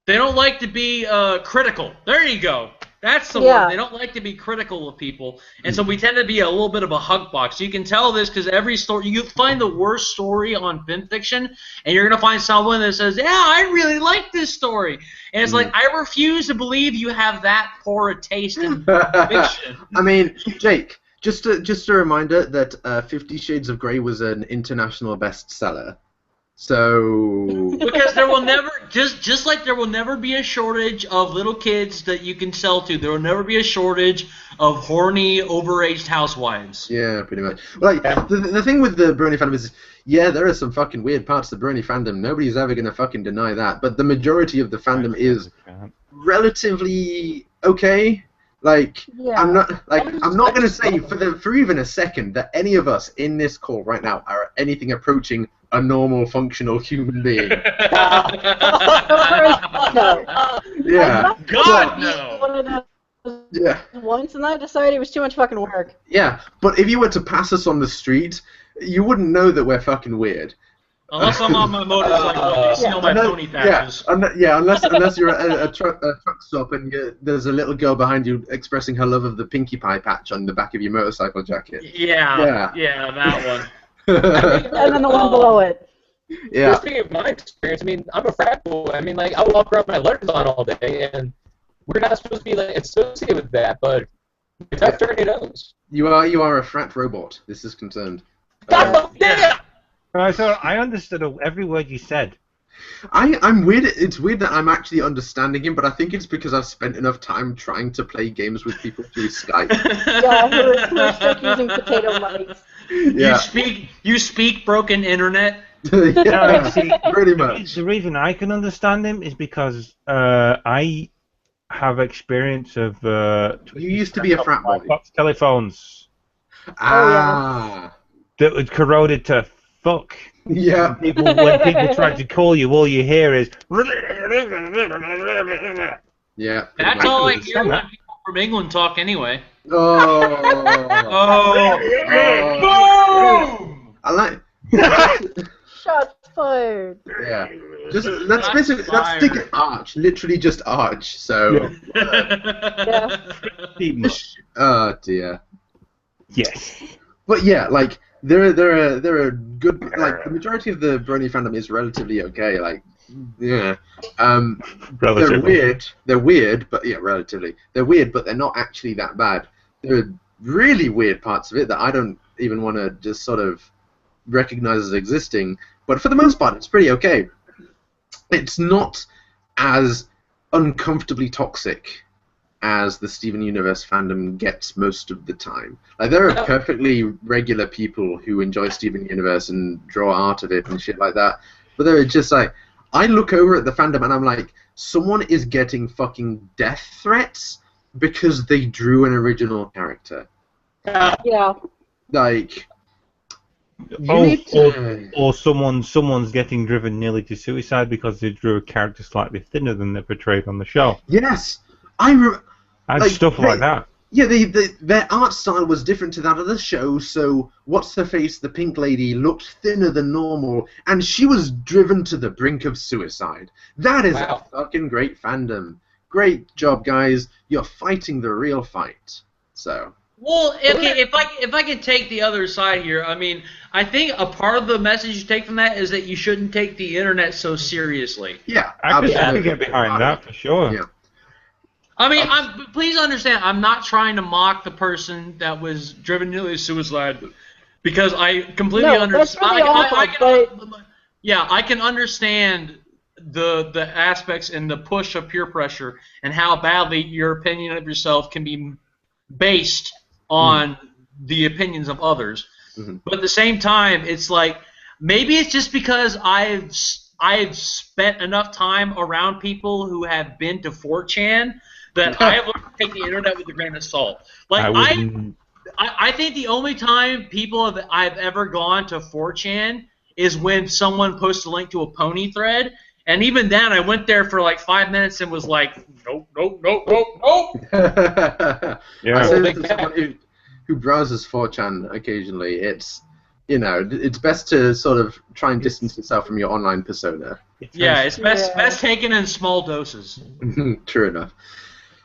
they don't like to be critical. There you go. That's the Yeah. word. They don't like to be critical of people, and so we tend to be a little bit of a hug box. You can tell this because every story, you find the worst story on FanFiction, and you're gonna find someone that says, "Yeah, I really like this story," and it's like, I refuse to believe you have that poor a taste in fiction. I mean, Jake, just a reminder that 50 Shades of Grey was an international bestseller. So Because there will never, just like there will never be a shortage of little kids that you can sell to, there will never be a shortage of horny, overaged housewives. yeah, pretty much. Like the thing with the Brony fandom is, yeah, there are some fucking weird parts of the Brony fandom. Nobody's ever gonna fucking deny that. But the majority of the fandom is relatively okay. Like Yeah. I'm not gonna say for even a second that any of us in this call right now are anything approaching a normal functional human being. No. Yeah. God, no. One of those Yeah. once, and I decided it was too much fucking work. Yeah. But if you were to pass us on the street, you wouldn't know that we're fucking weird. Unless I'm on my motorcycle, you steal my pony patches. Unless you're at a truck stop and there's a little girl behind you expressing her love of the Pinkie Pie patch on the back of your motorcycle jacket. Yeah, that one. And then the one below it. Yeah. Speaking of my experience, I mean, I'm a frat boy. I mean, like, I walk around with my letters on all day, and we're not supposed to be like associated with that, but it's not turning nose. You are a frat robot. This is concerned. God damn! So I understood every word you said. I'm weird. It's weird that I'm actually understanding him, but I think it's because I've spent enough time trying to play games with people through Skype. Yeah, who are stuck using potato mics. Yeah. You speak broken internet. Yeah, See, pretty much. The reason I can understand him is because I have experience of You used to be a frat boy. box telephones Ah. that was corroded to fuck. Yeah. When people try to call you, all you hear is. Yeah. That's all I hear when people from England talk anyway. Oh. Boom! I like. Shots fired. Yeah. That's basically stick at arch. Literally just arch. So. Yeah. Oh dear. Yes. But yeah, like there are good, like the majority of the Brony fandom is relatively okay. Like, yeah, Relatively. They're weird, but yeah, relatively. They're weird, but they're not actually that bad. There are really weird parts of it that I don't even want to just sort of recognize as existing. But for the most part, it's pretty okay. It's not as uncomfortably toxic as the Steven Universe fandom gets most of the time. Like, there are perfectly regular people who enjoy Steven Universe and draw art of it and shit like that, but they're just like, I look over at the fandom and I'm like, someone is getting fucking death threats because they drew an original character. Yeah. Like, you need to... or someone's getting driven nearly to suicide because they drew a character slightly thinner than they portrayed on the show. Yes! And stuff like that. Yeah, their art style was different to that of the show, so what's-her-face, the pink lady, looked thinner than normal, and she was driven to the brink of suicide. That is a fucking great fandom. Great job, guys. You're fighting the real fight. So... Well, okay, if I can take the other side here, I mean, I think a part of the message you take from that is that you shouldn't take the internet so seriously. Yeah, I could get behind that for sure. Yeah. I mean, please understand, I'm not trying to mock the person that was driven nearly to suicide, because I completely understand. Yeah, I can understand the aspects and the push of peer pressure and how badly your opinion of yourself can be based on the opinions of others. Mm-hmm. But at the same time, it's like, maybe it's just because I've spent enough time around people who have been to 4chan that I have learned to take the internet with a grain of salt. Like, I think the only time I've ever gone to 4chan is when someone posts a link to a pony thread, and even then I went there for like 5 minutes and was like, nope. Yeah. I say this to someone who browses 4chan occasionally. It's, you know, it's best to sort of try and distance yourself from your online persona. Yeah, it's best taken in small doses. True enough.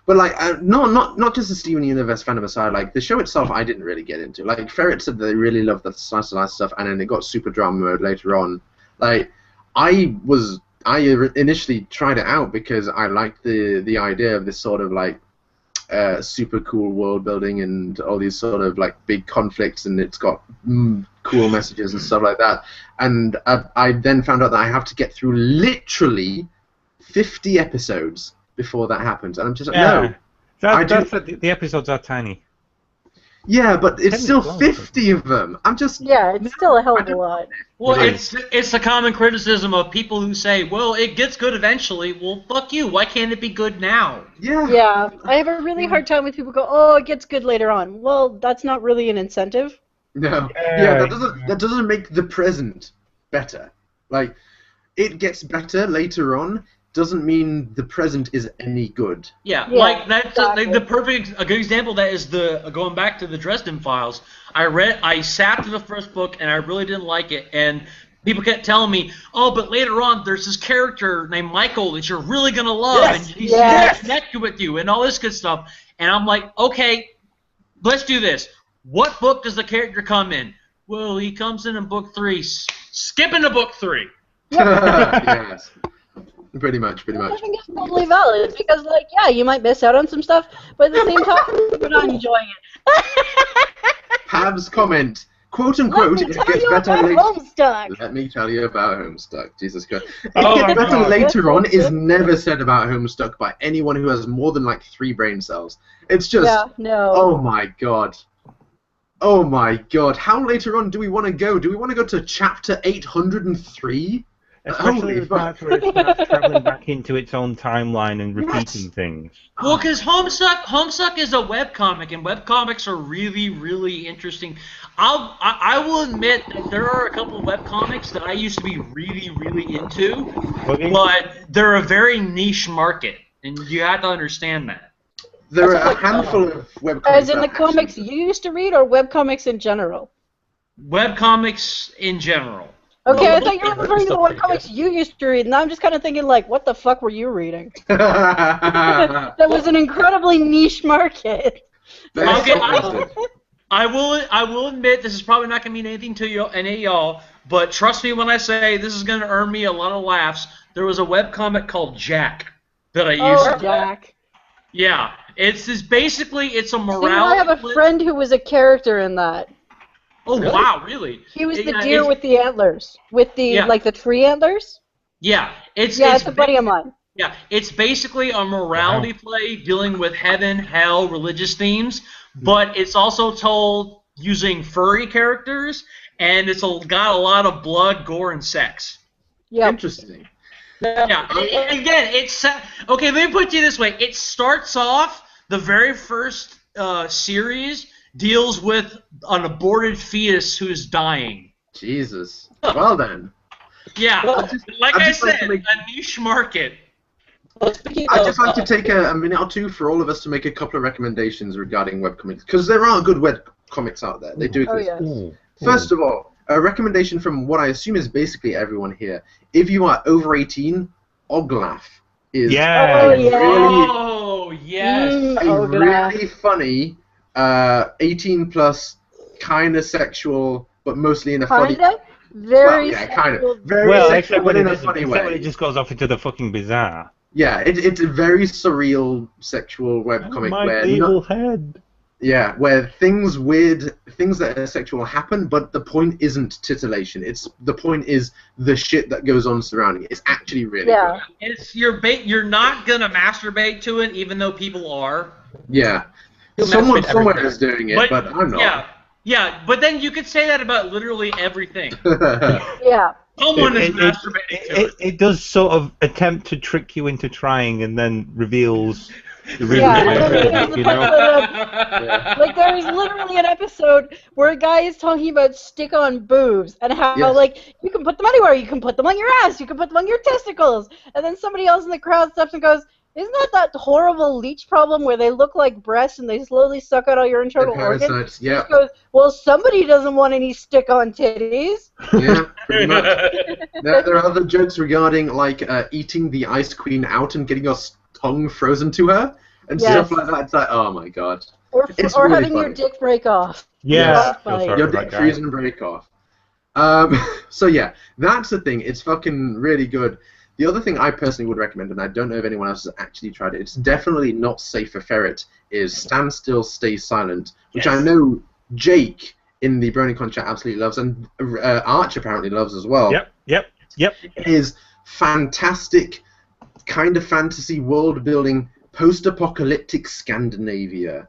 But like, not just the Steven Universe fandom aside, like the show itself, I didn't really get into. Like, Ferret said they really loved the slice of life stuff, and then it got super drama mode later on. Like, I initially tried it out because I liked the idea of this sort of like super cool world building and all these sort of like big conflicts, and it's got cool messages and stuff like that. And I then found out that I have to get through literally 50 episodes before that happens, and I'm just like, no. The episodes are tiny. Yeah, but it's still 50 of them. I'm just... Yeah, it's still a hell of a lot. Well, it's the common criticism of people who say, well, it gets good eventually. Well, fuck you. Why can't it be good now? Yeah. Yeah, I have a really hard time with people who go, oh, it gets good later on. Well, that's not really an incentive. No. Yeah, that doesn't make the present better. Like, it gets better later on doesn't mean the present is any good. Yeah, like that's exactly. The perfect a good example of that is going back to the Dresden Files. I sat through the first book and I really didn't like it, and people kept telling me, oh, but later on there's this character named Michael that you're really gonna love, and he's gonna connect with you and all this good stuff. And I'm like, okay, let's do this. What book does the character come in? Well, he comes in book 3. Skip into book 3. Yes. Pretty much. I think it's totally valid because, like, yeah, you might miss out on some stuff, but at the same time, you're not enjoying it. Pab's comment, quote unquote, it gets better later. Let me tell you about Homestuck. Jesus Christ. It gets better later on is never said about Homestuck by anyone who has more than like 3 brain cells. It's just, oh my god. How later on do we want to go? Do we want to go to chapter 803? Especially Holy the parts where it starts traveling back into its own timeline and repeating things. Well, because Homestuck is a webcomic, and webcomics are really, really interesting. I will admit that there are a couple of webcomics that I used to be really, really into, Okay. but they're a very niche market, and you have to understand that. There are a handful of webcomics. As in the that comics actually- you used to read, or webcomics in general? Webcomics in general. Okay, Well, I thought you were referring to the webcomics you used to read, and I'm just kind of thinking, like, what the fuck were you reading? That was an incredibly niche market. Very Okay, solid. I will admit this is probably not going to mean anything to you, any of y'all, but trust me when I say this is going to earn me a lot of laughs. There was a webcomic called Jack that I used Oh, to. Jack. Yeah, basically it's a See, morality. I have a friend who was a character in that. Oh wow, really? He was the Yeah, deer with the antlers, with the Yeah. like the tree antlers. Yeah, It's a buddy of mine. Yeah, it's basically a morality play dealing with heaven, hell, religious themes, but it's also told using furry characters, and it's got a lot of blood, gore, and sex. Yep. Interesting. Yeah, again, okay. Let me put it to you this way: it starts off the very first series deals with an aborted fetus who's dying. Jesus. Well then. Yeah, like I'd I just like said, to make- a niche market. Well, speaking I'd of, just like to take a minute or two for all of us to make a couple of recommendations regarding webcomics, because there are good webcomics out there. They do Oh exist. yes. First of all, a recommendation from what I assume is basically everyone here. If you are over 18, Oglaf is Yeah. Oh yeah. Oh yes. a Oglaf. really funny 18 plus, kind of sexual, but mostly in a funny. Kinda. Very. Well, yeah, kind sexual. of. Very Well, sexual, except but when in it a doesn't- funny except when way. it just goes off into the fucking bizarre. Yeah, it's a very surreal sexual webcomic where head. yeah, where things that are sexual happen, but the point isn't titillation. The point is the shit that goes on surrounding it. It's actually really Yeah. It's you're not gonna masturbate to it, even though people are. good. Yeah. You'll Someone masturbate somewhere everything. is doing it, but I'm not. Yeah, but then you could say that about literally everything. Yeah. Someone is masturbating to it. It does sort of attempt to trick you into trying and then reveals the real Yeah, motivation, you know? Like there is literally an episode where a guy is talking about stick-on boobs and how Yes. like you can put them anywhere, you can put them on your ass, you can put them on your testicles, and then somebody else in the crowd steps and goes, "Isn't that horrible leech problem where they look like breasts and they slowly suck out all your internal organs?" Parasites, yeah. He goes, "Well, somebody doesn't want any stick-on titties." Yeah, pretty much. There are other jokes regarding like eating the ice queen out and getting your tongue frozen to her and Yes. stuff like that. It's like, oh my god. Or It's or really having your funny. dick break off. Yeah. That's feel funny. sorry Your for that dick guy. freeze and break off. So yeah, that's the thing. It's fucking really good. The other thing I personally would recommend, and I don't know if anyone else has actually tried it, it's definitely not safe for ferret, is Stand Still, Stay Silent, which I know Jake in the BronyCon chat absolutely loves, and Arch apparently loves as well. Yep. It is fantastic, kind of fantasy world-building, post-apocalyptic Scandinavia.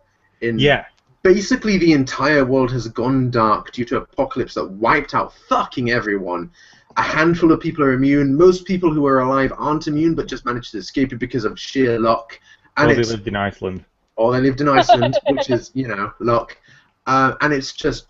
Basically, the entire world has gone dark due to apocalypse that wiped out fucking everyone. A handful of people are immune. Most people who are alive aren't immune, but just managed to escape it because of sheer luck. And Or they it's, lived in Iceland. or they lived in Iceland, which is, luck. And it's just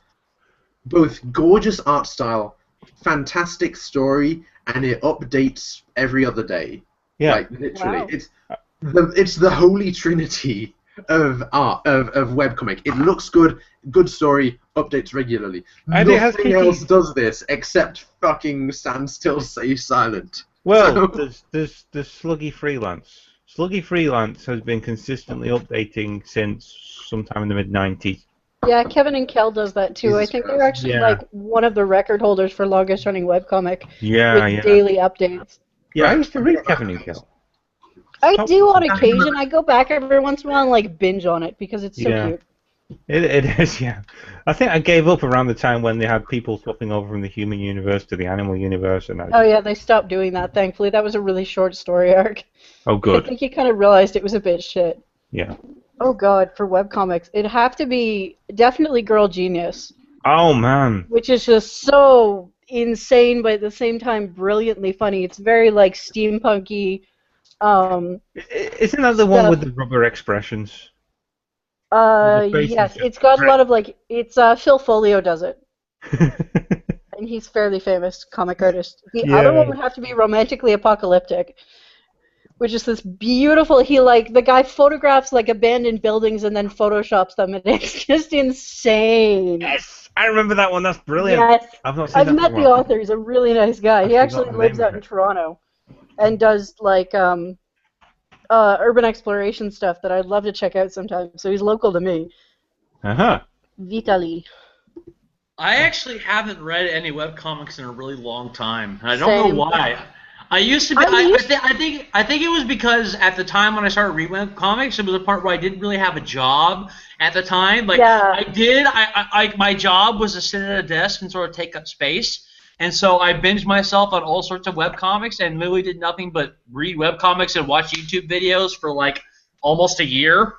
both gorgeous art style, fantastic story, and it updates every other day. Yeah. Like, literally. Wow. It's the holy trinity of art, of webcomic. It looks good, good story, updates regularly. And it has Nothing kiki- else does this except fucking stand still, stay silent. Well, So- there's Sluggy Freelance. Sluggy Freelance has been consistently updating since sometime in the mid-90s. Yeah, Kevin and Kel does that too. I Jesus think they're Christ. actually Yeah. like one of the record holders for longest running webcomic Yeah, with daily updates. Yeah, I used to read Kevin and Kel. I Stop. do on occasion. I go back every once in a while and like binge on it because it's so Yeah. cute. It is, yeah. I think I gave up around the time when they had people swapping over from the human universe to the animal universe, and Oh yeah, they stopped doing that. Thankfully, that was a really short story arc. oh, I good. think he kind of realized it was a bit shit. Yeah. Oh god, for webcomics, it'd have to be definitely Girl Genius, Oh man. which is just so insane, but at the same time brilliantly funny. It's very like steampunky. Isn't that the one with the rubber expressions? Yes, it's got a lot of like it's Phil Folio does it, and he's fairly famous comic artist. The other one would have to be Romantically Apocalyptic, which is this beautiful. The guy photographs like abandoned buildings and then photoshops them, and it's just insane. Yes, I remember that one. That's brilliant. Yes, I've not seen I've that met one. the author. He's a really nice guy. He actually lives out in Toronto, and does like urban exploration stuff that I'd love to check out sometime. So he's local to me. Vitali. I actually haven't read any webcomics in a really long time, and I don't know why. I used to be. I think it was because at the time when I started reading webcomics, it was a part where I didn't really have a job at the time. Like my job was to sit at a desk and sort of take up space. And so I binged myself on all sorts of webcomics and literally did nothing but read webcomics and watch YouTube videos for like almost a year.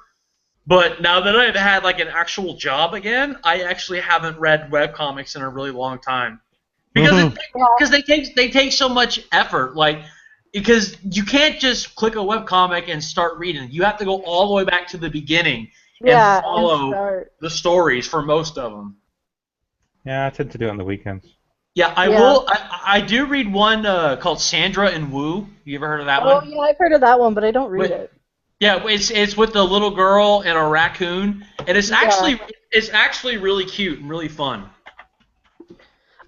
But now that I've had like an actual job again, I actually haven't read webcomics in a really long time. Because they take so much effort, because you can't just click a webcomic and start reading. You have to go all the way back to the beginning and follow the stories for most of them. Yeah, I tend to do it on the weekends. Yeah, I will. I do read one called Sandra and Wu. You ever heard of that one? Oh yeah, I've heard of that one, but I don't read it. Yeah, it's with the little girl and a raccoon, and it's actually really cute and really fun.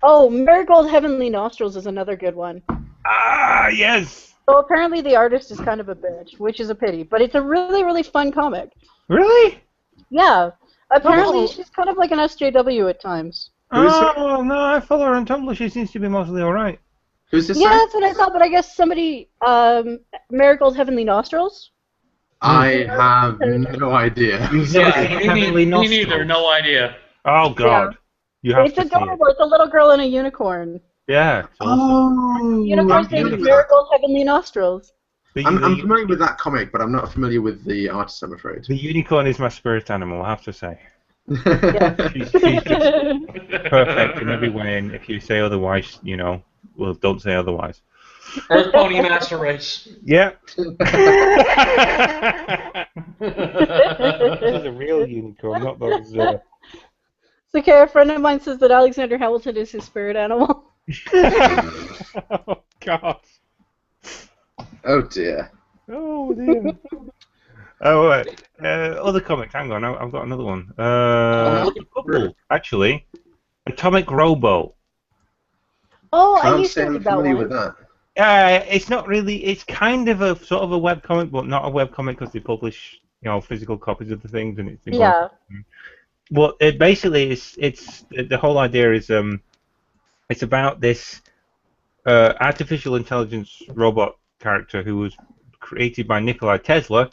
Oh, Marigold Heavenly Nostrils is another good one. Ah, yes. So apparently the artist is kind of a bitch, which is a pity, but it's a really, really fun comic. Really? Yeah. Apparently she's kind of like an SJW at times. Oh, no, I follow her on Tumblr. She seems to be mostly alright. Who's this? Yeah, that's what I thought, but I guess somebody, Marigold Heavenly Nostrils? I have no idea. Me neither, no idea. Oh, God. You have it's adorable. It's a little girl and a unicorn. Yeah. Oh. Unicorn's name is Marigold Heavenly Nostrils. I'm familiar with that comic, but I'm not familiar with the artist, I'm afraid. The unicorn is my spirit animal, I have to say. Yeah. She's just perfect in every way, and if you say otherwise, well, don't say otherwise. Earth Pony Master Race. Yep. She's a real unicorn, not those... It's okay, a friend of mine says that Alexander Hamilton is his spirit animal. Oh, God. Oh, dear. Oh, dear. Oh, other comics. Hang on, I've got another one. Actually. Atomic Robo. Oh, I used to read that one. With that. It's not really. It's kind of a sort of a webcomic, but not a webcomic because they publish, physical copies of the things, and it's Well, it basically it's the whole idea is it's about this artificial intelligence robot character who was created by Nikola Tesla.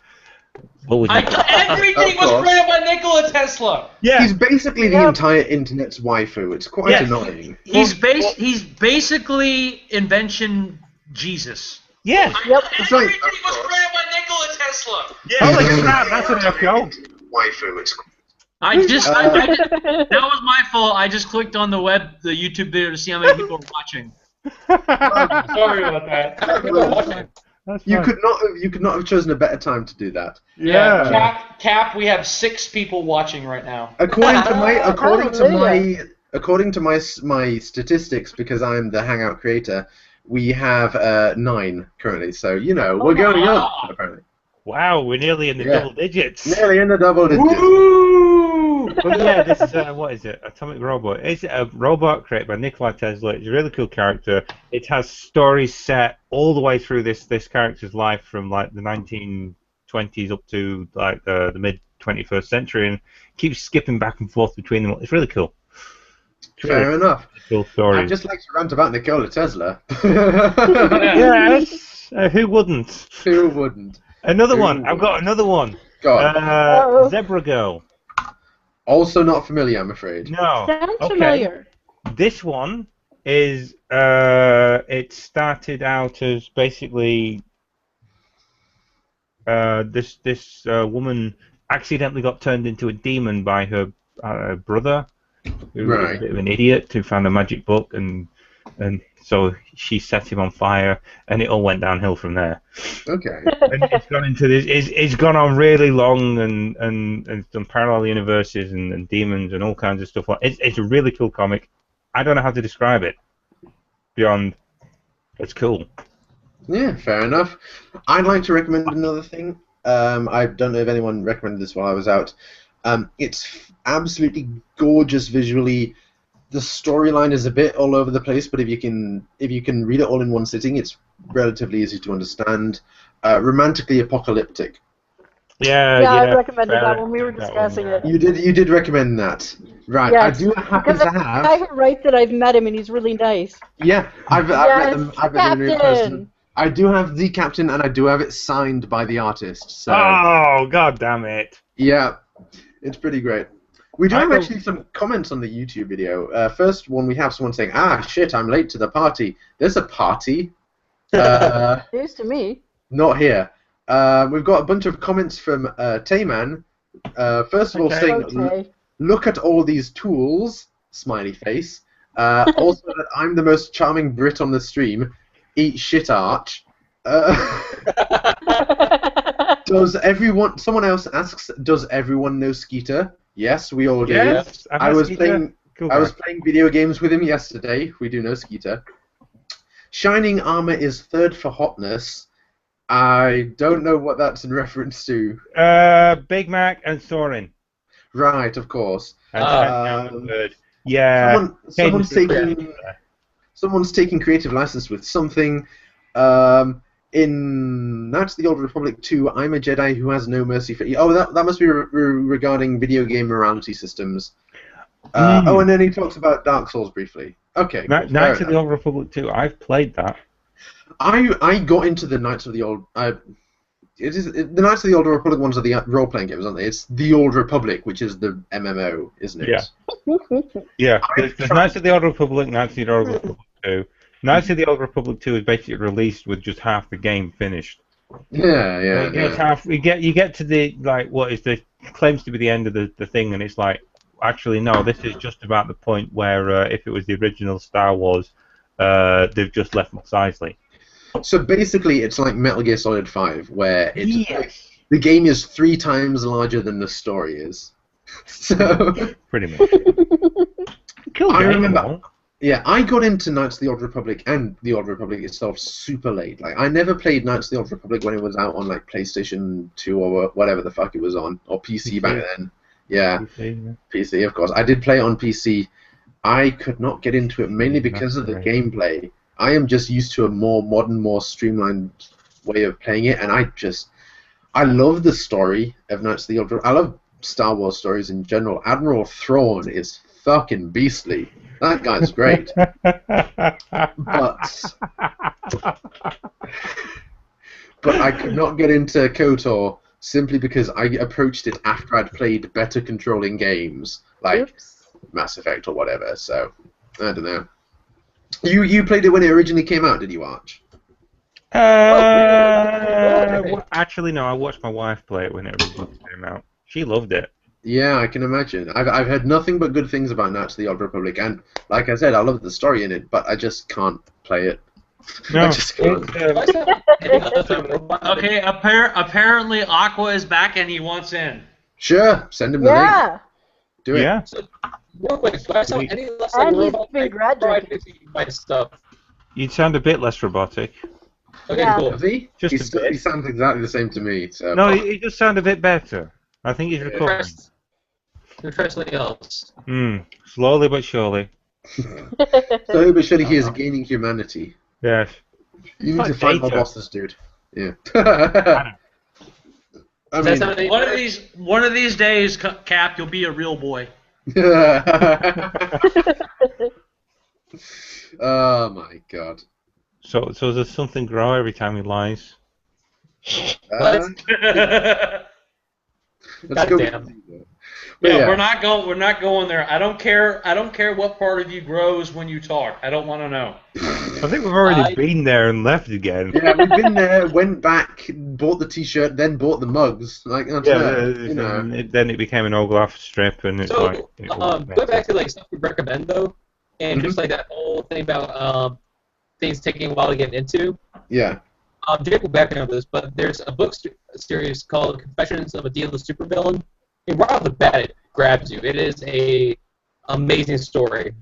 Everything was created by Nikola Tesla. Yeah, he's basically the entire internet's waifu. It's quite annoying. He's basically invention Jesus. Yeah. Everything was created by Nikola Tesla. Yeah. Oh, look at that! That's an FPO. Waifu. It's. That was my fault. I just clicked on the YouTube video to see how many people are watching. Sorry about that. You could not have chosen a better time to do that. Yeah. Cap, we have 6 people watching right now. According to my statistics, because I'm the Hangout creator, we have 9 currently. So we're going up apparently. Wow, we're nearly in the double digits. Nearly in the double digits. Woo! But yeah, this is what is it? Atomic Robot. It's a robot created by Nikola Tesla. It's a really cool character. It has stories set all the way through this character's life from like the 1920s up to like the mid 21st century, and keeps skipping back and forth between them. It's really cool. Fair enough. Cool story. I'd just like to rant about Nikola Tesla. Yes. Who wouldn't? Who wouldn't? Another one. I've got another one. Go on. Zebra Girl. Also not familiar, I'm afraid. No. Sounds familiar. This one is it started out as basically this woman accidentally got turned into a demon by her brother, who was a bit of an idiot, who found a magic book and And so she set him on fire, and it all went downhill from there. Okay. And it's gone into this. It's gone on really long, and it's done parallel universes and demons and all kinds of stuff. It's a really cool comic. I don't know how to describe it beyond. It's cool. Yeah, fair enough. I'd like to recommend another thing. I don't know if anyone recommended this while I was out. It's absolutely gorgeous visually. The storyline is a bit all over the place, but if you can read it all in one sitting, it's relatively easy to understand. Romantically apocalyptic. Yeah, I recommended that when we were discussing it. You did recommend that, right? Yes, I do happen to the have. guy who writes it, I've met him, and he's really nice. Yeah, I've met them. I've met them in person. Captain! I do have the captain, and I do have it signed by the artist. So. Oh, god damn it! Yeah, it's pretty great. We do have actually some comments on the YouTube video. First one, we have someone saying, "Ah, shit, I'm late to the party." There's a party. News to me. Not here. We've got a bunch of comments from Tayman. First of all, saying, Okay. "Look at all these tools." Smiley face. Also, that I'm the most charming Brit on the stream. Eat shit, Arch. Does everyone? Someone else asks, "Does everyone know Skeeter?" Yes, we all do. Yes, I was Skeeter. playing. I was playing video games with him yesterday. We do know Skeeter. Shining armor is third for hotness. I don't know what that's in reference to. Big Mac and Soren. Right, of course. Yeah. Someone's taking creative license with something. In Knights of the Old Republic 2, I'm a Jedi who has no mercy for... Oh, that must be regarding video game morality systems. Oh, and then he talks about Dark Souls briefly. Okay. Cool, Knights of the Old Republic 2, I've played that. I got into the Knights of the Old... the Knights of the Old Republic ones are the role-playing games, aren't they? It's the Old Republic, which is the MMO, isn't it? Yeah. Yeah. There's Knights of the Old Republic, Knights of the Old Republic 2. Knights of the Old Republic 2 is basically released with just half the game finished. Yeah. You get to the what is the claims to be the end of the thing, and it's like, actually no, this is just about the point where if it was the original Star Wars, they've just left Mos Eisley. So basically, it's like Metal Gear Solid 5, where the game is 3 times larger than the story is. So pretty much. Cool. I remember. Yeah, I got into Knights of the Old Republic and the Old Republic itself super late. Like, I never played Knights of the Old Republic when it was out on like PlayStation 2 or whatever the fuck it was on, or PC back then. Yeah, PC, of course. I did play it on PC. I could not get into it mainly because of the gameplay. I am just used to a more modern, more streamlined way of playing it, and I love the story of Knights of the Old Republic. I love Star Wars stories in general. Admiral Thrawn is fucking beastly. That guy's great. But I could not get into KOTOR simply because I approached it after I'd played better controlling games, like Mass Effect or whatever, so I don't know. You played it when it originally came out, did you, Arch? Actually, no, I watched my wife play it when it originally came out. She loved it. Yeah, I can imagine. I've heard nothing but good things about Knights of the Old Republic, and like I said, I love the story in it, but I just can't play it. No, I just can't. Okay, apparently Aqua is back and he wants in. Sure, send him the link. Do it. Yeah. So, real quick, do I sound any less And like he's robot? been graduated. My stuff. You'd sound a bit less robotic. Okay, Yeah. cool. Does he? Just a bit. He sounds exactly the same to me. So. No, he just sound a bit better. I think he's recovering. Try something else. Slowly but surely. Slowly but surely he is gaining humanity. Yes. You need Like to find my data. bosses, dude. Yeah. I Does that mean, sound One of these days, Cap, you'll be a real boy. Oh my god. So does something grow every time he lies? Let's go. Goddamn. But yeah. We're not going there. I don't care what part of you grows when you talk. I don't want to know. I think we've already been there and left again. Yeah, we've been there, went back, bought the T-shirt, then bought the mugs. Like, that's you know. Then it became an Olaf strip, and it's So, like. going back to like stuff we recommend though. and just like that whole thing about things taking a while to get into. Yeah. Jake will back me on this, but there's a book series called Confessions of a D-List Supervillain. And right off the bat, it grabs you. It is a amazing story.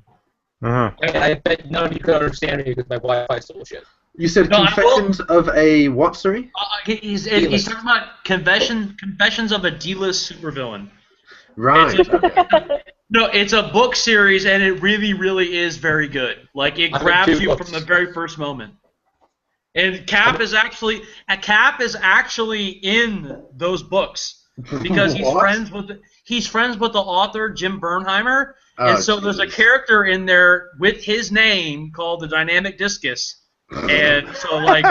Uh-huh. And I bet none of you could understand me because my Wi-Fi stole shit. You said Confessions of a what, sorry? He's talking about Confessions of a D-List Supervillain. Right. Okay. No, it's a book series, and it really, really is very good. Like, it grabs you from the very first moment. And Cap is actually in those books because he's friends with the author Jim Bernheimer, and so there's a character in there with his name called the Dynamic Discus, and so like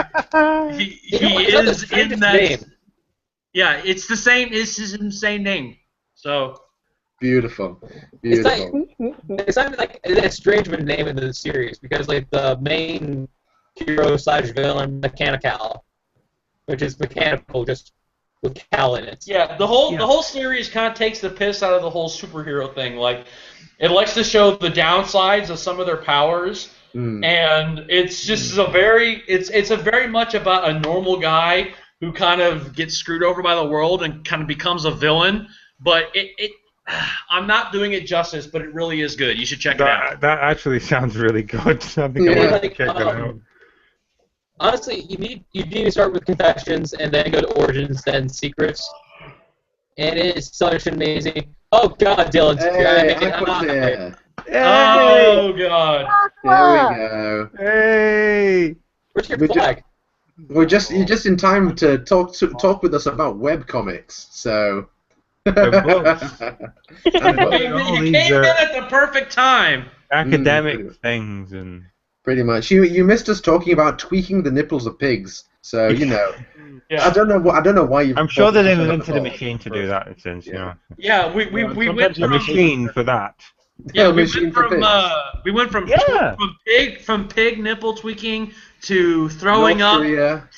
he is in that. Name. Yeah, it's the same. It's his insane name. So Beautiful. It's not like that strange of a name in the series because like the main hero / villain Mechanical, which is mechanical just with Cal in it. yeah, the whole series kind of takes the piss out of the whole superhero thing. Like, it likes to show the downsides of some of their powers, and it's just it's a very much about a normal guy who kind of gets screwed over by the world and kind of becomes a villain. But I'm not doing it justice, but it really is good. You should check it out. That actually sounds really good. I think I want to check that out. Honestly, you need to start with Confessions and then go to Origins, then Secrets, and it is such amazing. Oh God, Dylan! Oh God! There we go. Hey! Where's your flag? You're just in time to talk with us about webcomics. So. Books. You came in at the perfect time. Academic things and. Pretty much. You missed us talking about tweaking the nipples of pigs. So you know. Yeah. I don't know why you. I'm sure they invented a machine to do that. It seems, you know. Yeah, we went from a machine for that. Yeah, we went from pig nipple tweaking to throwing up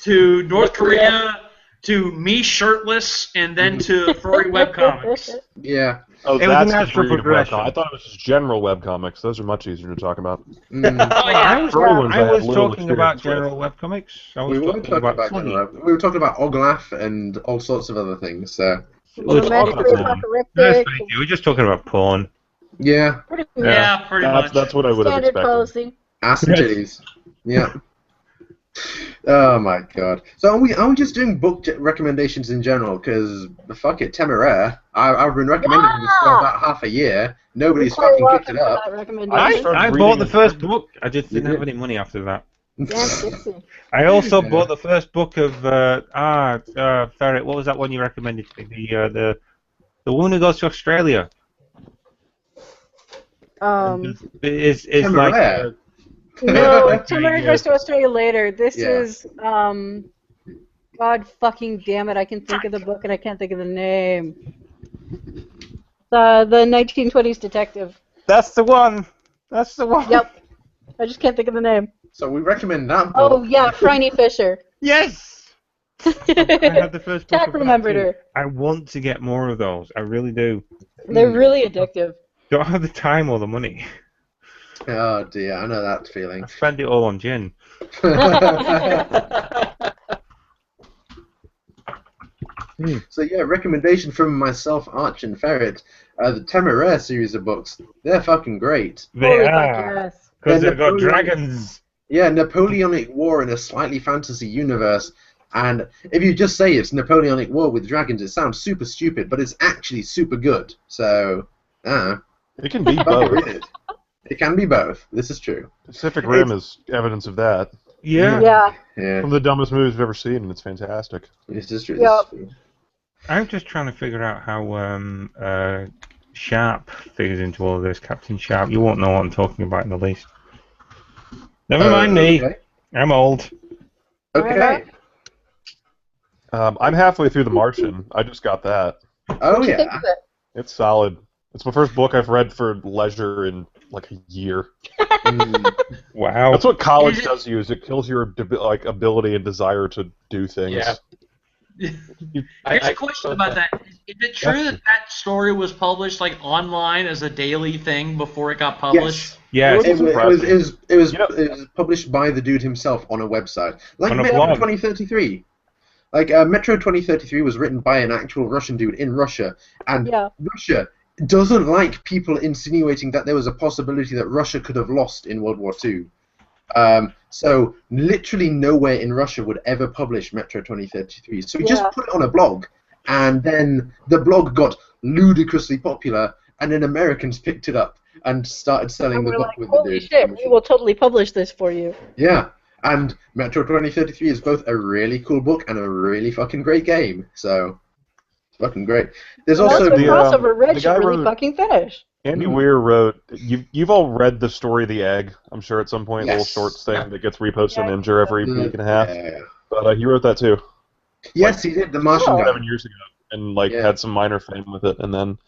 to North Korea to me shirtless and then to furry webcomics. Yeah. Oh, It was that's a natural the breed of progression. webcomic. I thought it was just general webcomics. Those are much easier to talk about. Oh, yeah. Furry ones I was have little talking about experience general webcomics. I We was weren't talking about funny. we were talking about Oglaf and all sorts of other things. So. Romantically That's apocalyptic. thank you. We're just talking about porn. Yeah. Yeah, pretty much. That's what I would have Standard expected. policy. Ass and titties. Yeah. Oh my God. So are we just doing book recommendations in general? Because fuck it, Temeraire. I've been recommending this for about half a year. Nobody's fucking picked it up. I bought the first book. I just didn't have any money after that. I also bought the first book of Ferret. What was that one you recommended to me? The woman who goes to Australia. Is like. No, Temeraire goes to Australia later. This is God fucking damn it! I can think of the book and I can't think of the name. The 1920s detective. That's the one. That's the one. Yep. I just can't think of the name. So we recommend that book. Oh yeah, Phryne Fisher. Yes. I had the first book. Jack remembered her. I want to get more of those. I really do. They're really addictive. Don't have the time or the money. Oh dear, I know that feeling. I spend it all on gin. So yeah, recommendation from myself, Arch and Ferret. The Temeraire series of books. They're fucking great. They are. Because they've got dragons. Yeah, Napoleonic War in a slightly fantasy universe. And if you just say it's Napoleonic War with dragons, it sounds super stupid, but it's actually super good. So, It can be both. It can be both. This is true. Pacific Rim is evidence of that. Yeah. Yeah. One of the dumbest movies I've ever seen, and it's fantastic. This is true. Yep. This is true. I'm just trying to figure out how Sharp figures into all of this. Captain Sharp. You won't know what I'm talking about in the least. Never mind me. Okay. I'm old. Okay. I'm halfway through The Martian. I just got that. Oh What'd you think yeah. of it? It's solid. It's my first book I've read for leisure in like a year. Wow. That's what college does to you, is it kills your ability and desire to do things. Yeah. Here's a question about that. Is it true that that story was published like online as a daily thing before it got published? Yes. It was You know- it was published by the dude himself on a website, like On a Metro blog. 2033. Like Metro 2033 was written by an actual Russian dude in Russia, and Yeah. Russia doesn't like people insinuating that there was a possibility that Russia could have lost in World War II. So literally nowhere in Russia would ever publish Metro 2033. So he just put it on a blog, and then the blog got ludicrously popular, and then Americans picked it up and started selling And the we're book like, with holy the shit, we will totally publish this for you. Yeah, and Metro 2033 is both a really cool book and a really fucking great game. So, it's fucking great. There's And also also the, crossover Red the guy should really wrote- fucking finish. Andy Weir wrote. You've all read the story The Egg, I'm sure at some point. Yes. Little shorts thing that gets reposted on Yeah. Imgur every week and a half. Yeah. But he wrote that too Yes, he did. The Martian Oh. guy. 7 years ago, and Yeah. had some minor fame with it, and then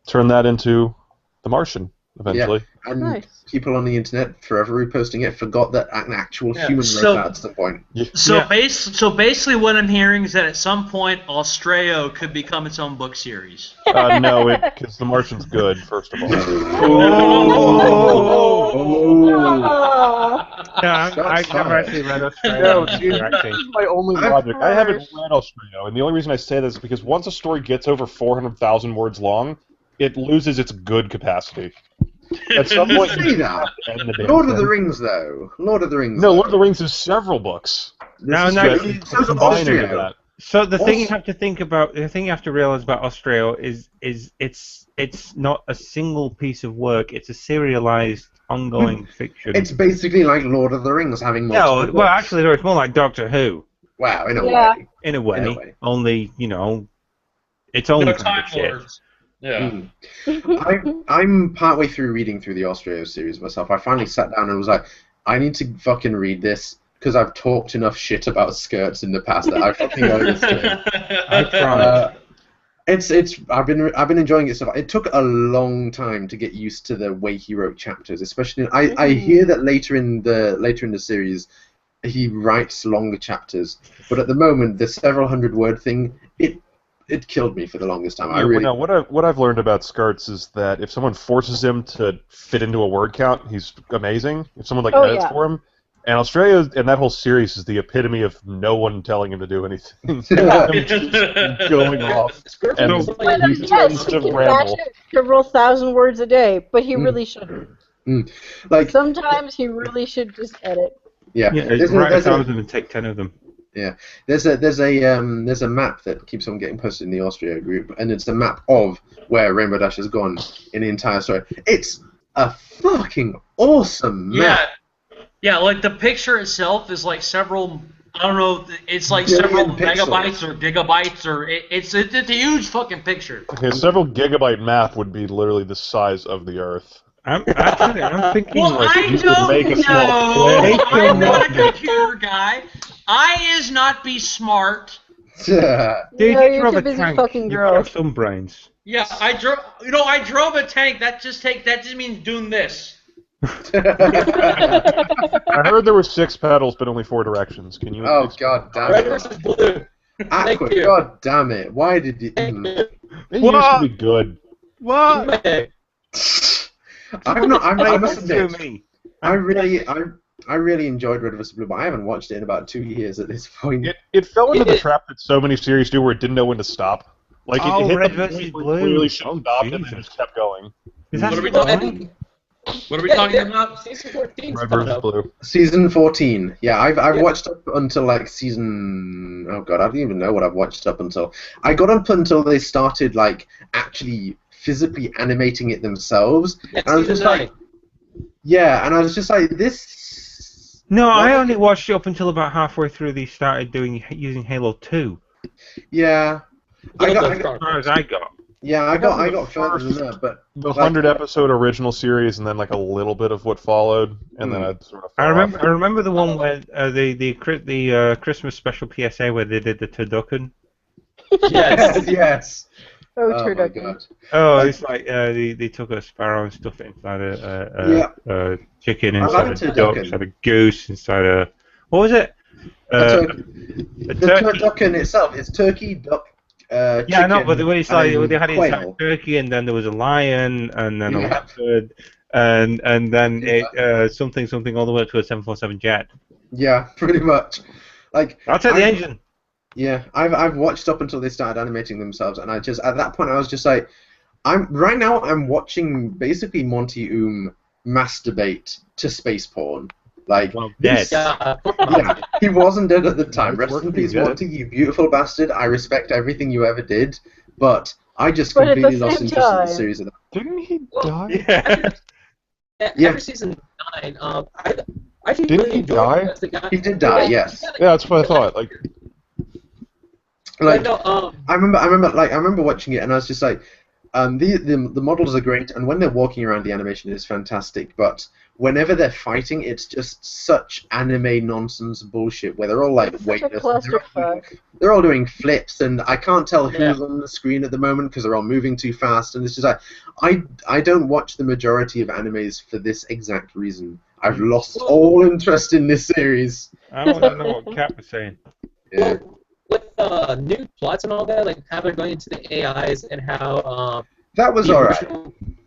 turned that into The Martian eventually. And Nice. people on the internet forever reposting it forgot that an actual Yeah, human so- wrote that at some point. So Yeah. so basically, what I'm hearing is that at some point, Australia could become its own book series. No, because The Martian's good, first of all. Yeah, I've never actually read Australia. No, It's dude, interesting. this is my only logic. I haven't read Australia, and the only reason I say this is because once a story gets over 400,000 words long, it loses its good capacity. At some point, You see that? end the damn Lord of the thing. Rings, though. Lord of the Rings. No, though. Lord of the Rings is several books. No, This no, is- it- so is Combine into Austria. that. So the thing you Also- have to think about, the thing you have to realize about Australia is it's not a single piece of work. It's a serialized, ongoing fiction. It's basically like Lord of the Rings having no, multiple well, books. actually, no, it's more like Doctor Who Wow, in a Yeah. way. in a way. In a way. Only its own No kind Time of shit. Lords. Yeah. I'm partway through reading through the Austria series myself. I finally sat down and was like, I need to fucking read this because I've talked enough shit about skirts in the past that I fucking owe this to him. I tried. I've been enjoying it so far. It took a long time to get used to the way he wrote chapters, especially I hear that later in the series he writes longer chapters, but at the moment the several hundred word thing it killed me for the longest time. What I've learned about Skirts is that if someone forces him to fit into a word count, he's amazing. If someone edits for him, and Australia and that whole series is the epitome of no one telling him to do anything. Him just going off. And he tends to ramble. Several thousand words a day, but he really shouldn't. Like Sometimes he really should just edit. Yeah, there's write a 1,000 and take 10 of them. Yeah, there's a map that keeps on getting posted in the Austria group, and it's a map of where Rainbow Dash has gone in the entire story. It's a fucking awesome map. Yeah, like the picture itself is like several. I don't know. It's like several Billion megabytes or gigabytes or it's a huge fucking picture. Okay, several gigabyte map would be literally the size of the Earth. I'm thinking Well, like I you could don't make a small know. play. I'm not a computer guy. I is not be smart. Dude, No, you you're drove too a busy tank. fucking You girl. have some brains. Yeah, I drove. I drove a tank. That just means doing this. I heard there were 6 pedals, but only 4 directions. Can you? Oh god damn Red it! versus blue. Aqua, you. god damn it! Why did you? It used to be good. What? I'm not. I must To admit, me. I really enjoyed Red vs Blue, but I haven't watched it in about 2 years at this point. It fell into the trap that so many series do, where it didn't know when to stop. Like it hit Red the vs. point where Blue. it clearly should have Oh, stopped, and then Jesus. just kept going. Is that What are we still talking- on? What are we talking about? Season 14 Red versus Blue. Season 14. Yeah, I've watched up until like season. Oh god, I don't even know what I've watched up until. I got up until they started like actually physically animating it themselves. And I was just like, yeah, and I was just like, this. No, I only watched it up until about halfway through they started using Halo 2. Yeah, I got As far as I got. I got further than that, but The 100-episode original series, and then like a little bit of what followed, and then I sort of. I fell off. remember the one where the Christmas special PSA where they did the turducken. Yes. yes. Oh, Oh my turducken. god. Oh, it's like they took a sparrow and stuffed it inside a chicken, I inside like a duck, turducken. inside a goose, inside a what was it? The turducken itself is turkey, duck, yeah, chicken, no, but it's like they had quail. a turkey, and then there was a lion, and then a leopard, and then something all the way up to a 747 jet. Yeah, pretty much. Like I'll take the engine. Yeah, I've watched up until they started animating themselves, and I just at that point I was just like, I'm watching basically Monty masturbate to space porn. Like, dead. Yeah, he wasn't dead at the time. Rest in peace, Monty, you beautiful bastard. I respect everything you ever did, but I just completely lost interest in the series of that. Didn't he die? Yeah. After season 9, I think Didn't really he die? He did die, yes. Yeah, that's what I thought. Like, I remember watching it, and I was just like, the models are great, and when they're walking around, the animation is fantastic. But whenever they're fighting, it's just such anime nonsense bullshit where they're all like weightless. They're all doing flips, and I can't tell who's on the screen at the moment because they're all moving too fast. And it's just like I don't watch the majority of animes for this exact reason. I've lost all interest in this series. I want to know what Kat was saying. Yeah. With new plots and all that, like how they're going into the AIs and how that was alright.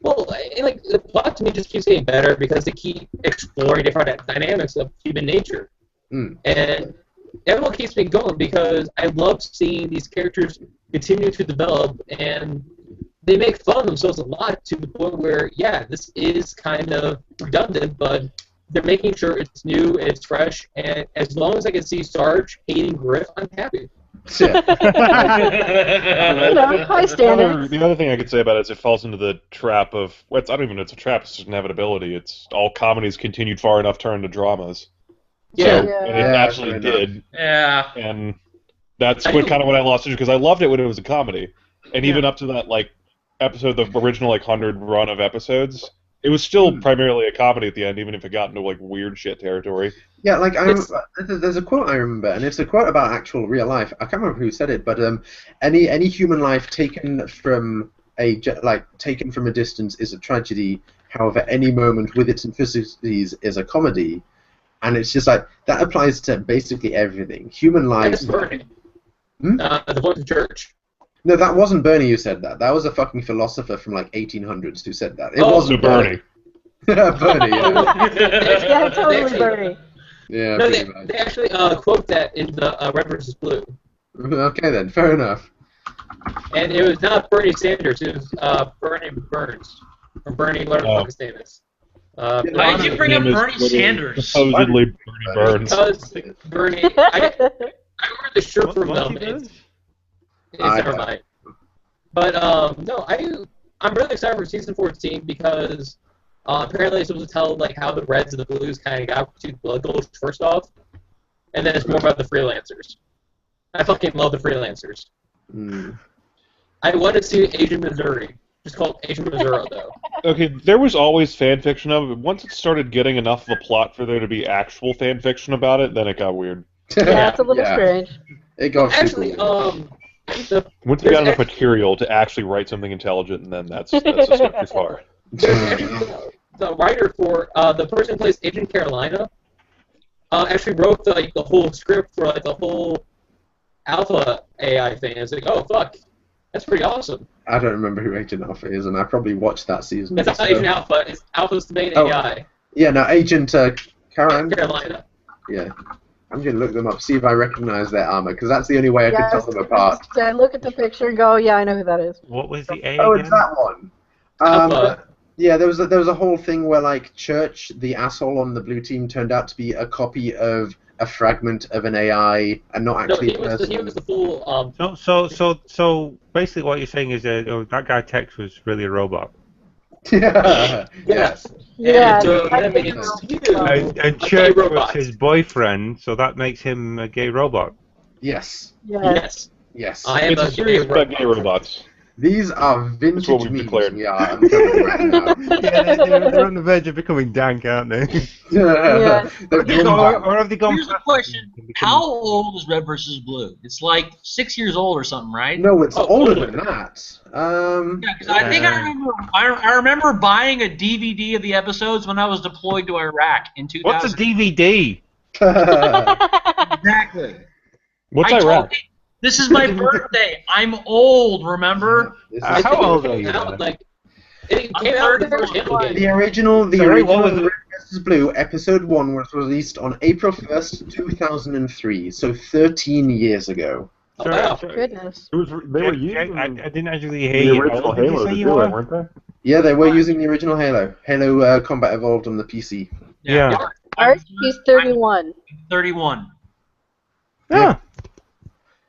Well, like the plot to me just keeps getting better because they keep exploring different dynamics of human nature, and everyone keeps me going because I love seeing these characters continue to develop, and they make fun of themselves a lot to the point where this is kind of redundant, but they're making sure it's new, it's fresh, and as long as I can see Sarge hating Griff, I'm happy. High standards. The other thing I could say about it is it falls into the trap of, I don't even know it's a trap, it's just inevitability. It's all comedies continued far enough turn to dramas. And it actually did. Yeah. And that's what I lost because I loved it when it was a comedy. And even up to that episode, the original 100 run of episodes, it was still primarily a comedy at the end, even if it got into weird shit territory. Yeah, there's a quote I remember, and it's a quote about actual real life. I can't remember who said it, but any human life taken from a distance is a tragedy. However, any moment with its intricacies is a comedy, and it's just like that applies to basically everything. Human lives. The voice of church. No, that wasn't Bernie who said that. That was a fucking philosopher from 1800s who said that. It wasn't Bernie. Bernie, yeah, totally Bernie. Yeah, no, they actually quote that in the Red vs. Blue. Okay then, fair enough. And it was not Bernie Sanders, it was Bernie Burns. Or Bernie, whatever the fuck his name is. Why did you bring up Bernie Sanders? Supposedly Bernie Burns. Because Bernie, I remember the short from them. Never mind. But no, I'm really excited for season 14 because apparently it's supposed to tell how the Reds and the Blues kind of got to Blood Gulch first off, and then it's more about the freelancers. I fucking love the freelancers. I want to see Asian Missouri. Just called Asian Missouri though. Okay, there was always fan fiction of it, but once it started getting enough of a plot for there to be actual fan fiction about it, then it got weird. Yeah, it's a little strange. It got actually, once you got enough material to actually write something intelligent, and then that's a step too far. The writer for the person who plays Agent Carolina actually wrote the whole script for the whole Alpha AI thing. It's oh fuck, that's pretty awesome. I don't remember who Agent Alpha is, and I probably watched that season. It's not Agent Alpha. Alpha's the main AI. Yeah, no, Agent Carolina. Yeah. I'm going to look them up, see if I recognize their armor, because that's the only way I can tell them apart. I look at the picture and go, yeah, I know who that is. What was the A Oh, again? it's that one. Yeah, there was a whole thing where Church, the asshole on the blue team, turned out to be a copy of a fragment of an AI and not actually a person. He was the full. So basically, what you're saying is that guy Tex was really a robot. Yeah. Yes. Yeah. And Church was his boyfriend, so that makes him a gay robot. Yes. Yes. Yes. I am a serious about gay robots. These are vintage memes. Declared. Yeah, I'm covering right now. They're on the verge of becoming dank, aren't they? Yeah. Or have they gone? Here's the question: how old is Red vs. Blue? It's 6 years old or something, right? No, it's older than that. Yeah, because I think I remember buying a DVD of the episodes when I was deployed to Iraq in 2000. What's a DVD? Exactly. What's I told Iraq? you, this is my birthday. I'm old, remember? How old are you? Like, it came out the first Halo game. The original Sorry, what was it? Red vs. Blue Episode 1 was released on April 1st, 2003, so 13 years ago. Oh, wow. Goodness. They were using I didn't actually hear the you. original How old did you Halo say to you do were? it, weren't they? Yeah, they were using the original Halo. Halo Combat Evolved on the PC. Yeah. Art, he's 31. 31. Yeah.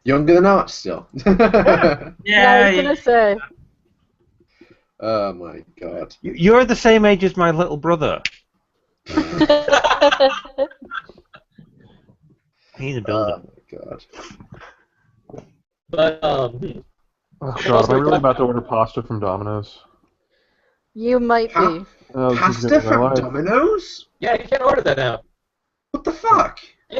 Younger than Art still. Yeah, I was gonna say. Oh my god. You're the same age as my little brother. He's a builder. Oh my god. But, Oh god, am I really about to order pasta from Domino's? You might be. Oh, this is Pasta gonna be my from life. Domino's? yeah, you can't order that now. What the fuck? And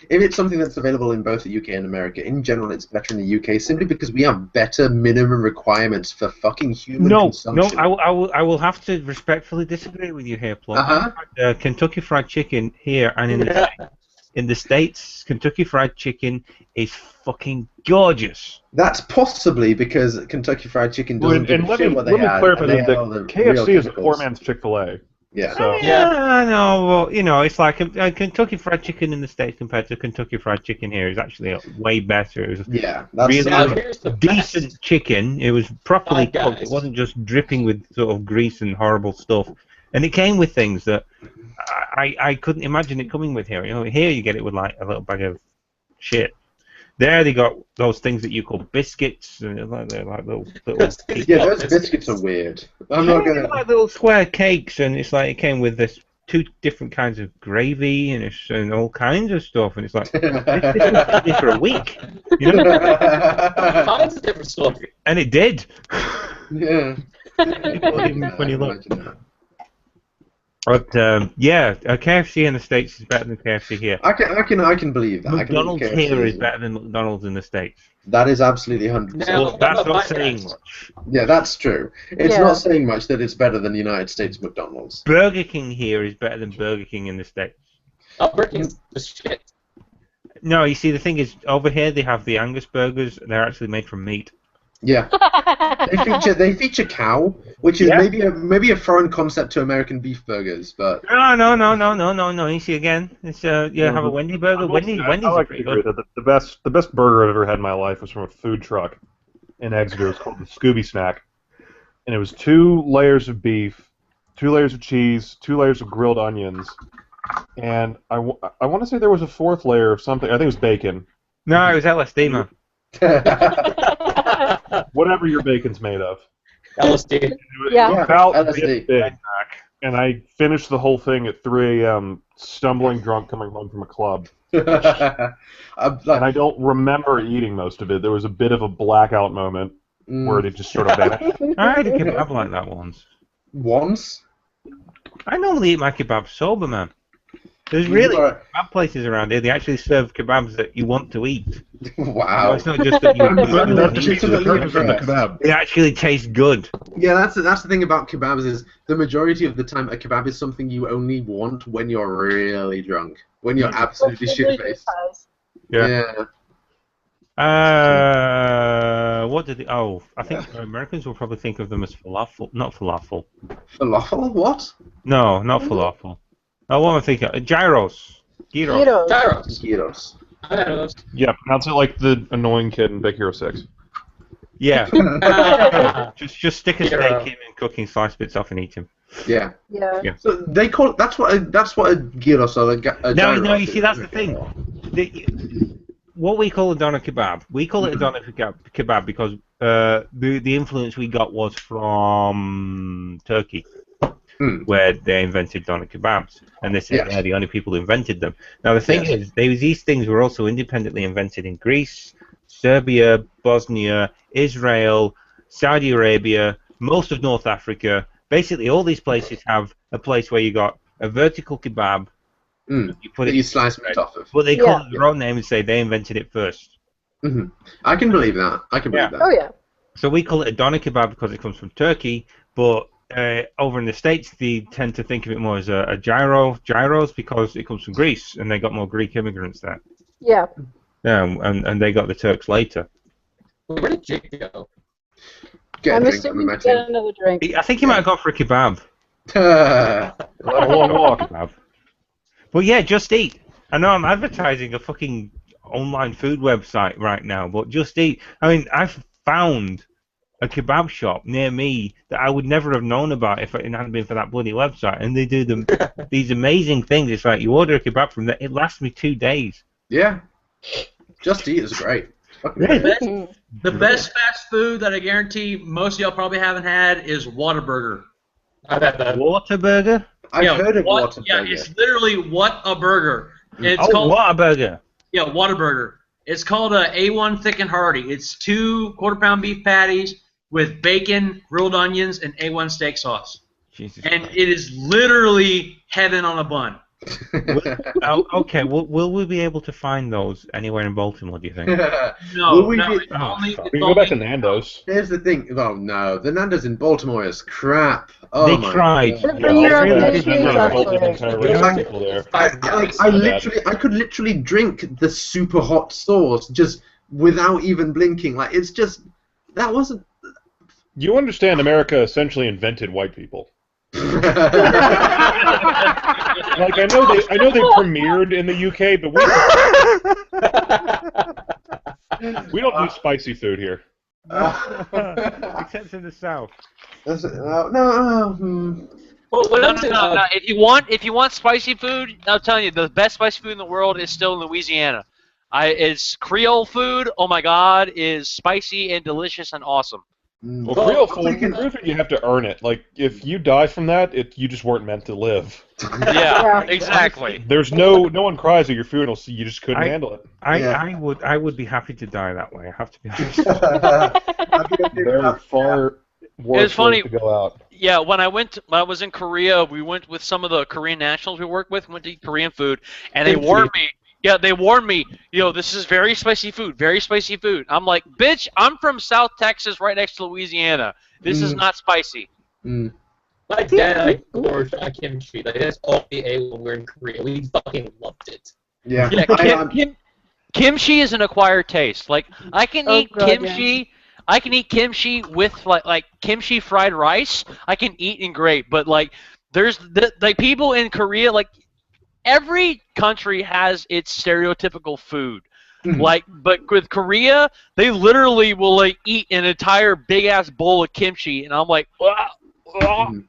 if it's something that's available in both the UK and America, in general it's better in the UK simply because we have better minimum requirements for fucking human consumption. I will have to respectfully disagree with you here, Plum. I've had, Kentucky Fried Chicken here and in the States, Kentucky Fried Chicken is fucking gorgeous. That's possibly because Kentucky Fried Chicken doesn't give a shit what they add. Let me clarify and they that add all the KFC real is a poor chemicals. man's Chick-fil-A. Yeah. So, Yeah, no, well, it's like Kentucky Fried Chicken in the States compared to Kentucky Fried Chicken here is actually way better. It was Yeah, that's really here's the decent best. chicken. It was properly Five Guys. cooked. It wasn't just dripping with sort of grease and horrible stuff. And it came with things that I couldn't imagine it coming with here. Here you get it with like a little bag of shit. There they got those things that you call biscuits, and they're like little yeah, those biscuits are weird. I'm not they're gonna. like little square cakes, and it's like it came with this 2 different kinds of gravy and all kinds of stuff, and it's like this is good for a week, Mine's a different story. and it did. Yeah. When you look. But KFC in the States is better than KFC here. I can believe that. McDonald's I can believe here KFC is better than McDonald's in the States. That is absolutely 100%. Now- Well, that's about not Five saying Guys? much. Yeah, that's true. It's Yeah. not saying much that it's better than the United States McDonald's. Burger King here is better than Burger King in the States. Burger King's the shit. No, you see, the thing is, over here they have the Angus burgers. They're actually made from meat. Yeah. They feature cow, which is Yeah. maybe a foreign concept to American beef burgers, but No. You see, again, it's you have a Wendy burger. Wendy's I are like to pretty agree good. that the best burger I've ever had in my life was from a food truck in Exeter. It was called the Scooby Snack, and it was 2 layers of beef, 2 layers of cheese, 2 layers of grilled onions, and I want to say there was a 4th layer of something. I think it was bacon. No, it was LSD, man. Whatever your bacon's made of. LSD. It was Yeah. about LSD. this big, and I finished the whole thing at 3 a.m. stumbling drunk coming home from a club. I'm And I don't remember eating most of it. There was a bit of a blackout moment where it just sort of vanished. I had a kebab like that once. once. I normally eat my kebab sober, man. There's really You are- kebab places around here. They actually serve kebabs that you want to eat. Wow. It's not just that you. That defeats the legitimately purpose of the impressed. kebab. They actually taste good. Yeah, that's the thing about kebabs is the majority of the time a kebab is something you only want when you're really drunk, when you're absolutely shit faced. Yeah. What did they? Oh, I think Americans will probably think of them as falafel, not falafel. Falafel? What? No, not falafel. Oh, what am I thinking? Gyros. Gyros. Gyros. Gyros. Gyros. I know those. Yeah, pronounce it like the annoying kid in Big Hero 6. Yeah. just stick a Gyro. steak in and cooking slice bits off and eat them. Yeah. Yeah. So they call that's what a gyros or a No, gyros you see, is. that's the thing. what we call a doner kebab, we call it a doner kebab because the influence we got was from Turkey, where they invented doner kebabs, and they said they're the only people who invented them. Now the thing is, these things were also independently invented in Greece, Serbia, Bosnia, Israel, Saudi Arabia, most of North Africa. Basically, all these places have a place where you got a vertical kebab. You put it. You slice meat off of. But they call it their own name and say they invented it first. I can believe that. I can believe that. Oh yeah. So we call it a doner kebab because it comes from Turkey, but over in the States they tend to think of it more as a gyros because it comes from Greece and they got more Greek immigrants there. Yeah. Yeah, and they got the Turks later. Where did Jake go? I'm assuming to get another drink. I think he might have gone for a kebab. A long walk. Kebab. But yeah, Just Eat. I know I'm advertising a fucking online food website right now, but Just Eat. I mean, I've found a kebab shop near me that I would never have known about if it hadn't been for that bloody website. And they do these amazing things. It's like you order a kebab from there, it lasts me 2 days. Yeah. Just Eat is great. The best fast food that I guarantee most of y'all probably haven't had is Whataburger. I've had that. Whataburger? I've heard of Whataburger. Yeah, it's literally What a Burger. It's called Whataburger. Yeah, Whataburger. It's called a A1 Thick and Hearty. It's 2 quarter-pound beef patties with bacon, grilled onions, and A1 steak sauce. Jesus and Christ. It is literally heaven on a bun. Okay, will we be able to find those anywhere in Baltimore, do you think? No, we can go back to Nando's. Here's the thing. Oh, no. The Nando's in Baltimore is crap. Oh, they tried. I could literally drink the super hot sauce just without even blinking. Like, it's just... That wasn't... You understand America essentially invented white people. Like I know they premiered in the UK, but we don't do spicy food here. Except in the South. No. If you want spicy food, I'm telling you, the best spicy food in the world is still in Louisiana. It's Creole food. Oh my God, is spicy and delicious and awesome. Well, Creole food, you have to earn it. Like, if you die from that, you just weren't meant to live. Yeah, exactly. There's no one cries at your funeral, so you just couldn't handle it. I would be happy to die that way. I have to be honest. There are far worse ways to go out. Yeah, when I was in Korea, we went with some of the Korean nationals we worked with, went to eat Korean food, and they warned me. Yeah, they warned me, this is very spicy food, very spicy food. I'm like, bitch, I'm from South Texas right next to Louisiana. This is not spicy. My dad, gorged on kimchi. Like, that's all we ate when we were in Korea. We fucking loved it. Yeah. Kimchi is an acquired taste. Like, I can eat kimchi. Yeah. I can eat kimchi with, like kimchi fried rice. I can eat and great. But, like, there's, people in Korea, like, every country has its stereotypical food. But with Korea, they literally will like eat an entire big ass bowl of kimchi, and I'm like, no,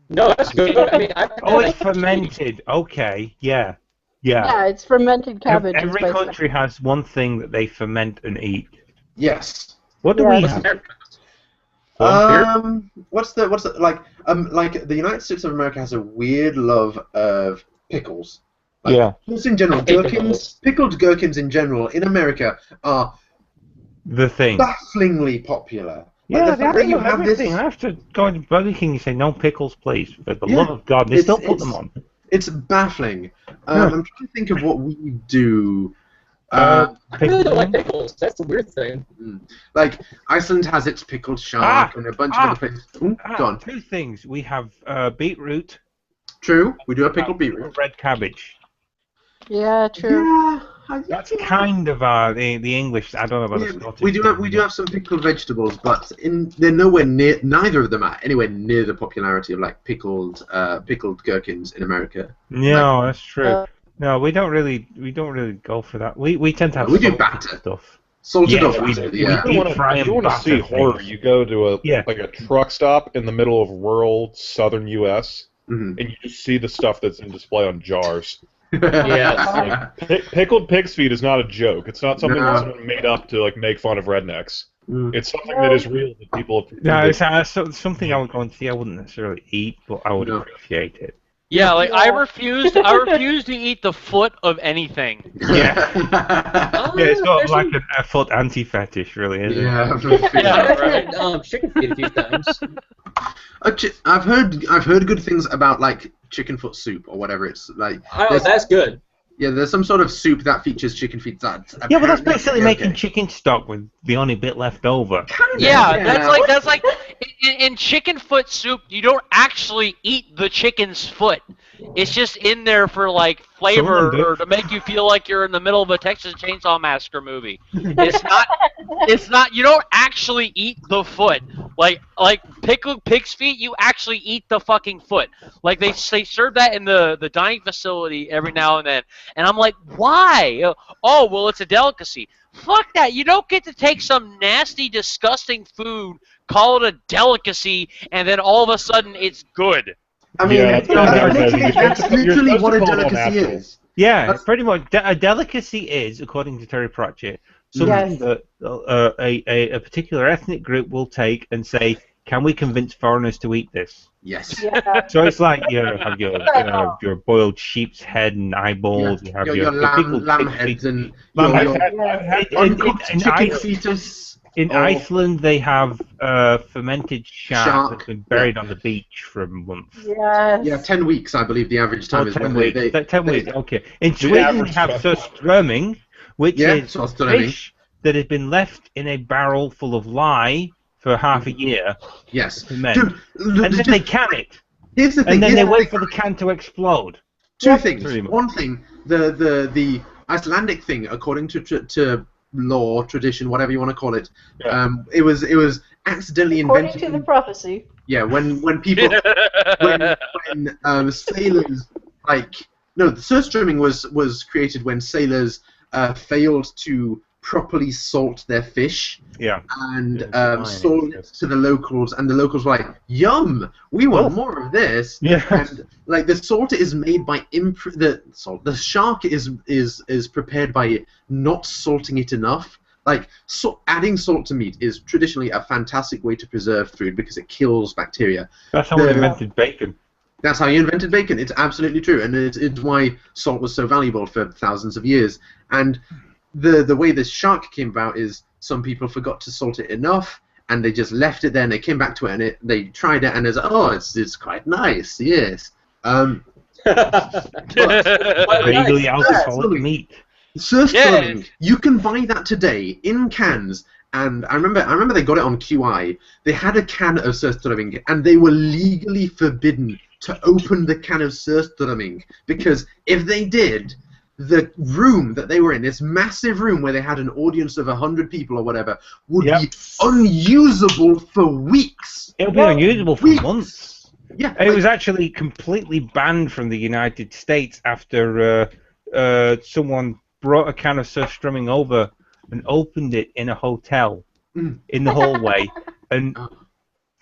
that's good. I mean, it's fermented. Okay, yeah. Yeah, it's fermented cabbage. Every country has one thing that they ferment and eat. Yes. What do we have? What's the like the United States of America has a weird love of pickles. Just in general, pickled gherkins in general in America are the thing. Bafflingly popular. Yeah, they have everything. I have to go to Burger King and say no pickles, please. For the love of God, they still put them on. It's baffling. I'm trying to think of what we do. I really don't like pickles. That's the weird thing. Like Iceland has its pickled shark and a bunch of other places. Go on. 2 things. We have beetroot. True. We do have pickled beetroot. Red cabbage. Yeah, true. Yeah, that's kind of the English. I don't know about the Scottish. We do have some pickled vegetables, but they're nowhere near. Neither of them are anywhere near the popularity of like pickled gherkins in America. No, that's true. No, we don't really go for that. We tend to have. We do banter stuff. Salted off. If you want to see horror, you go to a truck stop in the middle of rural southern U.S. and you just see the stuff that's in display on jars. Yeah. Pickled pig's feet is not a joke. It's not something No. that's been made up to like make fun of rednecks. Mm. It's something that is real that people. No, it's something I would go and see. I wouldn't necessarily eat, but I would No. appreciate it. Yeah, like Yeah. I refuse to eat the foot of anything. Yeah, it's got There's like some- a foot anti-fetish, really, isn't it? Yeah. I've tried, chicken feet a few times. I've heard good things about like chicken foot soup or whatever it's like. Oh, There's- that's good. Yeah, there's some sort of soup that features chicken feet. That Yeah, but that's apparently- basically okay. making chicken stock with the only bit left over. Kinda, Yeah, that's like in chicken foot soup. You don't actually eat the chicken's foot. It's just in there for like flavor Someone did. or to make you feel like you're in the middle of a Texas Chainsaw Massacre movie. It's not. It's not. You don't actually eat the foot. Like pickled pig's feet. You actually eat the fucking foot. Like they serve that in the dining facility every now and then. And I'm like, why? Oh, well, it's a delicacy. Fuck that. You don't get to take some nasty, disgusting food, call it a delicacy, and then all of a sudden it's good. I mean, Yeah, that's literally what a supposed to call it delicacy natural. is. Yeah, That's- pretty much. A delicacy is, according to Terry Pratchett, something Yes. that a particular ethnic group will take and say, "Can we convince foreigners to eat this?" Yes. Yeah. So it's like you have your boiled sheep's head and eyeballs. You have Your pickled lamb pig heads feet. and Lamb your heads. uncooked In chicken Ice- fetus. In or- Iceland, they have fermented shark Shark, that's been buried on the beach for a month. Yes. Yeah, 10 weeks, I believe the average time Or is. 10 when weeks. they- 10 weeks, okay. In The Sweden, they average have time. surströmming, which Yeah, is surströmming. fish that has been left in a barrel full of lye for half a year Yes. to ferment. Dude, And then they can it. here's the thing. And then here's they the wait thing. for the can to explode. Two things. Pretty much. One thing, the Icelandic thing, according to law, tradition, whatever you want to call it, Yeah. it was accidentally According invented. to the prophecy. Yeah, when people when sailors the surströmming was created when sailors failed to properly salt their fish Yeah. and Yeah, sold yes. it to the locals, and the locals were like, "Yum, we want more of this." Yeah. And like the salt is made by the shark is prepared by not salting it enough. Like adding salt to meat is traditionally a fantastic way to preserve food because it kills bacteria. That's how we invented bacon. That's how you invented bacon. It's absolutely true, and it's why salt was so valuable for thousands of years. And the way this shark came about is some people forgot to salt it enough, and they just left it there, and they came back to it, and they tried it, and it's quite nice, yes. Vaguely alcoholic meat. Surströmming, you can buy that today in cans, and I remember they got it on QI. They had a can of surströmming, and they were legally forbidden to open the can of surströmming because if they did, the room that they were in, this massive room where they had an audience of 100 people or whatever, would be unusable for weeks. It'll be unusable for months. Yeah, It was actually completely banned from the United States after someone brought a can of surströmming over and opened it in a hotel in the hallway and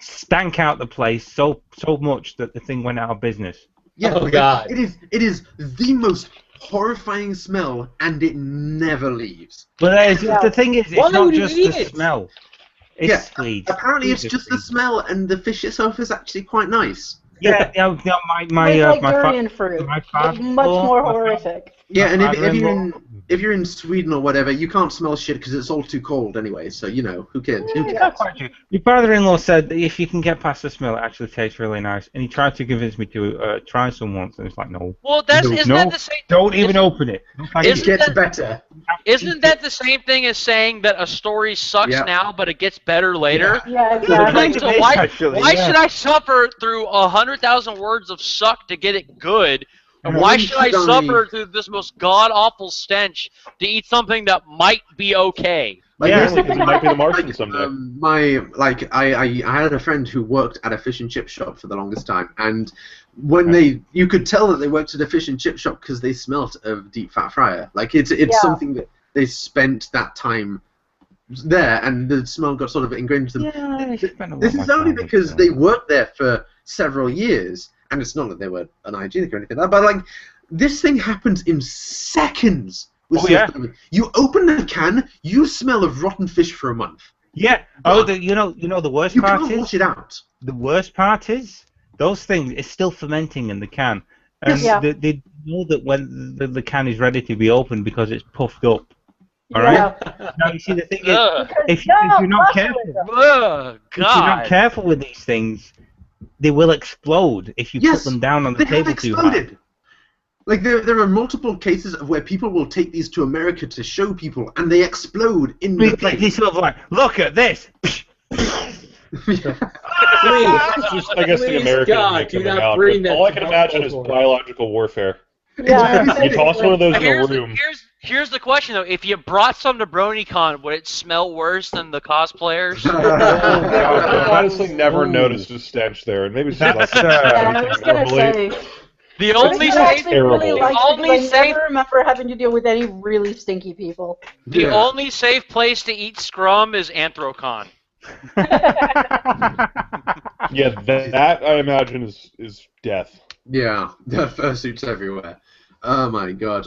stank out the place so much that the thing went out of business. Yeah, Oh, God. It is the most horrifying smell, and it never leaves. But the thing is, Why it's not would you just eat the it? smell. It's Yeah, sweet. Apparently, it's Sweet just the sweet. smell, and the fish itself is actually quite nice. Yeah, my It's like durian fruit. my It's father-in-law- much more my fa- horrific. Yeah, and if father-in-law- you're in Sweden or whatever, you can't smell shit because it's all too cold anyway. So who cares? Who cares? Not quite true. Your father-in-law said that if you can get past the smell, it actually tastes really nice. And he tried to convince me to try some once, and it's like, no. Well, isn't that the same? Don't even open it. No, thank It you. gets better. Isn't that the same thing as saying that a story sucks Yeah. now, but it gets better later? Yeah, Like, exactly. so It is, why actually, why yeah. should I suffer through 100,000 words of suck to get it good? And why should I suffer through this most god-awful stench to eat something that might be okay? Yeah, Because it might be the Martian someday. I had a friend who worked at a fish and chip shop for the longest time, and when you could tell that they worked at a fish and chip shop because they smelt of deep fat fryer. Like it's something that they spent that time there, and the smell got sort of ingrained into them. Yeah, they spent a lot This of is my only time because with they worked there for several years, and it's not that they were unhygienic or anything like that, but This thing happens in seconds. With Oh, yeah. You open the can, you smell of rotten fish for a month. Yeah. Oh, you know the worst You part can't is wash it out. the worst part is those things is still fermenting in the can, and Yeah. they know that when the can is ready to be opened because it's puffed up. All right. Yeah. Now you see the thing is, Ugh. if you're not careful, Ugh, if you're not God. careful with these things, they will explode if you Yes, put them down on the They have table too high. exploded. Like there are multiple cases of where people will take these to America to show people, and they explode in the They place. sort of like, look at this. Please, I guess the please, American God, might do coming not out. bring But that all I to can our imagine is folklore. biological warfare. Yeah. You toss one of those in a Here's, room. here's the question though: if you brought some to BronyCon, would it smell worse than the cosplayers? I've honestly never noticed a stench there, and maybe it's just That's, like Yeah, I was gonna say. The I only actually safe, terrible. really liked it only because I safe- never remember having to deal with any really stinky people. the Yeah. only safe place to eat scrum is Anthrocon. yeah, that I imagine is death. Yeah, the fursuits everywhere. Oh my god.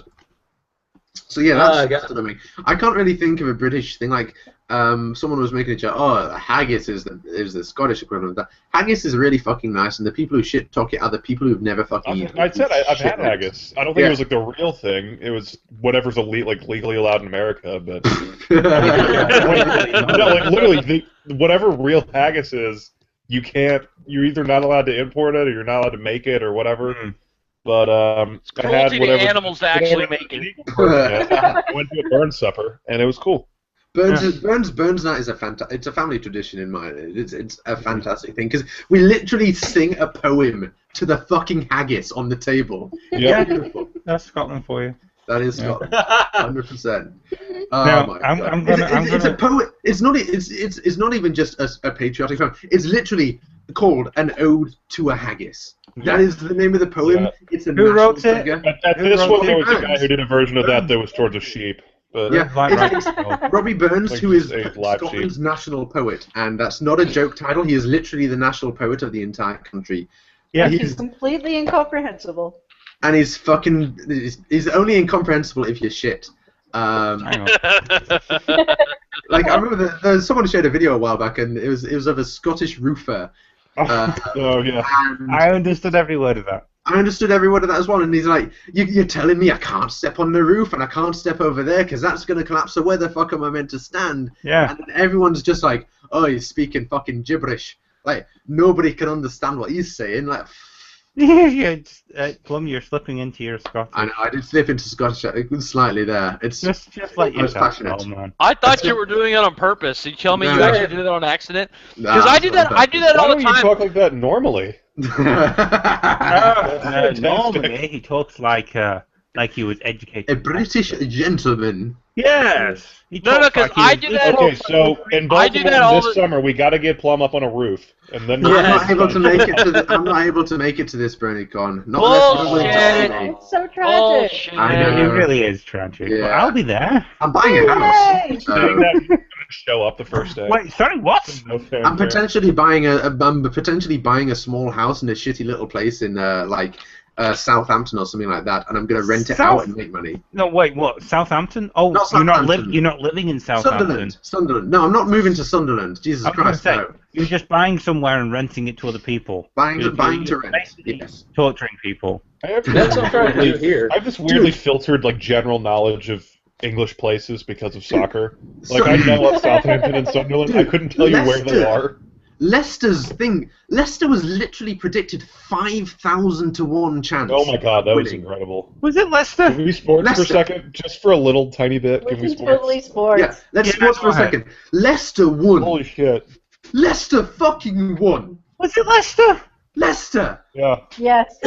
So yeah, that's sort of me. I can't really think of a British thing. Like, someone was making a joke. Oh, haggis is the Scottish equivalent of that. Haggis is really fucking nice, and the people who shit talk it are the people who've never fucking eaten. I said I've had shit. haggis. I don't think Yeah. it was like the real thing. It was whatever's legally allowed in America, but no, like literally, whatever real haggis is, you can't. You're either not allowed to import it, or you're not allowed to make it, or whatever. But I had Cruelty to whatever. animals to actually make it. I went to a burn supper, and it was cool. Burns night is it's a family tradition in mine. It's a fantastic thing because we literally sing a poem to the fucking haggis on the table. Yeah. Beautiful. That's Scotland for you. That is Scotland, 100%. Oh Now, my I'm god! gonna- It's a poem. It's not even just a patriotic poem. It's literally called an ode to a haggis. That is the name of the poem. Yeah. It's a Who wrote national it? figure. At this one, there was a Burns. guy who did a version of that was towards a sheep. But Yeah, it's Robbie Burns, Like who is a live Scotland's national poet, and that's not a joke title. He is literally the national poet of the entire country. Yeah. He's completely incomprehensible. And he's only incomprehensible if you're shit. Hang on. Like I remember someone shared a video a while back, and it was of a Scottish roofer. oh yeah. And I understood every word of that. I understood every word of that as well, and he's like, "You're telling me I can't step on the roof and I can't step over there because that's gonna collapse. So where the fuck am I meant to stand?" Yeah. And then everyone's just like, "Oh, he's speaking fucking gibberish." Like nobody can understand what he's saying. Like, Yeah, Plum, you're slipping into your Scottish. I know I did slip into Scottish slightly there. It's Just like I was yourself, passionate. oh, man. I thought you were doing it on purpose. You tell me you No. actually did it on accident? Nah, Because I do that. I do that Why all don't the you time. talk like that normally? Normally, he talks like he was educated. A British gentleman. Yes. He No, talks because like he I was- do that. Okay, so in I do that Baltimore all this the- summer, we got to get Plum up on a roof, and then I'm not able to make it to I'm not able to make it to this BronyCon. Not unless you're willing to Bullshit. see me. It's so tragic. Bullshit. I Yeah, know. it really is tragic. Yeah. But I'll be there. I'm buying a house. Yay! saying that you're gonna show up the first day. Wait, sorry, what? No fanfare. I'm potentially buying a small house in a shitty little place in Southampton or something like that, and I'm gonna rent it out and make money. No, wait, what? Southampton? Oh, Not you're not Southampton. you're not living in Southampton. Sunderland. No, I'm not moving to Sunderland. Jesus I was gonna Christ, say, no. you're just buying somewhere and renting it to other people. Buying You're to rent. basically Yes. torturing people. I have That's what I'm trying to do here. I have this weirdly filtered general knowledge of English places because of soccer. I know of Southampton and Sunderland. I couldn't tell you where they Leicester. are. Leicester was literally predicted 5,000 to 1 chance. Oh my god, that was winning. incredible. Was it Leicester? Can we sports for a Leicester. second? Just for a little tiny bit. Can we Listen sports? totally sports. Yeah, let's Yeah, sports for a go ahead. second. Leicester won. Holy shit. Leicester fucking won. Was it Leicester? Leicester. Yeah. Yes.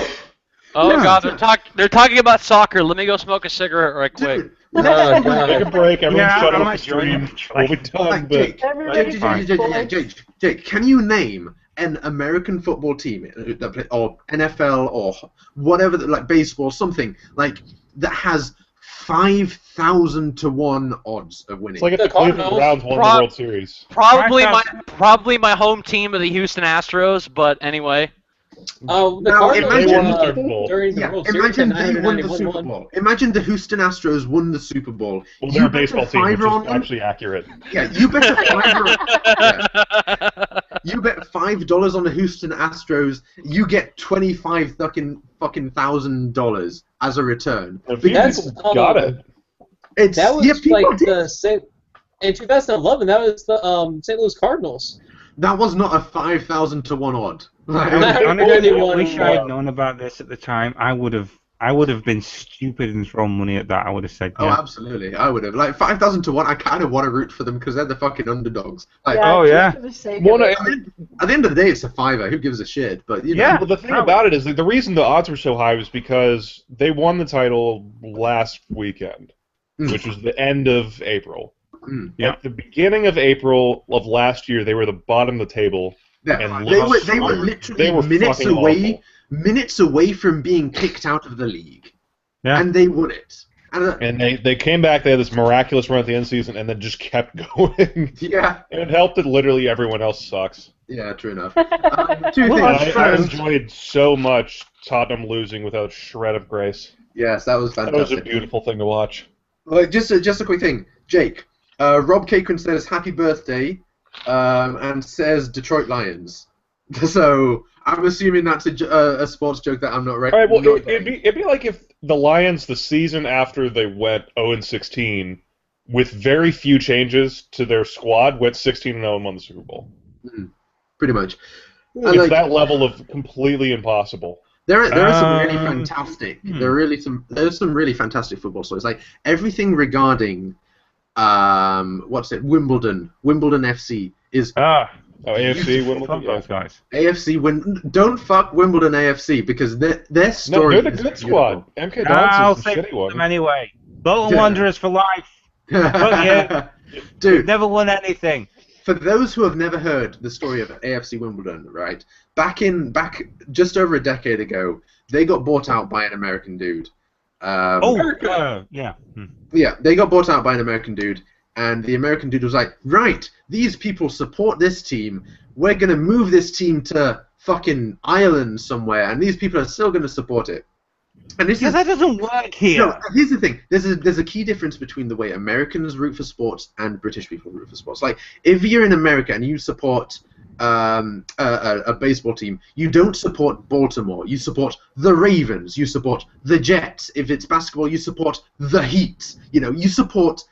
Oh Yeah. God, they're talking about soccer. Let me go smoke a cigarette right quick. Dude, Oh, Take God. a break. Everyone Yeah, shut I up might the join stream. you. We'll be done. like, But Everybody Jake, can you name an American football team that play, or NFL or whatever, like baseball, something like that has 5,000 to 1 odds of winning? it's like if The the Cleveland Cardinals Browns won the Pro- World Series. Probably 5,000. probably my home team of the Houston Astros. But anyway, The Now, Cardinals imagine- won They won the Super Bowl. during the Yeah, World Series imagine in they won the 991 Super one. Bowl. Imagine the Houston Astros won the Super Bowl. Well, You they're a bet baseball team, which $5 on is them? actually accurate. Yeah, you bet you bet $5 on the Houston Astros, you get $25,000 as a return. A few That's, people got it. It's That was people like did. in 2011. That was the St. Louis Cardinals. That was not a 5,000 to 1 odd. Honestly, I wish I had known about this at the time. I would have been stupid and thrown money at that. I would have said, Oh, yeah. absolutely. I would have. Like, 5,000 to 1, I kind of want to root for them because they're the fucking underdogs. Like, Oh, yeah. For the sake Well, of it. at the end of the day, it's a fiver. Who gives a shit? But, you know. Yeah. Well, the thing about it is that the reason the odds were so high was because they won the title last weekend, which was the end of April. Yeah. At the beginning of April of last year, they were the bottom of the table. Yeah, And they lost. were literally They were fucking awful. minutes away from being kicked out of the league. Yeah. And they won it. And they came back, they had this miraculous run at the end of the season, and then just kept going. Yeah, And it helped that literally everyone else sucks. yeah, true enough. Two Well, things. I enjoyed so much Tottenham losing without a shred of grace. Yes, that was That was a fantastic. beautiful thing to watch. Like, just a quick thing. Jake, Rob Caquin says happy birthday, and says Detroit Lions. So I'm assuming that's a sports joke that I'm not right. All right, well, not it'd be like if the Lions, the season after they went 0-16, with very few changes to their squad, went 16-0 and won the Super Bowl. pretty much. And, It's like, that level of completely impossible. There are some really fantastic. There's some really fantastic football stories. Like everything regarding, Wimbledon FC is AFC, Fuck Wimbledon. those guys. AFC. Don't fuck Wimbledon AFC because their No, story. they're the good squad. MK I'll Dons is the say shitty one. them anyway. Bolton Yeah. Wanderers for life. Fuck you. Dude, Never won anything. for those who have never heard the story of AFC Wimbledon, right? Back just over a decade ago, they got bought out by an American dude. Yeah. Yeah, they got bought out by an American dude, and the American dude was like, right, these people support this team, we're going to move this team to fucking Ireland somewhere, and these people are still going to support it. And this is, that doesn't work here. no, here's the thing. There's a key difference between the way Americans root for sports and British people root for sports. Like, if you're in America and you support a baseball team, you don't support Baltimore. You support the Ravens. You support the Jets. If it's basketball, you support the Heat. You know, you support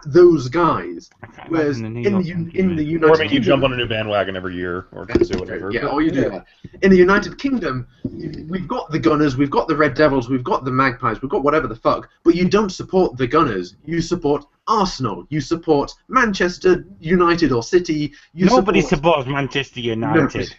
those guys. Whereas in the United Or I mean, you Kingdom, jump on a new bandwagon every year, or do whatever. yeah, or you do that. In the United Kingdom, we've got the Gunners, we've got the Red Devils, we've got the Magpies, we've got whatever the fuck, but you don't support the Gunners. You support Arsenal. You support Manchester United or City. Nobody supports Manchester United.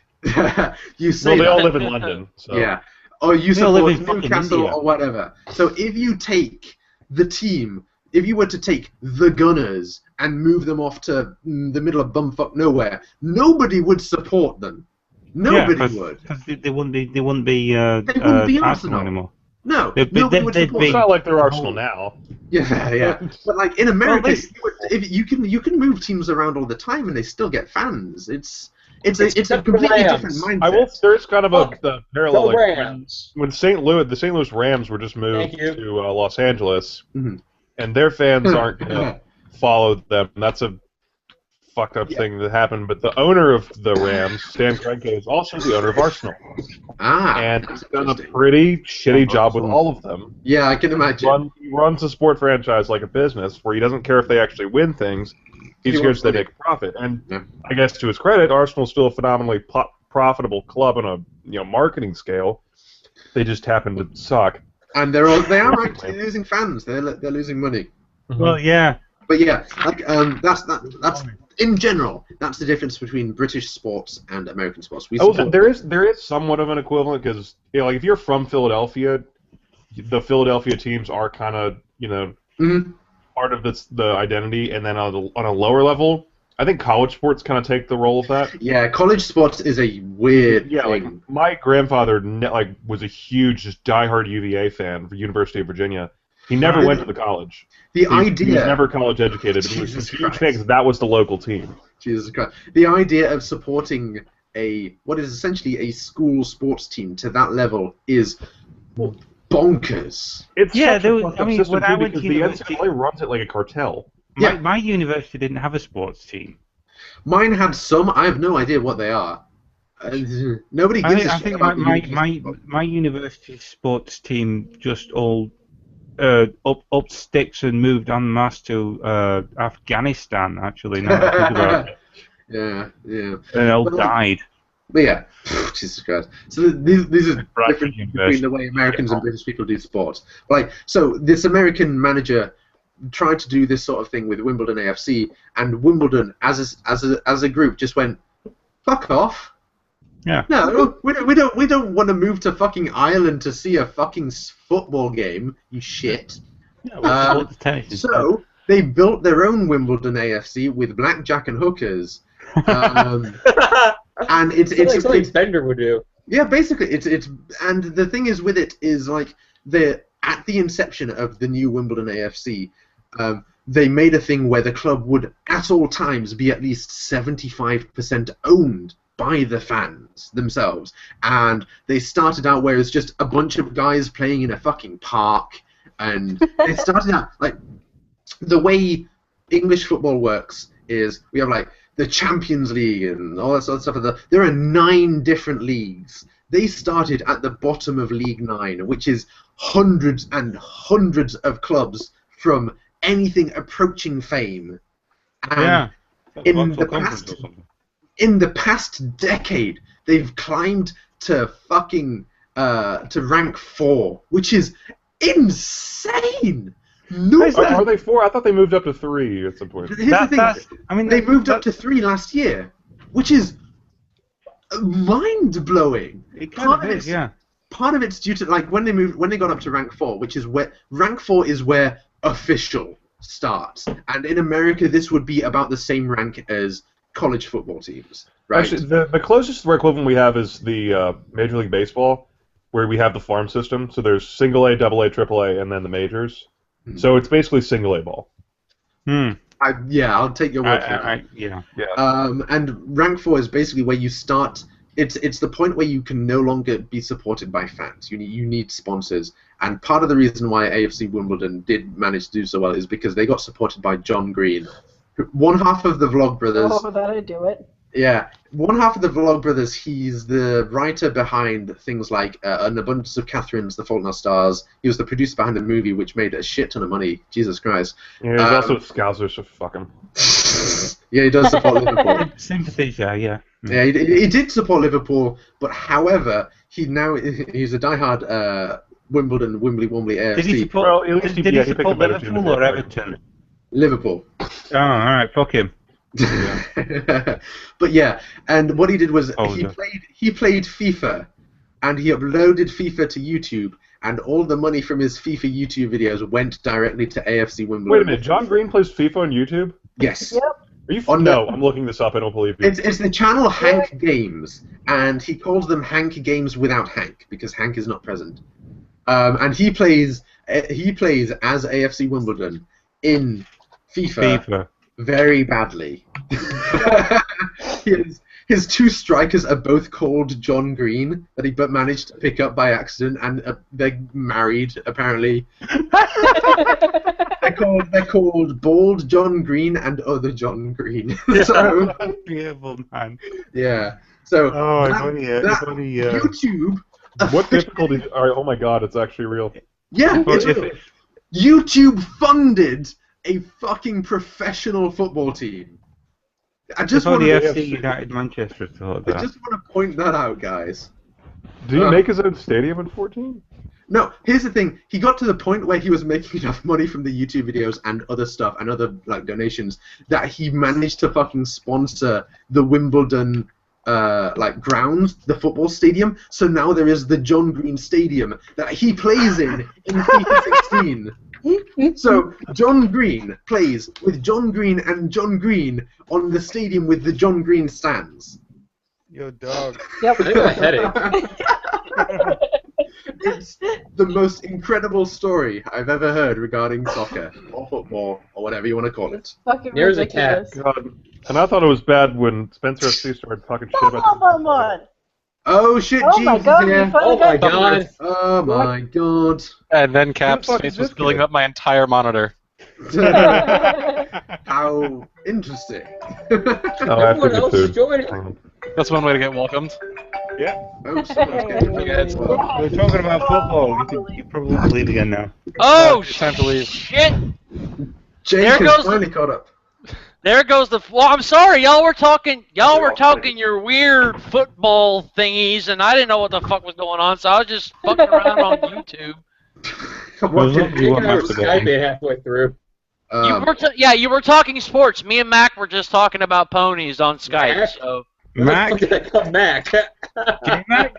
You say Well, they all that. live in London. So. Yeah. Or you They all live support in fucking Newcastle India. or whatever. So if you take the team, if you were to take the Gunners and move them off to the middle of bumfuck nowhere, nobody would support them. Nobody would. Because they wouldn't be Arsenal Arsenal anymore. No, They'd nobody would be- support It's them. not like they're Arsenal now. Yeah, yeah. But like in America, Well, if you can move teams around all the time and they still get fans. It's a Except for completely Rams. different mindset. I will. There's kind of Fuck. a parallel. Go Like, Rams. when the St. Louis Rams were just moved Thank you. to Los Angeles, Mhm. and their fans aren't going to follow them. That's a fucked up Yeah. thing that happened. But the owner of the Rams, Stan Kroenke, is also the owner of Arsenal, and that's he's done a interesting. pretty shitty job with all of them. Yeah, I can imagine. He runs a sport franchise like a business, where he doesn't care if they actually win things. He He cares wants if they money. make a profit. And Yeah. I guess to his credit, Arsenal's still a phenomenally profitable club on a marketing scale. They just happen to suck. And they are actually losing fans. They're losing money. Well, yeah. But yeah, like that's in general. That's the difference between British sports and American sports. We Oh, support there is somewhat of an equivalent because like if you're from Philadelphia, the Philadelphia teams are kind of Mhm. part of the identity, and then on a lower level, I think college sports kind of take the role of that. Yeah, college sports is a weird Yeah, like thing. my grandfather was a huge, just diehard UVA fan for University of Virginia. He never went to the college. The He idea. was never college educated, but he was Jesus a huge Christ. fan because that was the local team. Jesus Christ. The idea of supporting what is essentially a school sports team to that level is bonkers. It's Yeah, such a fucked up system when I too, went to because the university, NCAA runs it like a cartel. my university didn't have a sports team. Mine had some. I have no idea what they are. Nobody gives a I shit think about the university. my university sports team just all up sticks and moved en masse to Afghanistan. Actually, now that I think about it, Yeah. they all Well, died. But yeah, Jesus Christ. So these are Bradford different between the way Americans and British people do sports. Like, so this American manager tried to do this sort of thing with Wimbledon AFC, and Wimbledon, as a group, just went, "Fuck off." Yeah. No, we don't want to move to fucking Ireland to see a fucking football game. You shit. Yeah, tennis is So they built their own Wimbledon AFC with blackjack and hookers. And it's something Bender would do. Yeah, basically, it's and the thing is with it is like at the inception of the new Wimbledon AFC, they made a thing where the club would at all times be at least 75% owned by the fans themselves, and they started out where it's just a bunch of guys playing in a fucking park, and they started out like the way English football works is we have like the Champions League and all that sort of stuff. There are 9 different leagues. They started at the bottom of League 9, which is hundreds and hundreds of clubs from anything approaching fame. And in the past decade, they've climbed to fucking to rank 4, which is insane. No, are they 4? I thought they moved up to 3 at some point. Here's the thing. They moved up to 3 last year, which is mind-blowing. It kind of is, yeah. Part of it's due to like when they got up to rank 4, which is where rank 4 is where official starts, and in America this would be about the same rank as college football teams. Right? Actually, the closest equivalent we have is the Major League Baseball, where we have the farm system. So there's single A, double A, triple A, and then the majors. So it's basically single A ball. I'll take your word for it. Yeah. And rank 4 is basically where you start. It's the point where you can no longer be supported by fans. You need sponsors. And part of the reason why AFC Wimbledon did manage to do so well is because they got supported by John Green, one half of the Vlog Brothers. Oh, that'd do it. Yeah, one half of the Vlog Brothers, he's the writer behind things like An Abundance of Catherines, The Fault in Our Stars. He was the producer behind the movie, which made a shit ton of money. Jesus Christ. Yeah, he's also a Scouser, so fuck him. Yeah, he does support Liverpool. Sympathies, yeah. Yeah, he did support Liverpool, but however, he's a diehard Wimbledon, Wimbly AFC. Did he support, did he support Liverpool or Everton? Liverpool. Oh, alright, fuck him. But yeah, and what he did was he played FIFA, and he uploaded FIFA to YouTube, and all the money from his FIFA YouTube videos went directly to AFC Wimbledon. Wait a minute, John Green plays FIFA on YouTube? Yes. Yep. Are you? No, I'm looking this up. I don't believe you. It's the channel Hank Games, and he calls them Hank Games without Hank because Hank is not present. And he plays as AFC Wimbledon in FIFA. Very badly. His 2 strikers are both called John Green, that he managed to pick up by accident, and they're married apparently. They're called Bald John Green and Other John Green. So, beautiful man. Yeah. So YouTube. What difficulties? Oh my God, it's actually real. Yeah, it's real. YouTube funded a fucking professional football team. I just want the FC United Manchester thought that. I just want to point that out, guys. Did he make his own stadium in 14? No, here's the thing. He got to the point where he was making enough money from the YouTube videos and other stuff and other donations that he managed to fucking sponsor the Wimbledon ground, the football stadium. So now there is the John Green Stadium that he plays in FIFA 16. So John Green plays with John Green and John Green on the stadium with the John Green stands. Your dog. Yep. I got a headache. It's the most incredible story I've ever heard regarding soccer or football or whatever you want to call it. Fucking There's a cat. ridiculous. God. And I thought it was bad when Spencer FC started talking shit about Oh shit, Oh my Jesus, god, yeah. you finally Oh my got god. Oh my god. And then Cap's fuck face is was this filling kid? up my entire monitor. How interesting. Oh, I have to Everyone get else food. joined. That's one way to get welcomed. Oh, someone's getting Guys. We're talking about football. You probably leave again now. Oh, It's time to leave. shit! Jake There has goes the- finally caught up. There goes the. Well, I'm sorry, y'all were talking your weird football thingies, and I didn't know what the fuck was going on, so I was just fucking around on YouTube. What Well, did- you Jake and I were want us to go? Skyping halfway through. You were talking sports. Me and Mac were just talking about ponies on Skype. Mac? So. Mac? What the fuck did I call Mac? J-Mac?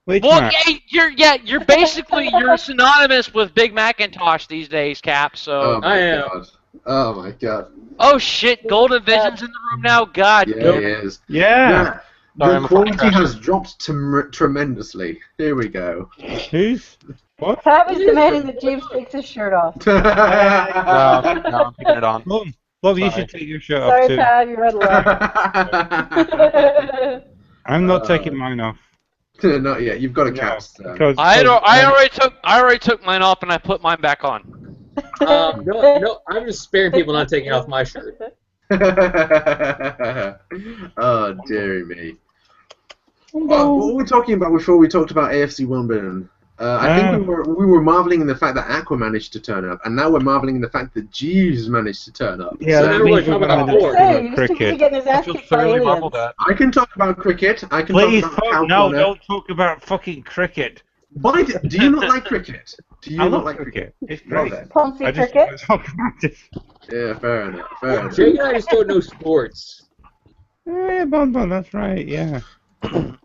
Which Well, Mac? you're basically synonymous with Big Macintosh these days, Cap. So. Oh my I am. god. Oh my god. Oh shit! Golden Vision's in the room now. God. Yeah, damn. he is. Yeah. Sorry, The I'm a quality fucking has dropped tremendously. Here we go. Who's? What? Tab is demanding that James takes his shirt off. No, I'm keeping it on. Bob, you Sorry. should take your shirt Sorry, off too. Tab, you're out of luck. I'm not taking mine off. Not yet. You've got a No, cap. So. because I already took mine off and I put mine back on. No, I'm just sparing people not taking off my shirt. Oh, dearie me. What were we talking about before we talked about AFC Wimbledon? I think we were marveling in the fact that Aqua managed to turn up, and now we're marveling in the fact that Jeeves managed to turn up. Yeah, So- that Now we're means talking we're about going to sports. talk Hey, about you're just too busy cricket. getting his I ass feel kicked by thoroughly aliens. marveled at. I can talk about cricket. I can Please, talk about fuck, Cow no, Corner. don't talk about fucking cricket. Why do you not like cricket? Do you I not love like cricket. It's Well great. then. Pumpsy I just cricket. want to talk about it. Yeah, fair enough. Fair enough. Jake and I just don't know sports. Yeah, Bon, that's right, yeah.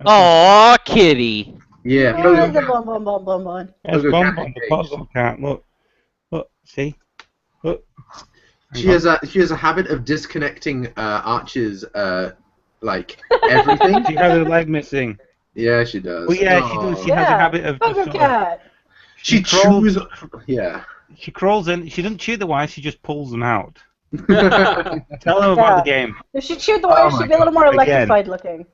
Aw, kitty. Yeah, Where is the bum bum bum bum bum? There's Look at Bon, Cat the Cage. puzzle cat. Look, see? Look. She has a habit of disconnecting Archer's like everything. She has her leg missing. Yeah, she does. Well, yeah, she does. She has a habit of just Bugger sort of- cat. She crawls. chews. Yeah. She crawls in. She doesn't chew the wires. She just pulls them out. yeah, Tell them about the game. If she chewed the wire, my she'd be a little more God, again. electrified looking.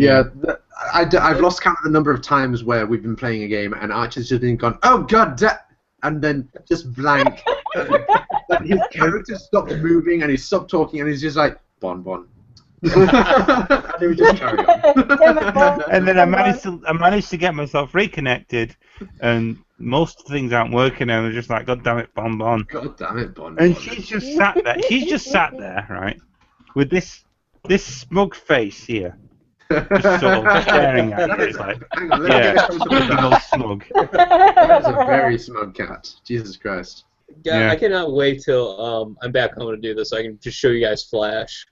I've lost count of the number of times where we've been playing a game and Archer's just been gone, oh god, and then just blank. Like his character stopped moving and he stopped talking and he's just like, Bon. and he would just carry on. Damn it, Bon. And then I managed to get myself reconnected, and most things aren't working, and I'm just like, God damn it, Bon. God damn it, Bon. And she's just sat there. She's just sat there, right, with this smug face here, just sort of staring at you. It's like, Hang on, let me yeah, get some big of old that. smug. That is a very smug cat. Jesus Christ. Yeah, I cannot wait till I'm back home to do this so I can just show you guys Flash.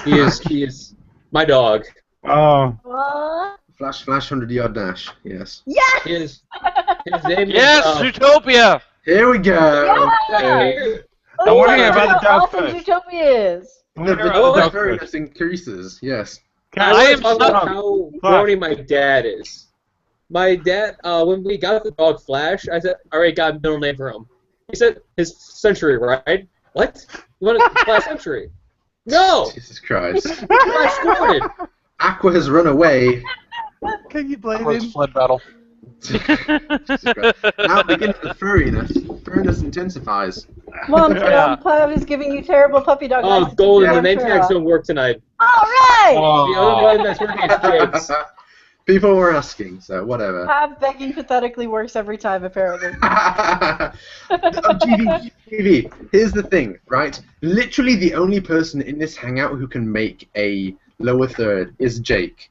He is my dog. Oh, What? Flash 100-yard dash. Yes. Yes! His name Yes, is Zootopia. Here we go. Yes! I wanna hear about the dog Awesome first. Utopia is. The furriness increases. Yes. I am am talk about so- how Flash. brony my dad is. My dad, when we got the dog Flash, I said, all right, got a middle name for him. He said his Century, right? What? You want a Flash Century? No! Jesus Christ. Flash Gordon! Aqua has run away. can you blame Close him? flood battle. Jesus Christ. Now begins the furriness. Furriness intensifies. Mom, Pav is giving you terrible puppy dog Oh, eyes. Golden, Yeah, the name tags don't work tonight. Alright! The only one that's working is Jake's. People were asking, so whatever. Pav begging pathetically works every time, apparently. TV, here's the thing, right? Literally the only person in this hangout who can make a lower third is Jake.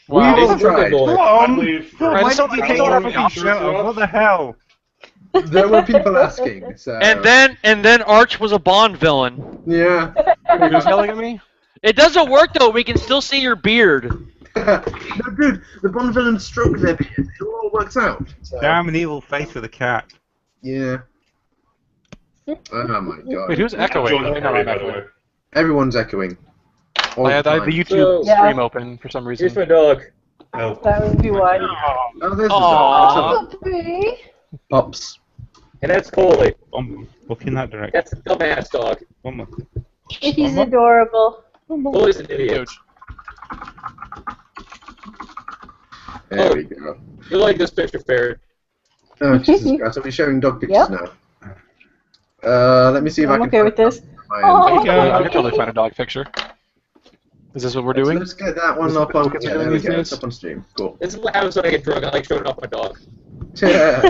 Wow. We've all He's a tried. boy. Why don't you take your Right. fucking shirt off? What the hell? There were people asking, so... And then Arch was a Bond villain. Yeah. Who's yelling at me? It doesn't work though. We can still see your beard. No, dude, the Bond villains stroke their beard. It all works out. So, Damn an evil face with a cat. yeah. Oh my god. Wait, who's echoing? Oh, no, I'm echoing. Everyone's echoing. All I had the the time. YouTube Yeah. stream open for some reason. Here's my dog. Oh. That would be one. Oh, there's the dog. Puppy. Pops. And that's Coley. Look in that direction. That's a dumbass dog. One more. He's adorable. Coley's an idiot. There we go. You like this picture, Ferret? Oh, Jesus Christ. Are we showing dog pictures now? Let me see if I I'm can okay with this. I can totally find a dog picture. Is this what we're doing? Let's get that one up on. Let's Yeah, get there we these go. days. It's up on stream. Cool. This is what happens when I get drunk. I like showing off my dog. Yeah.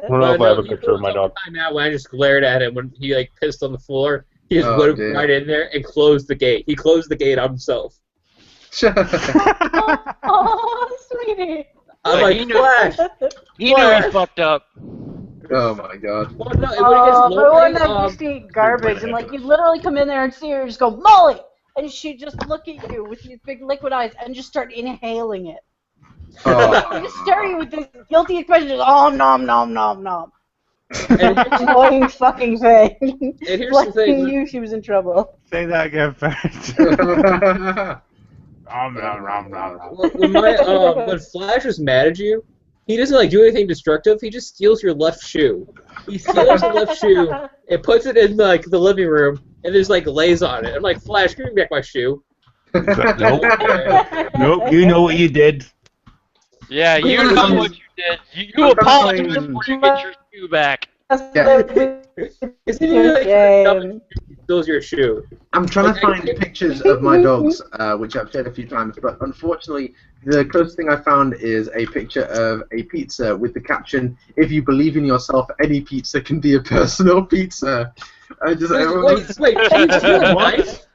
I don't know if I have a picture of my dog. Time out when I just glared at him when he like pissed on the floor. He just Oh, went dear. right in there and closed the gate. He closed the gate on himself. Oh, sweetie. I'm like, he knew- Flash. He knew he fucked up. Oh my God. Well, no, when it gets Oh, but when lonely, that used to eat garbage, and like you literally come in there and see her just go, Molly! And she'd just look at you with these big liquid eyes and just start inhaling it. Oh. Just stare at you with this guilty expression, just, oh, nom, nom, nom, nom. and, Annoying fucking thing. and here's the Like thing. you knew she was in trouble. Say that again, first. When Flash is mad at you, he doesn't like do anything destructive. He just steals your left shoe. He steals the left shoe and puts it in like the living room and just like lays on it. I'm like, Flash, give me back my shoe. Nope. Nope, you know what you did. Yeah, you know what you did. You apologize before you get your shoe back. Isn't he like steals your shoe? I'm trying to find pictures of my dogs, which I've shared a few times, but unfortunately, the closest thing I found is a picture of a pizza with the caption, "If you believe in yourself, any pizza can be a personal pizza." I just Wait, do you have a knife?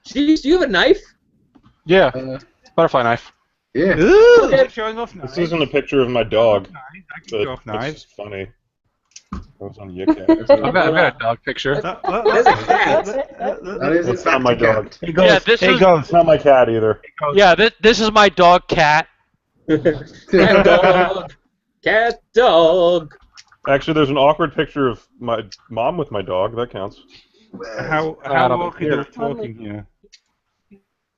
Do you have a knife? Yeah, butterfly knife. Yeah. Ooh, okay. Showing off knives. This isn't a picture of my dog, I can show off but knives. it's funny. That was on Yikat. I've got a dog picture. That's a cat. That is It's not my dog. Here goes. Yeah, this Here is- goes. It's not my cat either. Yeah, this is my dog, Cat. Cat dog. Cat dog. Actually, there's an awkward picture of my mom with my dog. That counts. How don't awkward are we talking here?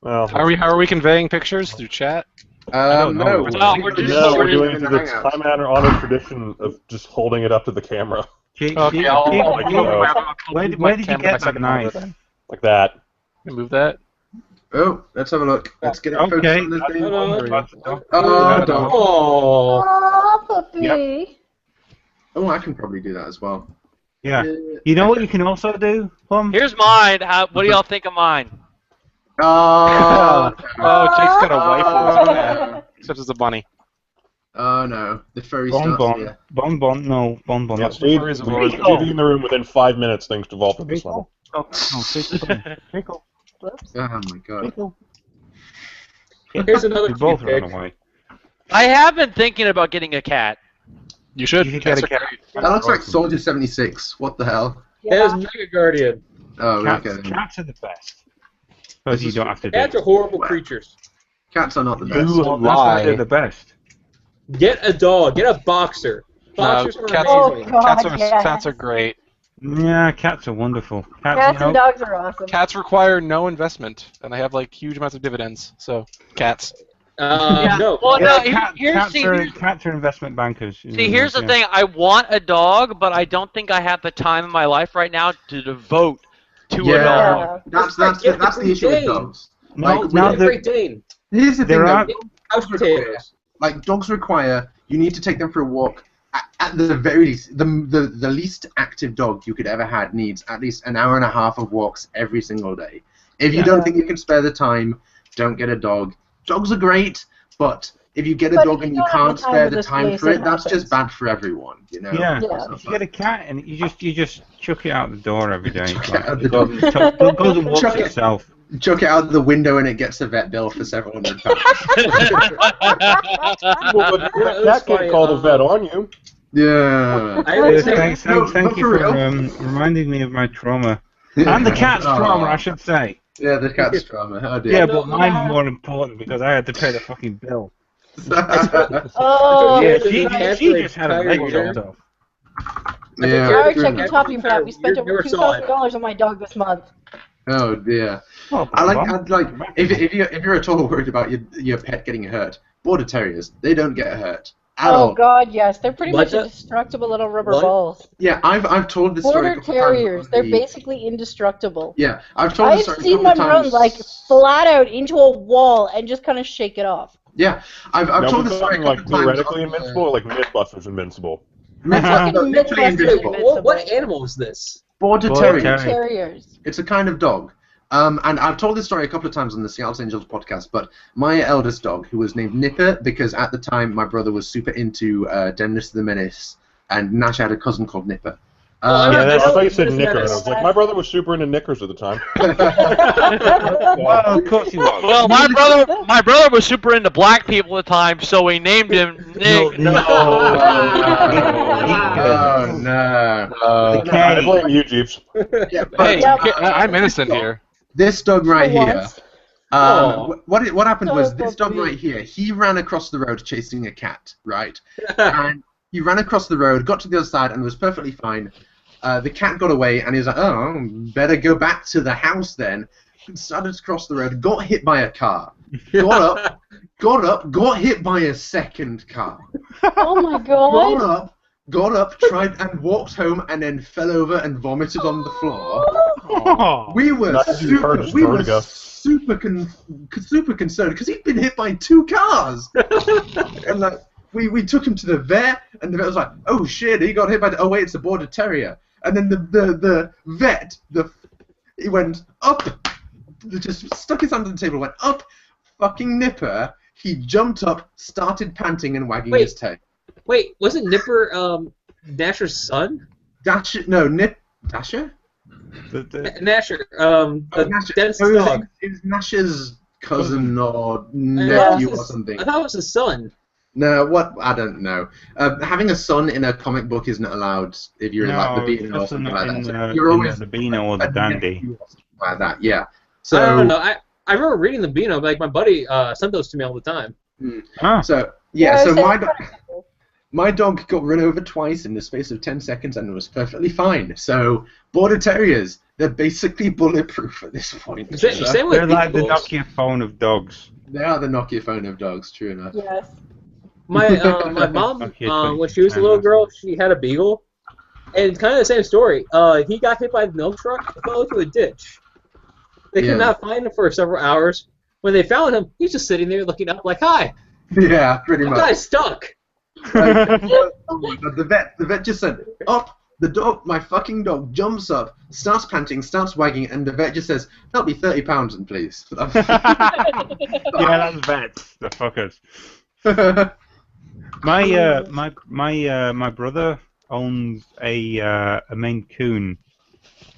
Well, How are we conveying pictures through chat? don't know. No, Well, we're just- no, we're doing in it the through the Hangouts. time-honored tradition of just holding it up to the camera. Keep, Okay, keep, I'll keep, move keep- my- where move my did you camera get my that second monitor knife? then. Like that. Can we move that? Oh, let's have a look. Let's get it focused Okay. on this thing. Hello. Oh, dog. Oh. Oh, puppy. Yep. Oh, I can probably do that as well. Yeah. You know what you can also do, Plum? Here's mine. What do y'all think of mine? Oh, Oh, Jake's got a wife who is mad. oh, Except it's a bunny. oh no, the furry Bon starts Bon. here. Bon Bon. No, Bon Bon. Yeah, That's Steve, furries of we ours. need to be in the room within 5 minutes. Things develop at this level. Oh, no, Pickle. Whoops. Oh my God. Pickle. Here's another We both cute ran pic. away. I have been thinking about getting a cat. You should. You should Cats get a are cat. great. That looks like Soldier 76. What the hell? That is Yeah. Mega Guardian. Oh, Cats, okay. cats are the best. Because you don't have to do Cats are it. horrible creatures. Cats are not the You best. That's why they're the best. Get a dog. Get a boxer. Boxers are cats- amazing. Oh, Cats God, are yes. cats are great. Yeah, cats are wonderful. Cats and dogs are awesome. Cats require no investment, and they have like huge amounts of dividends. So cats. No. Well, no, Yeah, here's cats are investment bankers. See, here's the thing. I want a dog, but I don't think I have the time in my life right now to devote to a Yeah. dog. That's Get the the issue with Great dogs. No, Like, now Get a Great Dane. Here's the thing, there though. are. Couch potatoes. Like dogs require, you need to take them for a walk. At the very least, the least active dog you could ever had needs at least an hour and a half of walks every single day. If you Yeah. don't think you can spare the time, don't get a dog. Dogs are great, but if you get a But dog if and you you don't have can't the time spare to the just time place for it it, that's happens. just bad for everyone, you know? Yeah. Yeah. If you get a cat and you just chuck it out the door every day. Chuck It's it like, out the it goes and goes and walks Chuck it. itself. Chuck it out the window and it gets a vet bill for several hundred pounds. Well, but that can't call the vet on you. Yeah. I would say Thank no, you for for real. reminding me of my trauma. And the cat's trauma, I should say. Yeah, the cat's trauma. Oh Yeah, dear. but mine's more important because I had to pay the fucking bill. Oh, Yeah, Yeah, she just had a leg entire chopped off. Yeah. Sorry, check your top you for that. We spent You over never saw it. $2,000 on my dog this month. Oh dear. Oh, I'd like if you're at all worried about your pet getting hurt, border terriers, they don't get hurt at all. Oh God, yes, they're pretty What much the- indestructible little rubber What? balls. Yeah, I've told this story. a Border couple times terriers, on they're the- basically indestructible. Yeah, I've told this I've story a seen couple them of times. run like flat out into a wall and just kind of shake it off. Yeah, I've Now told we're this story a talking couple like of times. theoretically on, invincible or like Mythbusters invincible? Fucking literally Mythbusters invincible. invincible. What animal is this? Border Border terrier. terrier. Terriers. It's a kind of dog. And I've told this story a couple of times on the Seattle Angels podcast, but my eldest dog, who was named Nipper, because at the time my brother was super into Dennis the Menace, and Nash had a cousin called Nipper. Oh, I that's- thought you said Dennis knicker, and I Menace. was like, my brother was super into knickers at the time. Well, of course he was. Well, my brother was super into black people at the time, so we named him Nick. Oh, no. I blame you, Jeeps. Yeah, but Hey, Yeah. I'm innocent here. this dog right For here, once. what happened was Oh, this dog puppy. right here, he ran across the road chasing a cat, right? And he ran across the road, got to the other side, and was perfectly fine. The cat got away, and he was like, oh, better go back to the house then. Started to cross the road, got hit by a car. Got hit by a second car. Oh my God. Got up, tried and walked home, and then fell over and vomited on the floor. Oh. We were Not you heard his vertigo. super concerned because he'd been hit by 2 cars. And like we took him to the vet, and the vet was like, "Oh shit, he got hit by. Oh wait, it's a border terrier." And then the vet he went up, just stuck his hand on the table, went up, fucking Nipper. He jumped up, started panting and wagging Wait. his tail. Wait, wasn't Nipper Nasher's son? Dasher? Nasher, Nasher. Dennis' No, dog. it was Nash's cousin or I nephew thought it or was something. I thought it was his son. No, what? I don't know. Having a son in a comic book isn't allowed if you're in like the Beano or especially something not like in that. the, You're in always the Beano or the a Dandy. nephew or something like that. Yeah. So I don't know. I remember reading the Beano, like my buddy sent those to me all the time. Ah. So yeah. Yeah, So so- my dog got run over twice in the space of 10 seconds and was perfectly fine. So border terriers, they're basically bulletproof at this point. Same with They're like the meatballs. Nokia phone of dogs. They are the Nokia phone of dogs. True enough. Yes. My mom, Okay, when she was a little girl, she had a beagle, and it's kind of the same story. He got hit by the milk truck, fell into a ditch. They Yeah. could not find him for several hours. When they found him, he's just sitting there looking up like, "Hi, Yeah, pretty that much. guy's stuck." The vet just said, up, the dog, my fucking dog jumps up, starts panting, starts wagging, and the vet just says, that'll be £30 and please. Yeah, that's vets. The fuckers. My brother owns a Maine Coon.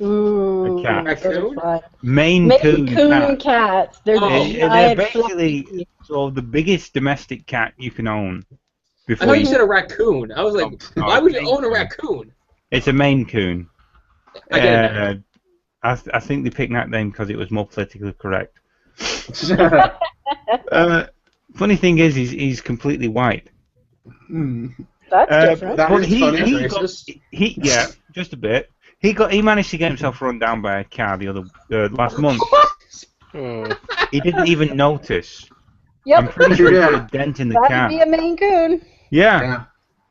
Ooh. A cat. those are fun. Maine Coon cat. cats. They're Oh. They're giant, basically fluffy. sort of the biggest domestic cat you can own. I Before thought you said a raccoon. I was like, Oh, why would you Maine own a Coon. raccoon? It's a Maine Coon. I get it. I think they picked that name because it was more politically correct. Funny thing is, he's completely white. That's different. That But is funny. yeah, just a bit. He managed to get himself run down by a car last month. He didn't even notice. I'm Yep. pretty sure he Yeah. put a dent in the That'd car. be a Maine Coon. Yeah.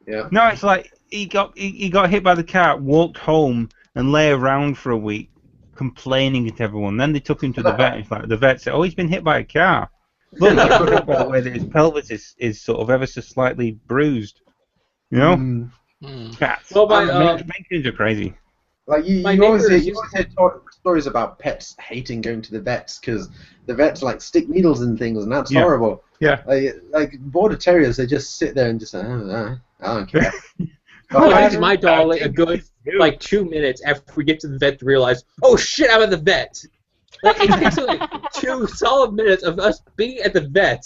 Yeah. No, it's like he got hit by the car, walked home, and lay around for a week, complaining at everyone. Then they took him to the vet. It's like the vet said, "Oh, he's been hit by a car. Look, by the way that his pelvis is sort of ever so slightly bruised. You know, cats. Well, my, Maine Coons are crazy. Like you My always neighbor hear stories about pets hating going to the vets because the vets like stick needles in things and that's Yeah. horrible. Yeah. Like border terriers, they just sit there and just I don't care. It takes my dog like a good 2 minutes after we get to the vet to realize, oh shit, I'm at the vet. Like, it takes like 2 solid minutes of us being at the vet,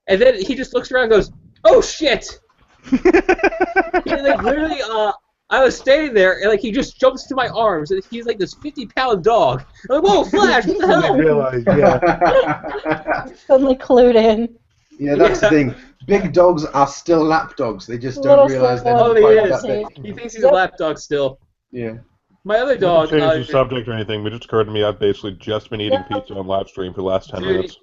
and then he just looks around and goes, oh shit. He like literally, I was standing there and like he just jumps to my arms and he's like this 50-pound dog. I'm like, whoa, Flash, what the hell? realized, yeah. Suddenly clued in. Yeah, that's the thing. Big dogs are still lap dogs. They just Little don't realize they're small not Oh, he quite is. that big. He thinks he's a lap dog still. Yeah. My other Not dog. to change the subject or anything, but it just occurred to me I've basically just been eating pizza on live stream for the last 10 minutes.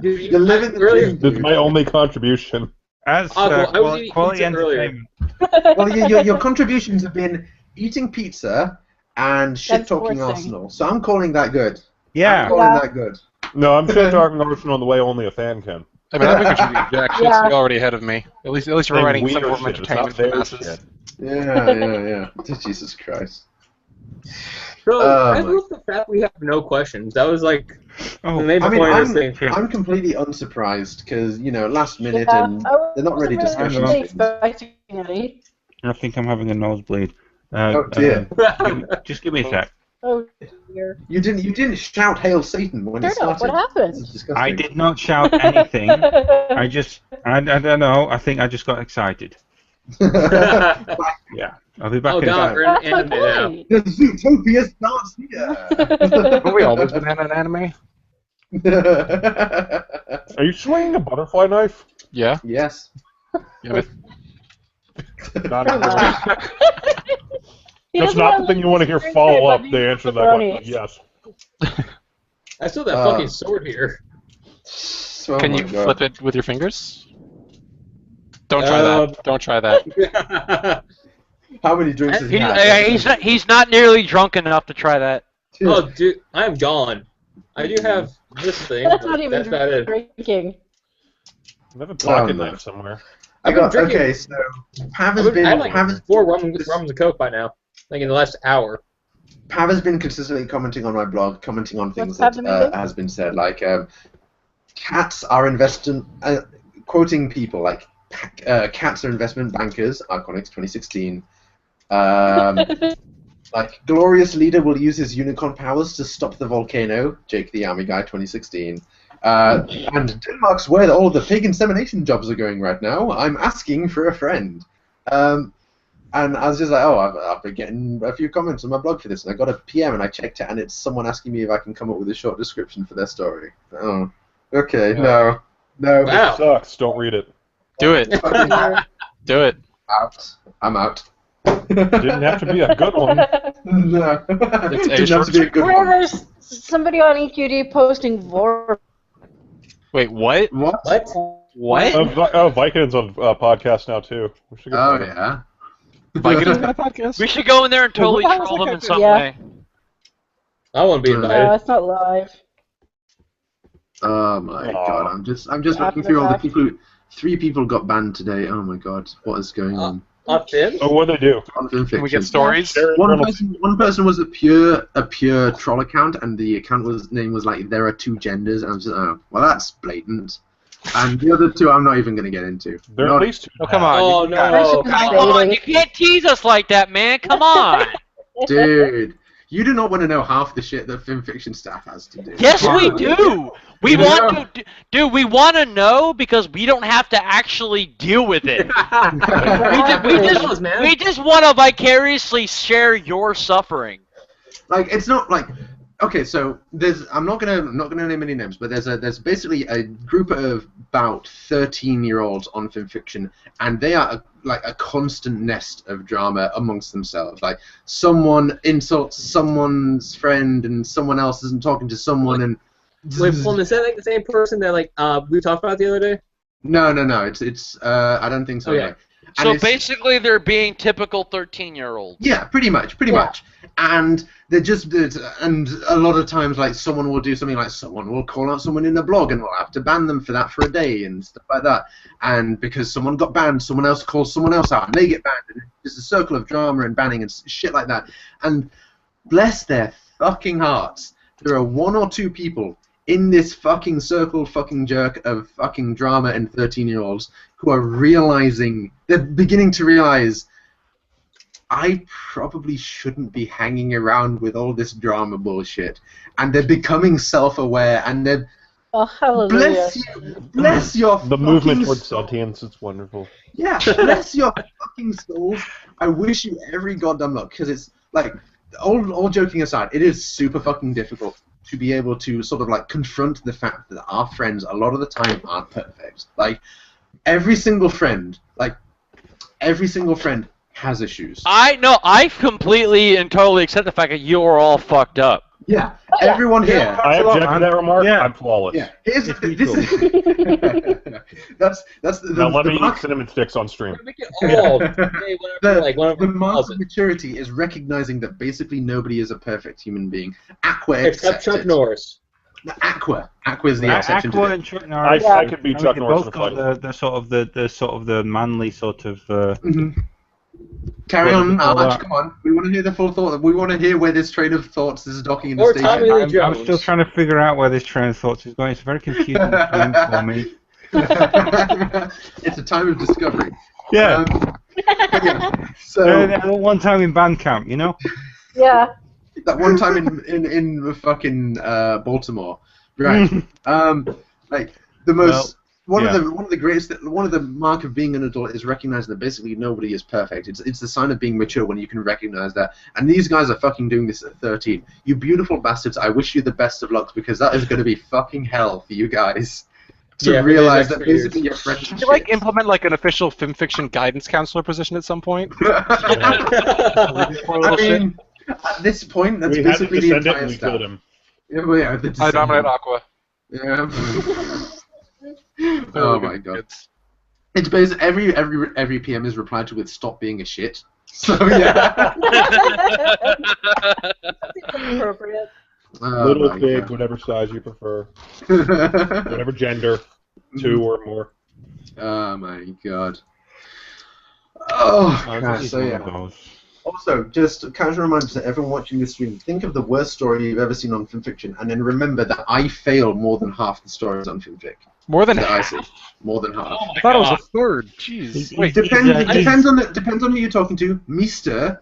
Dude, You're living the dream, This is dude. my only contribution. As Well, I was eating quality pizza earlier. entertainment. Well, your contributions have been eating pizza and shit-talking forcing. Arsenal. So I'm calling that good. Yeah. I'm calling that good. No, I'm shit talking Arsenal in the way only a fan can. I mean, I've been contributing jack shit, so you're already ahead of me. At least you're providing Saying some weird form of shit, it's not entertainment for the their masses. shit. Yeah. Jesus Christ. So, Oh, I my- love the fact we have no questions. That was like Oh, the main I mean, point of this thing. I'm completely unsurprised because, last minute Yeah, and I they're not really wasn't discussion really things. expecting any. I think I'm having a nosebleed. Oh, dear. Just give me a sec. Oh dear. You didn't shout "Hail Satan" when it Turtle, started. what This is happened? disgusting. I did not shout anything. I don't know. I think I just got excited. Yeah. I'll be back Oh in god, time. we're in anime now. The Zootopia starts here. Have we always been in an anime? Are you swinging a butterfly knife? Yeah. Yes. Yeah, Not Pretty much. He That's doesn't not have the thing you want to hear drink follow it, up but the answer to that bronies. question. Yes. I still have that fucking sword here. Oh Can my you God. flip it with your fingers? Don't try that. Don't try that. How many drinks has he He, had? he's not nearly drunk enough to try that. Oh, dude, I'm gone. I do have this thing. That's but not even that's about it. drinking. I have a pocket no. knife somewhere. I got I've been drinking- okay. So Pav has I've been had like Pav 4 rums of Coke by now. Like in the last hour. has been consistently commenting on my blog, commenting on things What's that happening? has been said. Like cats are quoting people like cats are investment bankers. Iconics 2016. Like glorious leader will use his unicorn powers to stop the volcano. Jake the Army Guy 2016. And Denmark's where all the pig insemination jobs are going right now. I'm asking for a friend. And I was just like, oh, I've been getting a few comments on my blog for this, and I got a PM and I checked it, and it's someone asking me if I can come up with a short description for their story. Oh, okay, Yeah. no, Wow. It sucks. Don't read it. Do it. Do it. out. I'm out. Didn't have to be a good one. No, It's a didn't have short to be a good Where one. there's somebody on EQD posting vor. Wait, what? What? What? What? Vikings on podcast now too. We should get Oh that. yeah. Vikings on a podcast? We should go in there and totally Who the hell is troll that them in guy some doing? way. I want to be No, invited. it's not live. Oh my Aw. God! I'm just looking After through all the fact. people who. 3 people got banned today. Oh my God! What is going on? On Finn? Oh, what they do? On Can we Fiction. get stories? One person was a pure troll account, and the account name was like there are 2 genders, and I was just well that's blatant. And the other 2 I'm not even going to get into. There are Not- at least 2. Oh, come on. Oh, you- no. Come on, you can't tease us like that, man. Come on. Dude, you do not want to know half the shit that FinFiction staff has to do. Yes, we do. We You want know? to, dude. We want to know because we don't have to actually deal with it. We just want to vicariously share your suffering. Like it's not like okay, so I'm not gonna name any names, but there's basically a group of about 13-year-olds on FinFiction, and they are like a constant nest of drama amongst themselves. Like someone insults someone's friend, and someone else isn't talking to someone, and Wait, Plum, is that like the same person that like we talked about the other day? no, it's I don't think so. Okay. Like, and So it's- basically, they're being typical 13-year-olds. Yeah, pretty much. And they're just, and a lot of times, like, someone will do something like someone will call out someone in a blog and we'll have to ban them for that for a day and stuff like that. And because someone got banned, someone else calls someone else out and they get banned. And it's a circle of drama and banning and shit like that. And bless their fucking hearts, there are 1 or 2 people in this fucking circle fucking jerk of fucking drama and 13-year-olds who are realizing, they're beginning to realize, I probably shouldn't be hanging around with all this drama bullshit. And they're becoming self-aware, and they're... Oh, hallelujah. Bless your The movement fucking towards soul. sentience is wonderful. Yeah, bless your fucking souls. I wish you every goddamn luck, because it's, like, all joking aside, it is super fucking difficult to be able to sort of, like, confront the fact that our friends, a lot of the time, aren't perfect. Like, every single friend has issues. I completely and totally accept the fact that you are all fucked up. Yeah, everyone here. I object to that remark. Yeah. I'm flawless. Yeah, this is that's Now let the me mark, eat cinnamon sticks on stream. Make it all. Hey, whatever, like one of the them mark calls of it. maturity is recognizing that basically nobody is a perfect human being. Aqua Except Chuck accepted. Norris. Aqua is the exception to Aqua that. and Chuck Norris. I could beat Chuck they Norris in both a got fight. the sort of the manly sort of. Carry What on, is it called? Arch, come on. We want to hear the full thought. We want to hear where this train of thoughts is docking in the Or station. Tommy Lee I'm Jones. still trying to figure out where this train of thoughts is going. It's a very confusing time for me. It's a time of discovery. Yeah. But yeah, so That one time in band camp, you know. Yeah. that one time in fucking Baltimore, right? Like the most. One of the greatest, one of the mark of being an adult is recognizing that basically nobody is perfect. It's the sign of being mature when you can recognize that. And these guys are fucking doing this at 13. You beautiful bastards! I wish you the best of luck because that is going to be fucking hell for you guys to realize that basically your friendship. Should you like implement like an official film fiction guidance counselor position at some point? I mean, at this point, that's We had to basically the defend it entire and we staff. killed him. Yeah, well, yeah, the I nominate descendant. Aqua. Yeah. Oh my god. It's basically every PM is replied to with "stop being a shit." So yeah. Appropriate. Oh, Little, my big, God. whatever size you prefer, whatever gender, 2 or more. Oh my god. Oh, God, It's so one yeah. of those. Also, just a casual reminder to everyone watching this stream, think of the worst story you've ever seen on FimFiction, and then remember that I fail more than half the stories on FimFic. More than That I half. see. More than half. I thought it was a third. Jeez. Wait, Depends on who you're talking to. Meester,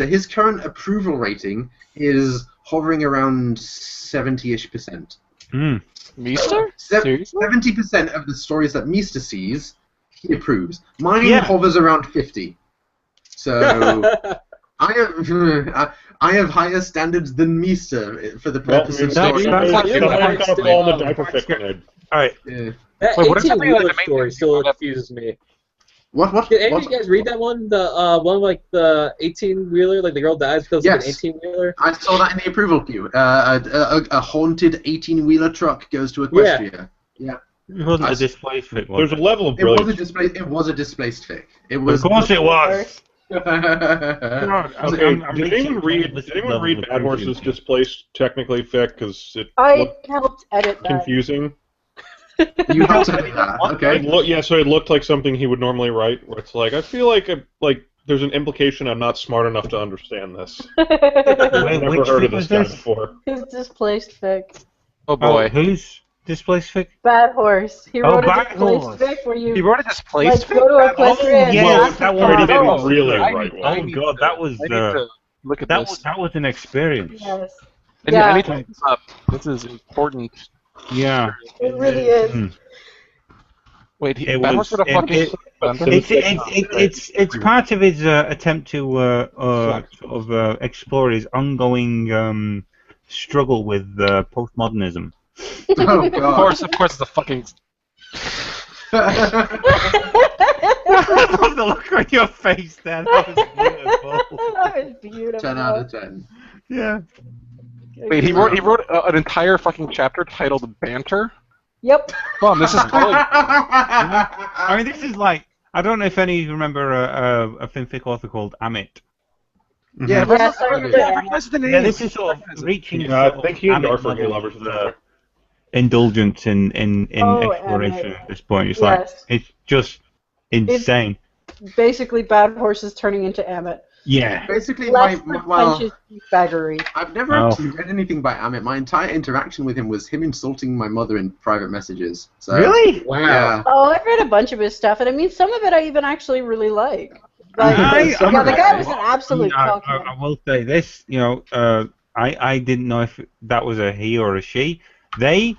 his current approval rating is hovering around 70-ish%. Meester? Seriously? 70% of the stories that Meester sees, he approves. Mine Yeah. hovers around 50. So I have higher standards than Meester for the purpose of story. that's- Someone got a ball in the diaper pick grenade. Alright. Yeah. That Wait, what is 18 happening with wheeler the main story thing? still confuses me. What? Did any What? of you guys read that one? The one like the 18-wheeler, like the girl dies because Yes. of an 18-wheeler. I saw that in the approval queue. A haunted 18-wheeler truck goes to Equestria. Yeah. It wasn't a displaced fic, was There's a it? level of It was a brilliance. displaced fic. It Of was. course it was. Okay, did anyone read Bad Horses Displaced technically fic? Because it I looked helped edit that. confusing. You have to do that, okay? So it looked like something he would normally write, where it's like, I feel like there's an implication I'm not smart enough to understand this. I've never which heard of fic was this guy this? before. His displaced fic. Oh boy. Who's displaced fic? Bad Horse. He wrote a Bad displaced Horse. fic where He you wrote a displaced like go to Equestria and yeah, not that to one But he follow. didn't really I write need- one. Oh god, that was I need to look at that this. was that was an experience. Yes. I Yeah. need to look this up. This is important. Yeah. It really is. Wait, It Bad was- Horse wrote a fucking. It's part of his attempt to sort of explore his ongoing struggle with postmodernism. Oh Of god. course, it's a fucking. I love the look on your face there. That was beautiful. That was beautiful. 10 out of 10. Yeah. Wait, he wrote an entire fucking chapter titled "Banter." Yep. Mom, this is totally. I mean, this is like I don't know if any of you remember a fanfic author called Amit. Yeah, Yes, I remember that. Recognize the name. Yeah, this is sort of reaching. Yeah, I sort think of he and Amit Darth are gay levels lovers. of, indulgence in Oh, exploration Amit. at this point. It's Yes. like it's just insane. Basically, Bad Horse is turning into Amit. Yeah. Basically, Less well, pretentious baggery. I've never actually read anything by Amit. My entire interaction with him was him insulting my mother in private messages. So, Really? Wow. Yeah. Oh, I've read a bunch of his stuff, and I mean, some of it I even actually really like. Like, Some yeah, of the it, guy right? was an absolute I cockhead. will say this. I didn't know if that was a he or a she. They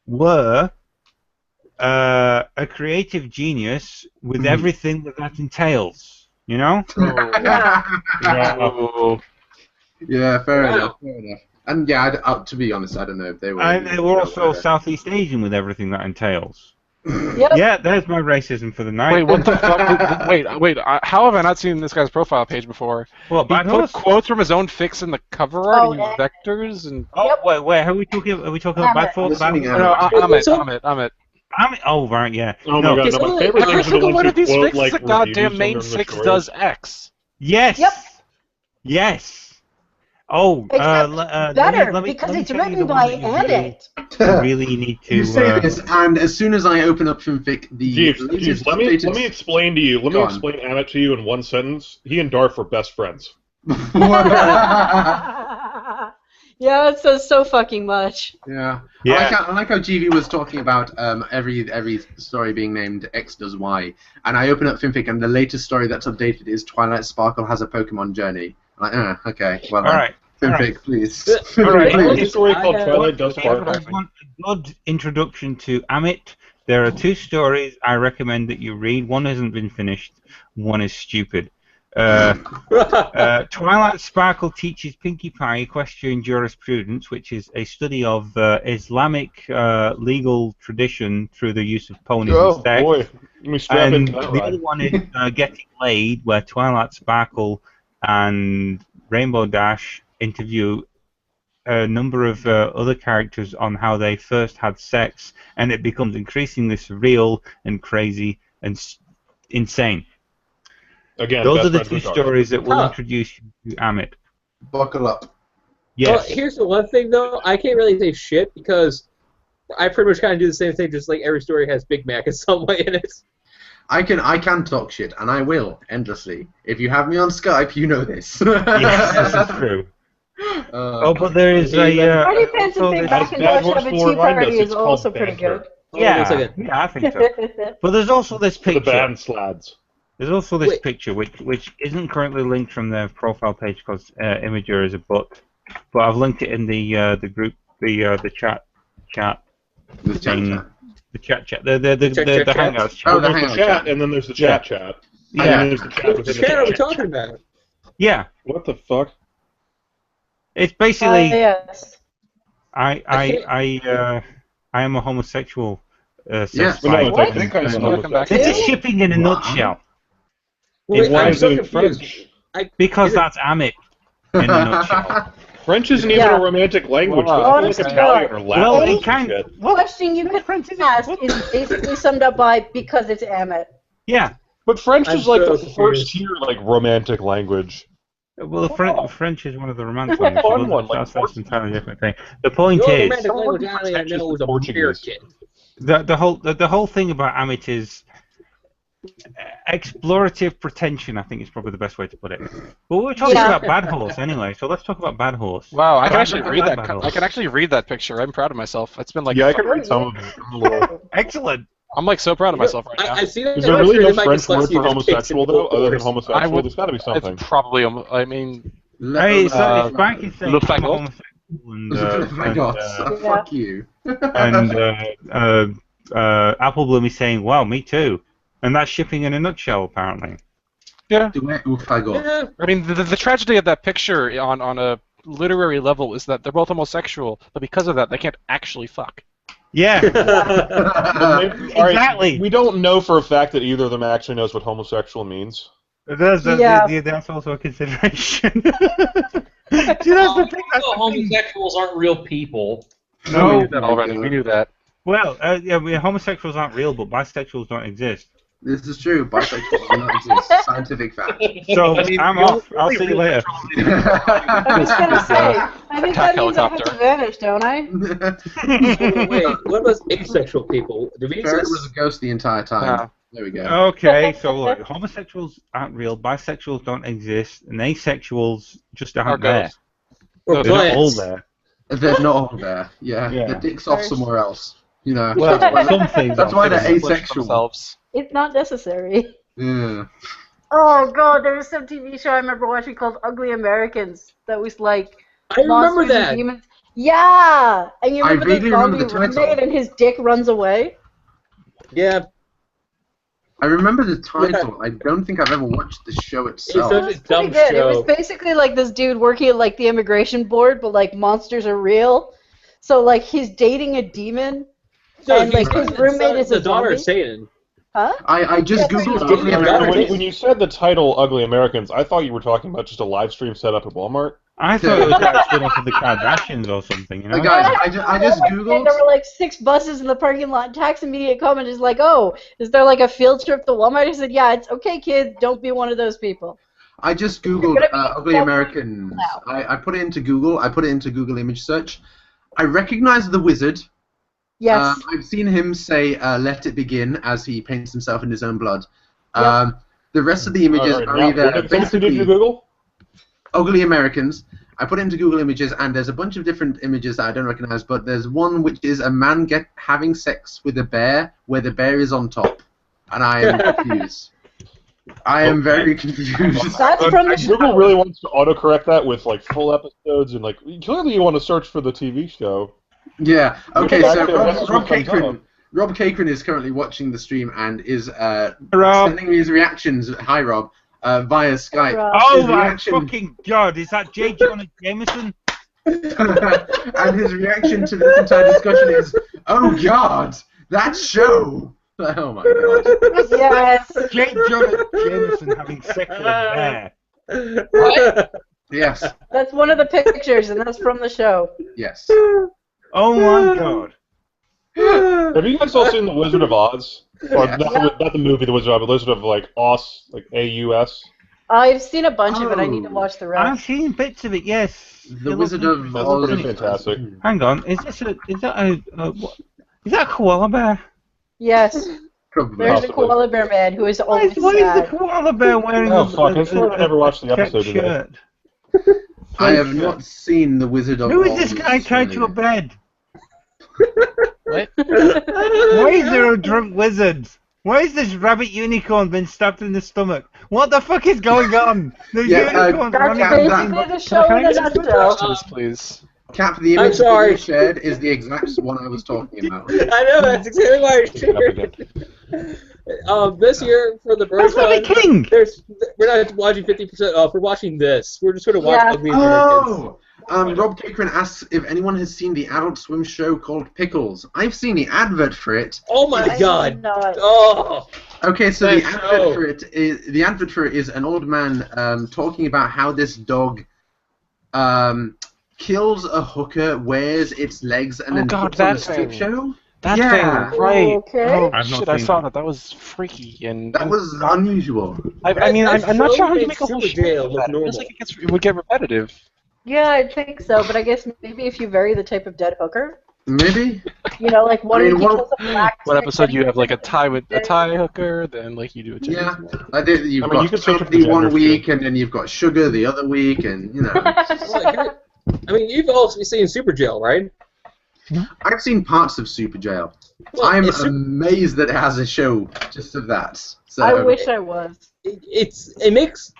were a creative genius with everything that entails. You know? Yeah. Yeah, fair enough. And yeah, to be honest, I don't know if they were. And they were also Southeast Asian with everything that entails. Yep. Yeah, there's my racism for the night. Wait, what the fuck? Wait. How have I not seen this guy's profile page before? What, He Bad put Horse? quotes from his own fics in the cover art Oh, and yeah. vectors and. Oh, Yep. wait, who are we talking about? Are we talking about Bad Amit. Horse? I'm assuming No, Amit. Amit. Oh, right, yeah. Oh No, my god, it's no, my only- favorite Every things are the single ones one who of these quote, fics like, is a goddamn reviews main from their six stories. does X. Yes. Yep. Yes. Oh, Except better, let me because it's tell you written the by one that you really need to. You say this, and as soon as I open up Fanfic, the Jeeves, latest let me status- explain to you. Let me Go on. explain Amit to you in one sentence. He and Darth are best friends. Yeah, it says so fucking much. Yeah. Yeah. I like how GV was talking about every story being named X does Y, and I open up Fanfic, and the latest story that's updated is Twilight Sparkle has a Pokemon journey. I'm like, okay, well, All right. Fanfic, please. All right. Fanfic, There's a please. story called I, Twilight Does If you Sparkle. want a good introduction to Amit, there are 2 stories I recommend that you read. One hasn't been finished. One is stupid. Twilight Sparkle teaches Pinkie Pie equestrian jurisprudence, which is a study of Islamic legal tradition through the use of ponies Oh and sex. boy, let me strap And into that the ride. other one is Getting Laid, where Twilight Sparkle and Rainbow Dash interview a number of other characters on how they first had sex, and it becomes increasingly surreal and crazy and insane. Again, Those best are the friends 2 with Darth. stories that will Huh. introduce you to Amit. Buckle up. Yes. Well, here's the one thing, though. I can't really say shit because I pretty much kind of do the same thing, just like every story has Big Mac in some way in it. I can talk shit, and I will endlessly. If you have me on Skype, you know this. Yes, this is true. Oh, but there is Party a. Pants and also Big this- Mac As and Bad Josh Horse have a will tea remind us, party it's is also called pretty banter. good. Yeah, Hold on a second. yeah, I think so. But there's also this The picture. bad slads. There's also this Wait. picture, which isn't currently linked from their profile page because Imager is a book, but I've linked it in the group, the chat, The thing, chat. the chat, the Chat. Hangouts chat. Oh, the There's the Hangout chat, chat. and then there's the Yeah. chat. Yeah. And then there's the chat What within the channel are we chat. talking about? Yeah, What the fuck? it's basically Yes. I am a homosexual. Yes. says Well, no, Spike. I think I'm And- Welcome back. This is Really? shipping in a Wow. nutshell Wait, Why I'm is so it in confused. French? because Is it- that's Amit in a nutshell. French isn't even Yeah. a romantic language. Well, That's more like honest to Italian God. or Latin Well, or it some kind shit. The question you could ask is basically summed up by because it's Amit. Yeah. But French I'm is like so the confused. first tier like romantic language. Well, French is one of the romantic Fun languages. one, like That's an entirely different thing. The point The only is, romantic language I French is know is Portuguese. American. the whole thing about Amit is explorative pretension. I think is probably the best way to put it. But we're talking Yeah. about Bad Horse anyway, so let's talk about Bad Horse. Wow, I can Bad- actually Bad- read Bad that. Horse. I can actually read that picture. I'm proud of myself. It's been like. Yeah, I can read some of it. I'm a little- Excellent. I'm like so proud of myself right now. I see that. Is there really picture, no and French my word dyslexia for just kicks in homosexual though, full other than force. homosexual? There's got to be something. It's probably. I mean, Hey, so Spike is saying Le I'm a Fagot? homosexual and, Fuck you. and Apple Bloom is saying, "Wow, me too," and that's shipping in a nutshell, apparently. yeah. Yeah. I mean, the tragedy of that picture on a literary level is that they're both homosexual, but because of that, they can't actually fuck. Yeah. Well, maybe- all right, Exactly. we don't know for a fact that either of them actually knows what homosexual means. That's also a consideration. See, that's the thing. That's the thing. Homosexuals aren't real people. We No. knew that already. We knew that. Well, yeah, homosexuals aren't real, but bisexuals don't exist. This is true. Bisexuals do not exist. Scientific fact. So I mean, I'm the off. I'll only see you real later. I was gonna say, I think Attack that means I have helicopter. to vanish, don't I? Wait, what about asexual people? Do we Ferret exist? was a ghost the entire time. Yeah. There we go. Okay, so look, homosexuals aren't real, bisexuals don't exist, and asexuals just aren't there. ghosts. Or They're not all plants? there. They're not all there. Yeah. Yeah. The dick's off somewhere else. You know. Well, that's why, some things that's are why they're fixed. asexual. Themselves. It's not necessary. Yeah. Oh god, there was some TV show I remember watching called Ugly Americans that was like I remember monsters and that. demons. Yeah, and you I remember vaguely the remember zombie the title. roommate and his dick runs away. Yeah. I remember the title. I don't think I've ever watched the show itself. It's It was dumb pretty good. It show. was basically like this dude working at like the immigration board, but like monsters are real. So like he's dating a demon And like his roommate is the a daughter zombie. of Satan. Huh? I just Yeah, googled it's Ugly David Dunn. Americans. When you said the title "Ugly Americans," I thought you were talking about just a live stream set up at Walmart. I thought it was actually one for the Kardashians or something, you know? Guys, I just And googled. there were like 6 buses in the parking lot. Tax immediate comment is like, "Oh, is there like a field trip to Walmart?" I said, "Yeah, it's okay, kid. Don't be one of those people." I just You're googled gonna be Ugly so Americans. now. I put it into Google. I put it into Google image search. I recognize the wizard. Yes. I've seen him say "Let it begin" as he paints himself in his own blood. Yep. The rest of the images are either What did basically you Google? Ugly Americans. I put it into Google Images, and there's a bunch of different images that I don't recognize, but there's one which is a man having sex with a bear, where the bear is on top, and I am confused. I am very confused. That's from the Google show. really wants to autocorrect that with like full episodes and like clearly you want to search for the TV show. Yeah. Okay. That's So it, that's Rob what comes Cakrin. up. Rob Cakrin is currently watching the stream and is Rob. sending me his reactions. Hi, Rob. Via Skype. Rob. Oh His my reaction- fucking god, is that J. Jonah Jameson? And his reaction to this entire discussion is, "Oh God, that show!" Oh my God. Yes. J. Jonah Jameson having sex with a bear. What? Yes. That's one of the pictures, and that's from the show. Yes. Oh my god. Have you guys all seen The Wizard of Oz? Or Yes. not the movie The Wizard of Oz, but The Wizard of like Oz, like AUS. I've seen a bunch of it. I need to Oh. watch the I've rest. seen bits of it, yes. The Wizard of That's Oz. pretty fantastic. Hang on, is that a koala bear? Yes. Probably. There's a Possibly. koala bear man who is Why always is the sad. koala bear wearing Oh a fuck! I swear I never watched the checked episode today. shirt? I have not seen The Wizard of Oz. Who is this guy tied to a bed? What? Why is there a drunk wizard? Why is this rabbit unicorn been stabbed in the stomach? What the fuck is going on? The Yeah, unicorn's That's running basically the show in a nutshell. Questions, please. Cap, the I'm image that sorry. you shared is the exact one I was talking about. I know, that's exactly why I shared it. This year for the That's not the BronyCon, king! we're not watching 50% off. We're watching this. We're just going to watch Yeah. Ugly Americans. Oh! Rob Cakrin asks if anyone has seen the Adult Swim show called Pickles. I've seen the advert for it. Oh my I god. know it. Oh. Okay, so That the show. advert for it is an old man talking about how this dog kills a hooker, wears its legs, and Oh then God, puts on a that strip thing. show. That Yeah. thing, right? Okay. Oh I've not shit! I seen saw that. that. That was freaky and. That was unusual. I mean, That I'm not show sure how you makes make a whole Super show Jail out of look that. It feels normal. like it would get repetitive. Yeah, I think so, but I guess maybe if you vary the type of dead hooker, Maybe? you know, like one I mean, week one- he kills a black. One chick, episode one you have like a week tie with a tie hooker, then like you do a chicken. Yeah. I think you've I mean, you got could switch up Candy the one genders, week, too. and then you've got Sugar the other week, and, you know. Well, I mean, you've also seen Super Jail, right? I've seen parts of Super Jail. Well, I'm it's Super- amazed that it has a show just of that. So, I wish I was. it makes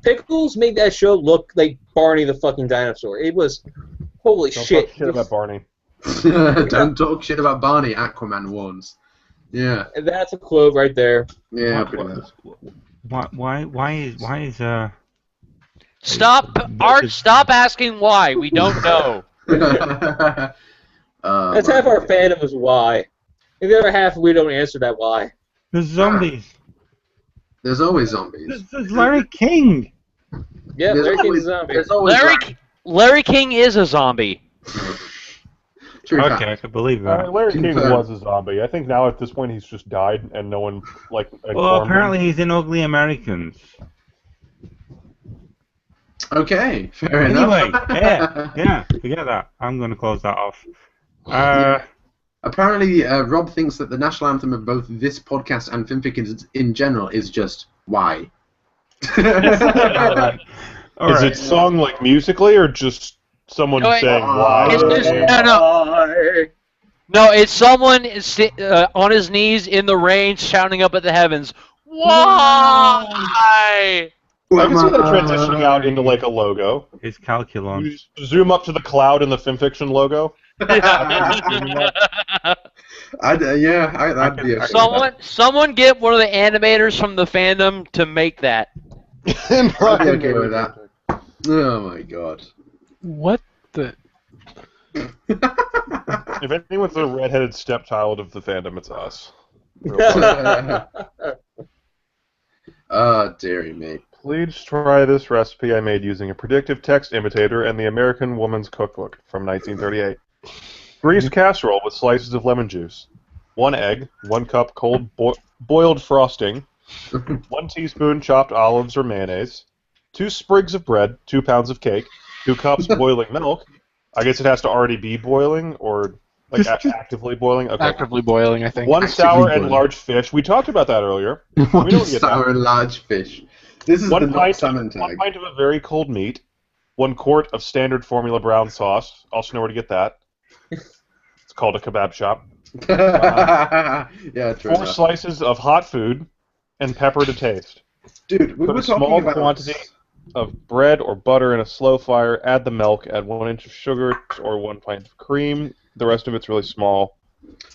Pickles made that show look like Barney the fucking dinosaur. It was holy Don't shit. talk shit about Barney. Don't talk shit about Barney, Aquaman warns. Yeah, And that's a quote right there. yeah, What- pretty much. Why is Stop, Art. Stop asking why. We don't know. That's half our fandom is why. And the other half we don't answer that why. there's zombies? There's always zombies. There's Larry King. Yeah, There's Larry King's always- a zombie. There's always Larry King is a zombie. True fact. Okay, I can believe that. Larry King Confirmed. was a zombie. I think now at this point he's just died and no one like informed Well, him. apparently he's in Ugly Americans. Okay, fair Anyway, enough. yeah, forget that. I'm going to close that off. Apparently, Rob thinks that the national anthem of both this podcast and Finfic in general is just why. Alright. Is it sung like musically or just someone No, saying why? It's just, no, it's someone on his knees in the rain shouting up at the heavens. Why? I can see that transitioning out into like a logo. It's Calculon. You just zoom up to the cloud in the FimFiction logo. That'd be a Someone get one of the animators from the fandom to make that. I'd be okay with that. Oh my god. What the? If anyone's a redheaded stepchild of the fandom, it's us. Oh, dearie me. Please try this recipe I made using a predictive text imitator and the American Woman's Cookbook from 1938. Greased casserole with slices of lemon juice. 1 egg, 1 cup cold boiled frosting, 1 teaspoon chopped olives or mayonnaise, 2 sprigs of bread, 2 pounds of cake, 2 cups boiling milk. I guess it has to already be boiling, or like actively boiling? Okay. Actively boiling, I think. 1 sour and large fish. We talked about that earlier. What is sour and large fish? This is the not salmon tag. 1 pint of a very cold meat, 1 quart of standard formula brown sauce. Also know where to get that. It's called a kebab shop. Yeah, true 4 slices of hot food, and pepper to taste. Dude, we Put were a small talking about quantity of bread or butter in a slow fire, add the milk, add 1 inch of sugar or 1 pint of cream. The rest of it's really small.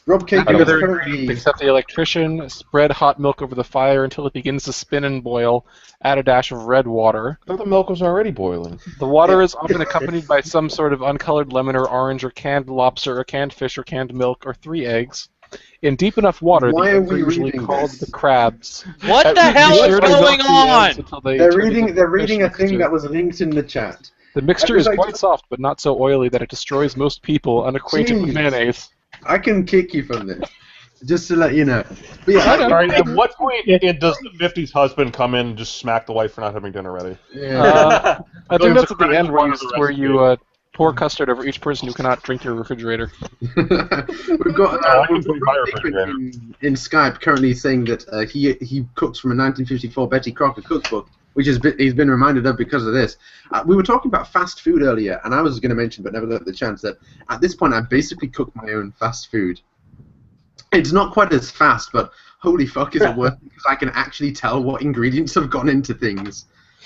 Rob Cake Except the electrician, spread hot milk over the fire until it begins to spin and boil. Add a dash of red water. I thought the milk was already boiling. The water is often accompanied by some sort of uncolored lemon or orange or canned lobster or canned fish or canned milk or 3 eggs. In deep enough water, the eggs are usually called the crabs. What the hell is going on? They're reading a thing that was linked in the chat. The mixture is quite soft, but not so oily that it destroys most people unacquainted with mayonnaise. I can kick you from this, just to let you know. But yeah, at what point does the 50s husband come in and just smack the wife for not having dinner ready? Yeah. I think that's at the end where you pour custard over each person who cannot drink your refrigerator. We've got in Skype currently saying that he cooks from a 1954 Betty Crocker cookbook, which he's been reminded of because of this. We were talking about fast food earlier, and I was going to mention, but never got the chance, that at this point I basically cook my own fast food. It's not quite as fast, but holy fuck is it worth it, because I can actually tell what ingredients have gone into things.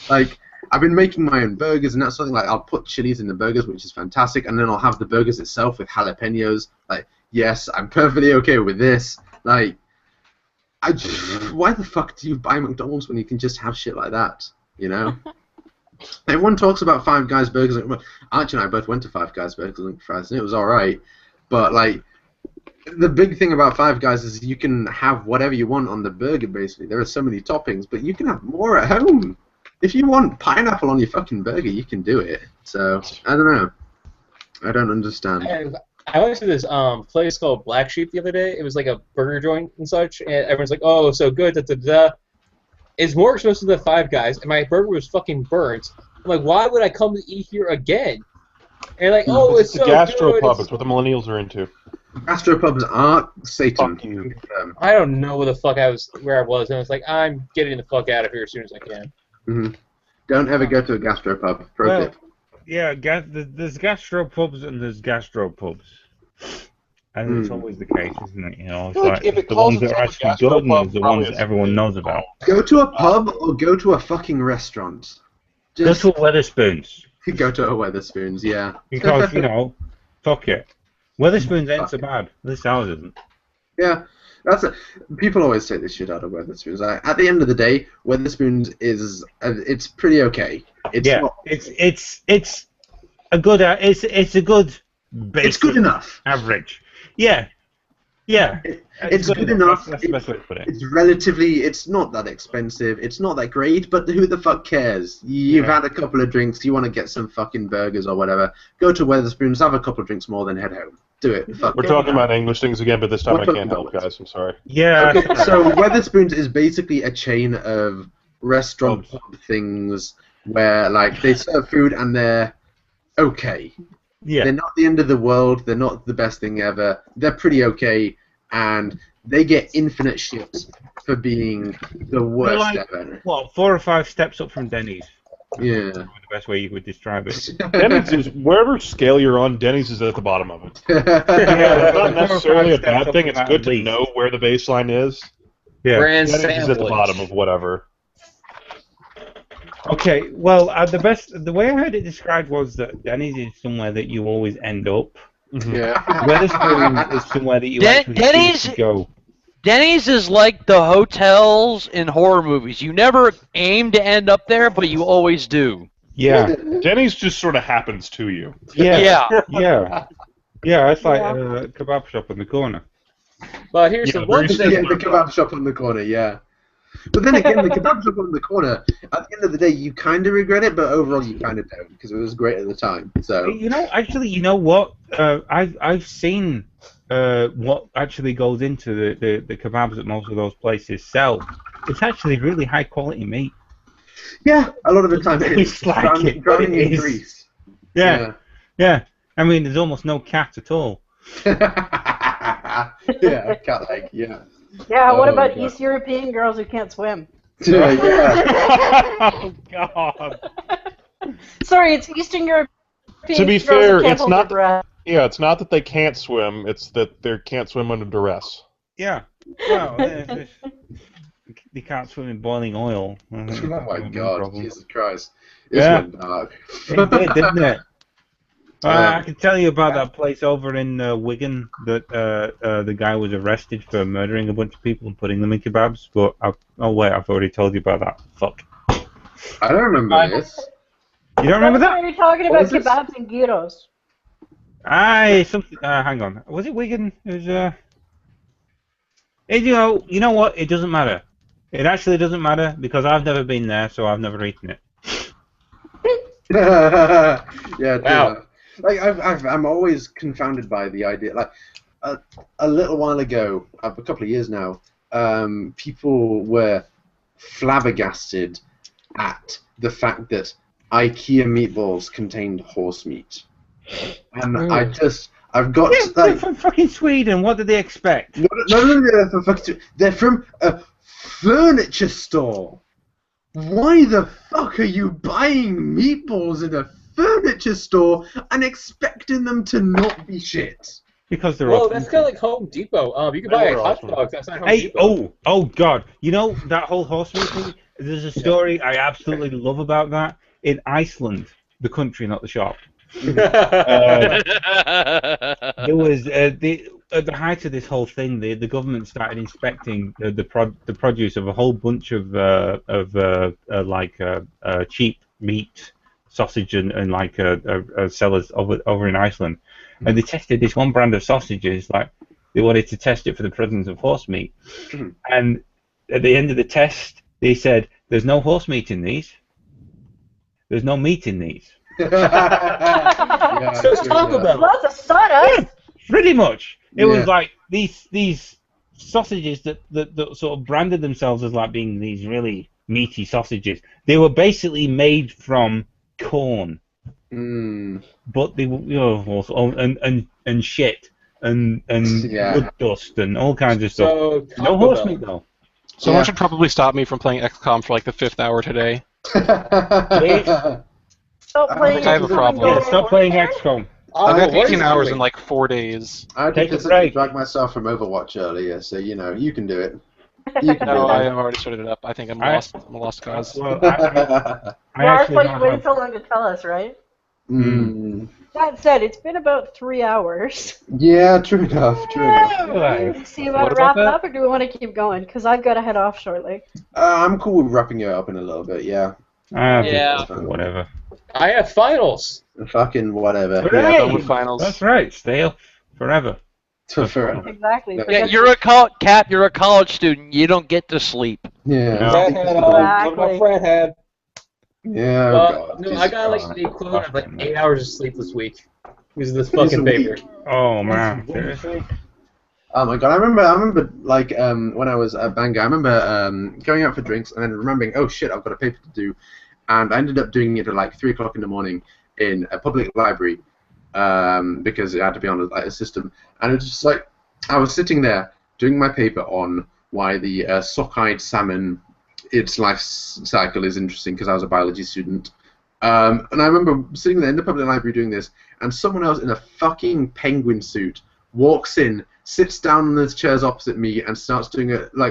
Like, I've been making my own burgers, and that's something like I'll put chilies in the burgers, which is fantastic, and then I'll have the burgers itself with jalapenos. Like, yes, I'm perfectly okay with this. Like, why the fuck do you buy McDonald's when you can just have shit like that? You know? Everyone talks about Five Guys Burgers. Archie and I both went to Five Guys Burgers and Fries, and it was alright. But, like, the big thing about Five Guys is you can have whatever you want on the burger, basically. There are so many toppings, but you can have more at home. If you want pineapple on your fucking burger, you can do it. So, I don't know. I don't understand. And I went to this place called Black Sheep the other day. It was like a burger joint and such, and everyone's like, "Oh, so good." Da, da, da. It's more expensive than Five Guys, and my burger was fucking burnt. I'm like, why would I come to eat here again? And like, oh, it's so gastropub. good. It's what the millennials are into. Gastropubs are Satan. Fuck you. I don't know where I was, and I was like, I'm getting the fuck out of here as soon as I can. Mm-hmm. Don't ever go to a gastropub. Pro tip. Yeah, there's gastropubs and there's gastropubs. And it's always the case, isn't it? You know, it's like if it the ones calls that are itself a actually good and gastropub, there's the ones that everyone knows about. Go to a pub or go to a fucking restaurant. Go to a Wetherspoons. Go to a Wetherspoons, yeah. Because, you know, fuck it. Wetherspoons ain't so bad. At least ours isn't. Yeah. People always say this shit out of Wetherspoons. At the end of the day, Wetherspoons is it's pretty okay. It's not, it's a good it's a good basic, it's good enough. Average. Yeah. It's good enough. That's the best way to put it. It's not that expensive. It's not that great, but who the fuck cares? You've had a couple of drinks. You want to get some fucking burgers or whatever. Go to Wetherspoons, have a couple of drinks more, then head home. Do it. We're talking about English things again, but this time I can't help, guys. I'm sorry. Yeah. Okay, so Wetherspoons is basically a chain of restaurant pub things where, like, they serve food and they're okay. Yeah. They're not the end of the world. They're not the best thing ever. They're pretty okay, and they get infinite shit for being the worst ever. What, 4 or 5 steps up from Denny's? Yeah. The best way you could describe it. Denny's is, wherever scale you're on, Denny's is at the bottom of it. Yeah, It's not necessarily a bad thing. It's good to least. know where the baseline is. Yeah. Brand Denny's is at the bottom of whatever. Okay, well, the way I heard it described was that Denny's is somewhere that you always end up. Yeah. Wetherspoons is somewhere that you actually choose to go. Denny's is like the hotels in horror movies. You never aim to end up there, but you always do. Yeah. Denny's just sort of happens to you. Yeah. Yeah. Yeah. Yeah, it's like a kebab shop on the corner. But here's the one thing. Yeah, the kebab shop on the corner, yeah. But then again, the kebab shop on the corner, at the end of the day, you kind of regret it, but overall you kind of don't, because it was great at the time. So Actually, you know what? I've seen what actually goes into the kebabs that most of those places sell. It's actually really high quality meat. Yeah, a lot of the time it is. Drowning in grease. Yeah. I mean, there's almost no cat at all. Yeah, cat leg, yeah. Yeah, what about East European girls who can't swim? Yeah. Oh, God. Sorry, it's Eastern European To be girls fair, who can't it's hold not. their breath. Yeah, it's not that they can't swim; it's that they can't swim under duress. Yeah. Well, they can't swim in boiling oil. Oh my God, Jesus Christ. This went dark. It did, didn't it? I can tell you about that place over in Wigan that the guy was arrested for murdering a bunch of people and putting them in kebabs, but I've already told you about that. Fuck. I don't remember this. You don't remember that? You're talking about kebabs and gyros. Hang on. Was it Wigan? It was, you know what? It doesn't matter. It actually doesn't matter because I've never been there, so I've never eaten it. Yeah, wow. Like I'm always confounded by the idea. Like a little while ago, a couple of years now, people were flabbergasted at the fact that IKEA meatballs contained horse meat, and I've got they're from fucking Sweden. What did they expect? No, they're from a furniture store. Why the fuck are you buying meatballs in a furniture store and expecting them to not be shit? Because they're that's kind of like Home Depot. You can buy a hot dog. That's not Home Depot. Oh God! You know that whole horse meat thing? There's a story I absolutely love about that. In Iceland, the country, not the shop. There was at the height of this whole thing, the government started inspecting the produce of a whole bunch of cheap meat, sausage, and like sellers over in Iceland, and they tested this one brand of sausages. Like they wanted to test it for the presence of horse meat, and at the end of the test, they said, "There's no horse meat in these. There's no meat in these." So it's Taco Bell. Lots of sawdust. Yeah, pretty much. It was like these sausages that sort of branded themselves as like being these really meaty sausages. They were basically made from corn, but they were also and shit and wood dust and all kinds of stuff. So, no horse meat though. Someone should probably stop me from playing XCOM for like the 5th hour today. Stop playing. I have a problem. Yeah, stop playing XCOM. I've got 18 hours in like 4 days. I Take a just break. dragged myself from Overwatch earlier, so you can do it. No, I have already started it up. I think I'm lost. I'm a lost cause. Well, That's why you waited so long to tell us, right? That said, it's been about 3 hours. Yeah, true enough. See, you want to wrap it up, or do we want to keep going? Because I've got to head off shortly. I'm cool with wrapping it up in a little bit, yeah. Yeah. Whatever. I have finals. Fucking whatever. Hooray! Done with finals. That's right. Stay up forever. Forever. Exactly. Yeah, you're a college student. You don't get to sleep. Yeah. What my friend had. Yeah. God. No, I got like the equivalent of like 8 hours of sleep this week because of this fucking paper. Oh man, seriously. Oh my god, I remember like when I was at Bangor, I remember going out for drinks and then remembering, oh shit, I've got a paper to do, and I ended up doing it at like 3 o'clock in the morning in a public library because it had to be on a system, and it's just like I was sitting there doing my paper on why the sockeyed salmon, its life cycle is interesting because I was a biology student. And I remember sitting there in the public library doing this, and someone else in a fucking penguin suit walks in, sits down on the chairs opposite me, and starts doing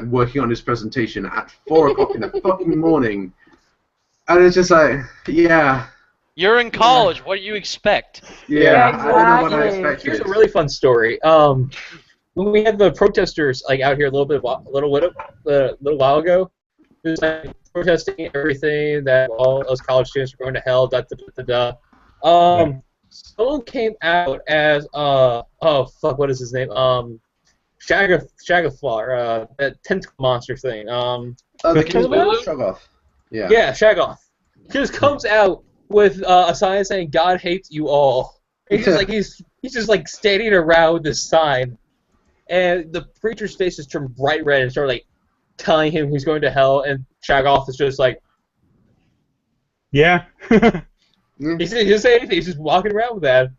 working on his presentation at 4 o'clock in the fucking morning. And it's just like, yeah. You're in college. What do you expect? Yeah, exactly. I don't know what I expected. Here's a really fun story. When we had the protesters like out here a little while ago, it was like protesting everything that all those college students were going to hell. someone came out as oh fuck, what is his name? Shaggoth, that tentacle monster thing. The Shoggoth. Yeah. Yeah, Shaggoth. Just comes out with a sign saying "God hates you all." He's just like he's just like standing around with this sign, and the preacher's face just turned bright red and started like telling him he's going to hell, and Shaggoth is just like, yeah. he doesn't say anything. He's just walking around with that.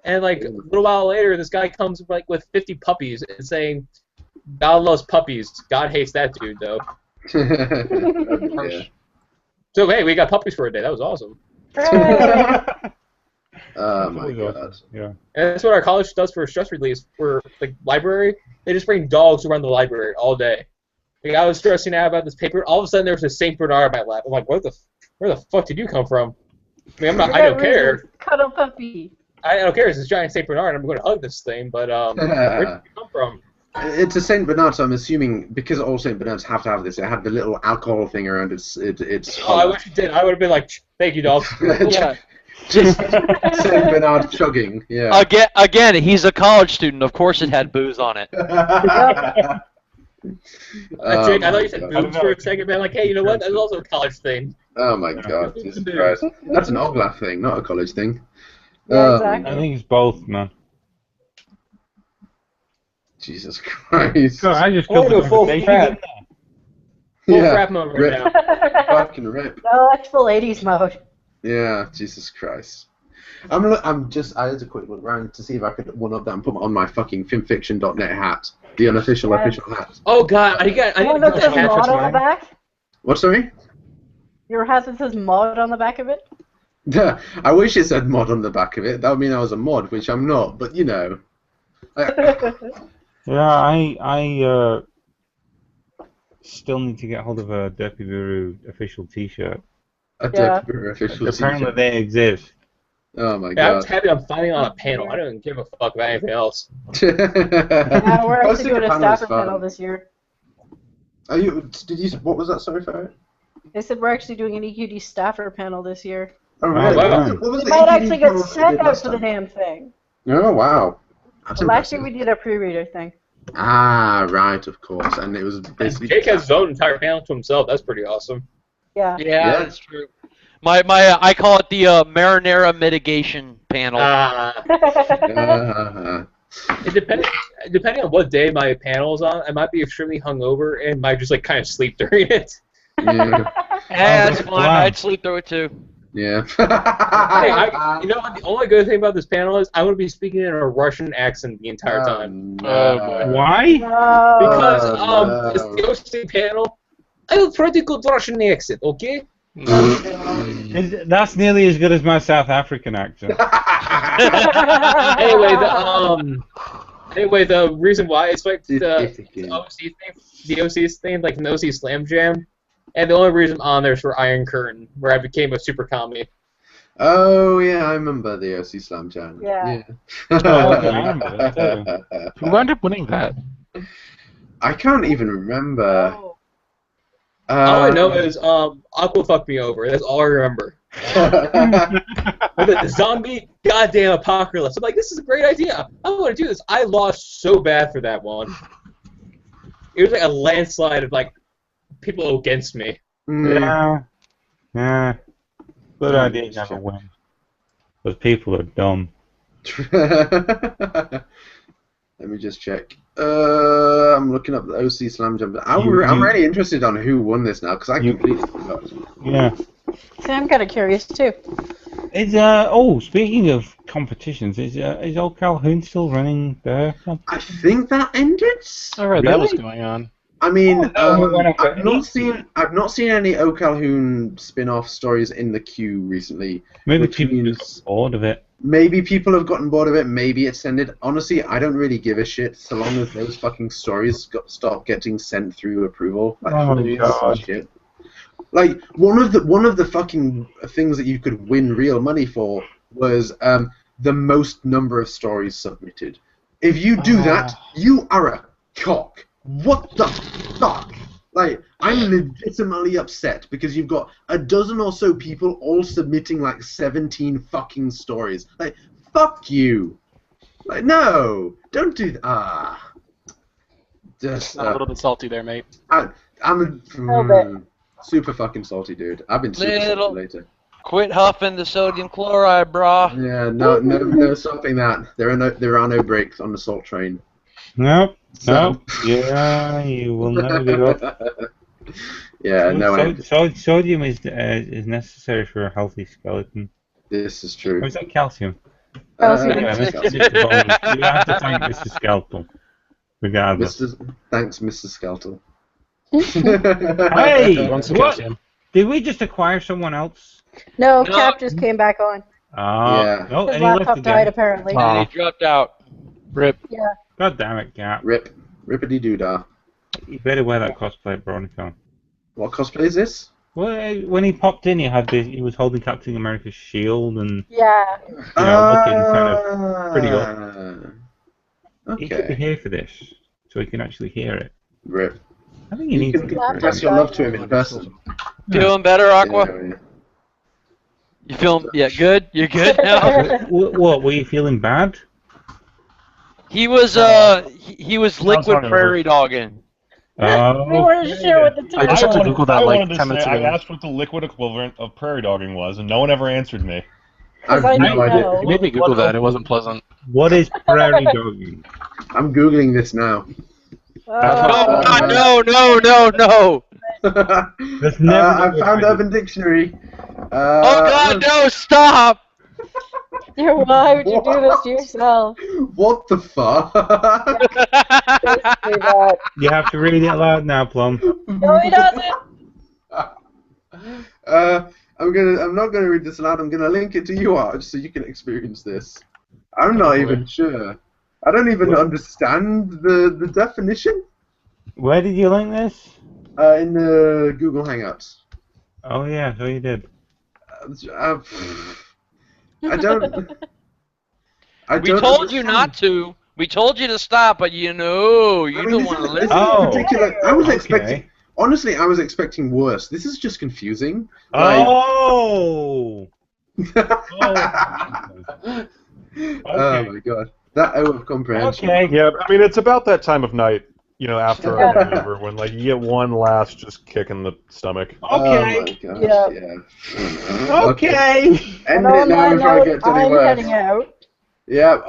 And like a little while later, this guy comes like with 50 puppies and saying, "God loves puppies. God hates that dude, though." Yeah. So hey, we got puppies for a day. That was awesome. Oh my god. Yeah. And that's what our college does for stress release. For like library, they just bring dogs around the library all day. Like, I was stressing out about this paper. All of a sudden, there was a Saint Bernard in my lap. I'm like, where the fuck did you come from? I mean, I don't care. Cuddle puppy. I don't care. It's this giant Saint Bernard. I'm going to hug this thing. But where did you come from? It's a Saint Bernard, so I'm assuming because all Saint Bernards have to have this. It had the little alcohol thing around its. Oh, I wish it did. I would have been like, "Thank you, dog." Yeah. Just Saint Bernard chugging. Yeah. Again, he's a college student. Of course, it had booze on it. Jake, I thought you said boobs for a second, man. Like, hey, you know what? That's also a college thing. Oh my god, Jesus Christ. That's an Oglaf thing, not a college thing. Yeah, exactly. I think it's both, man. Jesus Christ. God, I just Oh, killed full crap. Full crap mode right rip. now. Fucking rip. No, that's full 80s mode. Yeah, Jesus Christ. I had a quick look around to see if I could one up that and put on my fucking fanfiction.net hat. The unofficial official hat. Oh god, I didn't know know that that hat mod was on the mine. back? What, sorry? Your hat that says mod on the back of it? I wish it said mod on the back of it. That would mean I was a mod, which I'm not, but you know. Yeah, I still need to get hold of a Derpy Guru official T-shirt. Official Apparently they exist. Oh my Yeah, god. I'm just happy I'm finally on a panel. I don't give a fuck about anything else. Yeah, we're actually Posting doing a panel is staffer fun. panel this year. What was that, sorry, for? They said we're actually doing an EQD staffer panel this year. Oh, really? wow. What was We the might EQD actually get panel sent did out last for the time? damn thing. Oh, wow. That's Last year impressive. we did a pre-reader thing. Ah, right, of course. And it was basically... Jake has his own entire panel to himself. That's pretty awesome. Yeah. Yeah, that's true. I call it the marinara mitigation panel. Depending on what day my panel is on, I might be extremely hungover and might just like kind of sleep during it. Yeah. That's fine. I'd sleep through it too. Yeah. You know what? The only good thing about this panel is I'm going to be speaking in a Russian accent the entire time. Why? No. Because it's the OC panel. I have a pretty good Russian accent, okay? That's nearly as good as my South African accent. Anyway, the reason why it's like the OC thing, like an OC Slam Jam, and the only reason I'm on there is for Iron Curtain, where I became a super commie. Oh yeah, I remember the OC Slam Jam. Yeah. I remember that too. Who wound up winning that? I can't even remember. Oh. All I know is Aqua fucked me over. That's all I remember. With the zombie goddamn apocalypse. I'm like, this is a great idea. I want to do this. I lost so bad for that one. It was like a landslide of like people against me. Yeah. Yeah. Good idea, never win. Those people are dumb. Let me just check. I'm looking up the OC Slam Jam. I'm really interested on who won this now because I completely forgot. Yeah. See, I'm kind of curious too. Is speaking of competitions, is Old Calhoun still running there? I think that ended. All right, that was going on. I mean, I've I've not seen any O Calhoun spin-off stories in the queue recently. Maybe which people means just got bored of it. maybe people have gotten bored of it. Maybe it's ended. Honestly, I don't really give a shit so long as those fucking stories stop getting sent through approval. Like, Oh, who gives God. a shit? Like one of the fucking things that you could win real money for was the most number of stories submitted. If you do that, you are a cock. What the fuck? Like, I'm legitimately upset because you've got a dozen or so people all submitting like 17 fucking stories. Like, fuck you. Like, no, don't do that. Ah. Just a little bit salty there, mate. I'm super fucking salty, dude. I've been super salty later. Quit huffing the sodium chloride, brah. Yeah, no stopping that. There are no brakes on the salt train. Nope. Nope. Yeah, you will never give up. Yeah, no. Sodium is necessary for a healthy skeleton. This is true. Or is that calcium? Calcium. Yeah, you have to thank Mr. Skeletal, regardless. Thanks, Mr. Skeletal. Hey, what? Did we just acquire someone else? No, Cap just came back on. Yeah. No, his laptop died, apparently. And he dropped out. Rip. Yeah. God damn it, Cap. Rip. Rippity doo-dah. You better wear that cosplay at BronyCon. What cosplay is this? Well, when he popped in, he was holding Captain America's shield and Yeah. looking kind of pretty up. Okay. He could be here for this, so he can actually hear it. Rip. I think you need to express your love to him in person. Feeling better, Aqua? Yeah. You feeling? Yeah, good. You're good now. What? Were you feeling bad? He was liquid prairie dogging. We weren't sure what the title I just had to was. Google that like 10 minutes ago. I asked what the liquid equivalent of prairie dogging was, and no one ever answered me. I have no idea. You made me Google that. It wasn't pleasant. What is prairie dogging? I'm Googling this now. Oh God, no! I found Urban Dictionary. Oh God, no! Stop! Yeah, why would you do this to yourself? What the fuck? You have to read it aloud now, Plum. No, he doesn't. I'm not gonna read this aloud. I'm gonna link it to you, Arch, so you can experience this. I'm not even sure. I don't even understand the definition. Where did you link this? In the Google Hangouts. Oh yeah, so you did. I don't. We told you not to. We told you to stop, but you don't want to listen. I was expecting. Honestly, I was expecting worse. This is just confusing. Oh. Oh my god. That over comprehension. Okay. Yeah, I mean, it's about that time of night, after a maneuver, when you get one last just kick in the stomach. Okay. Oh my gosh, yeah. Okay. End it now before I get to any worse. I'm heading out. Yeah,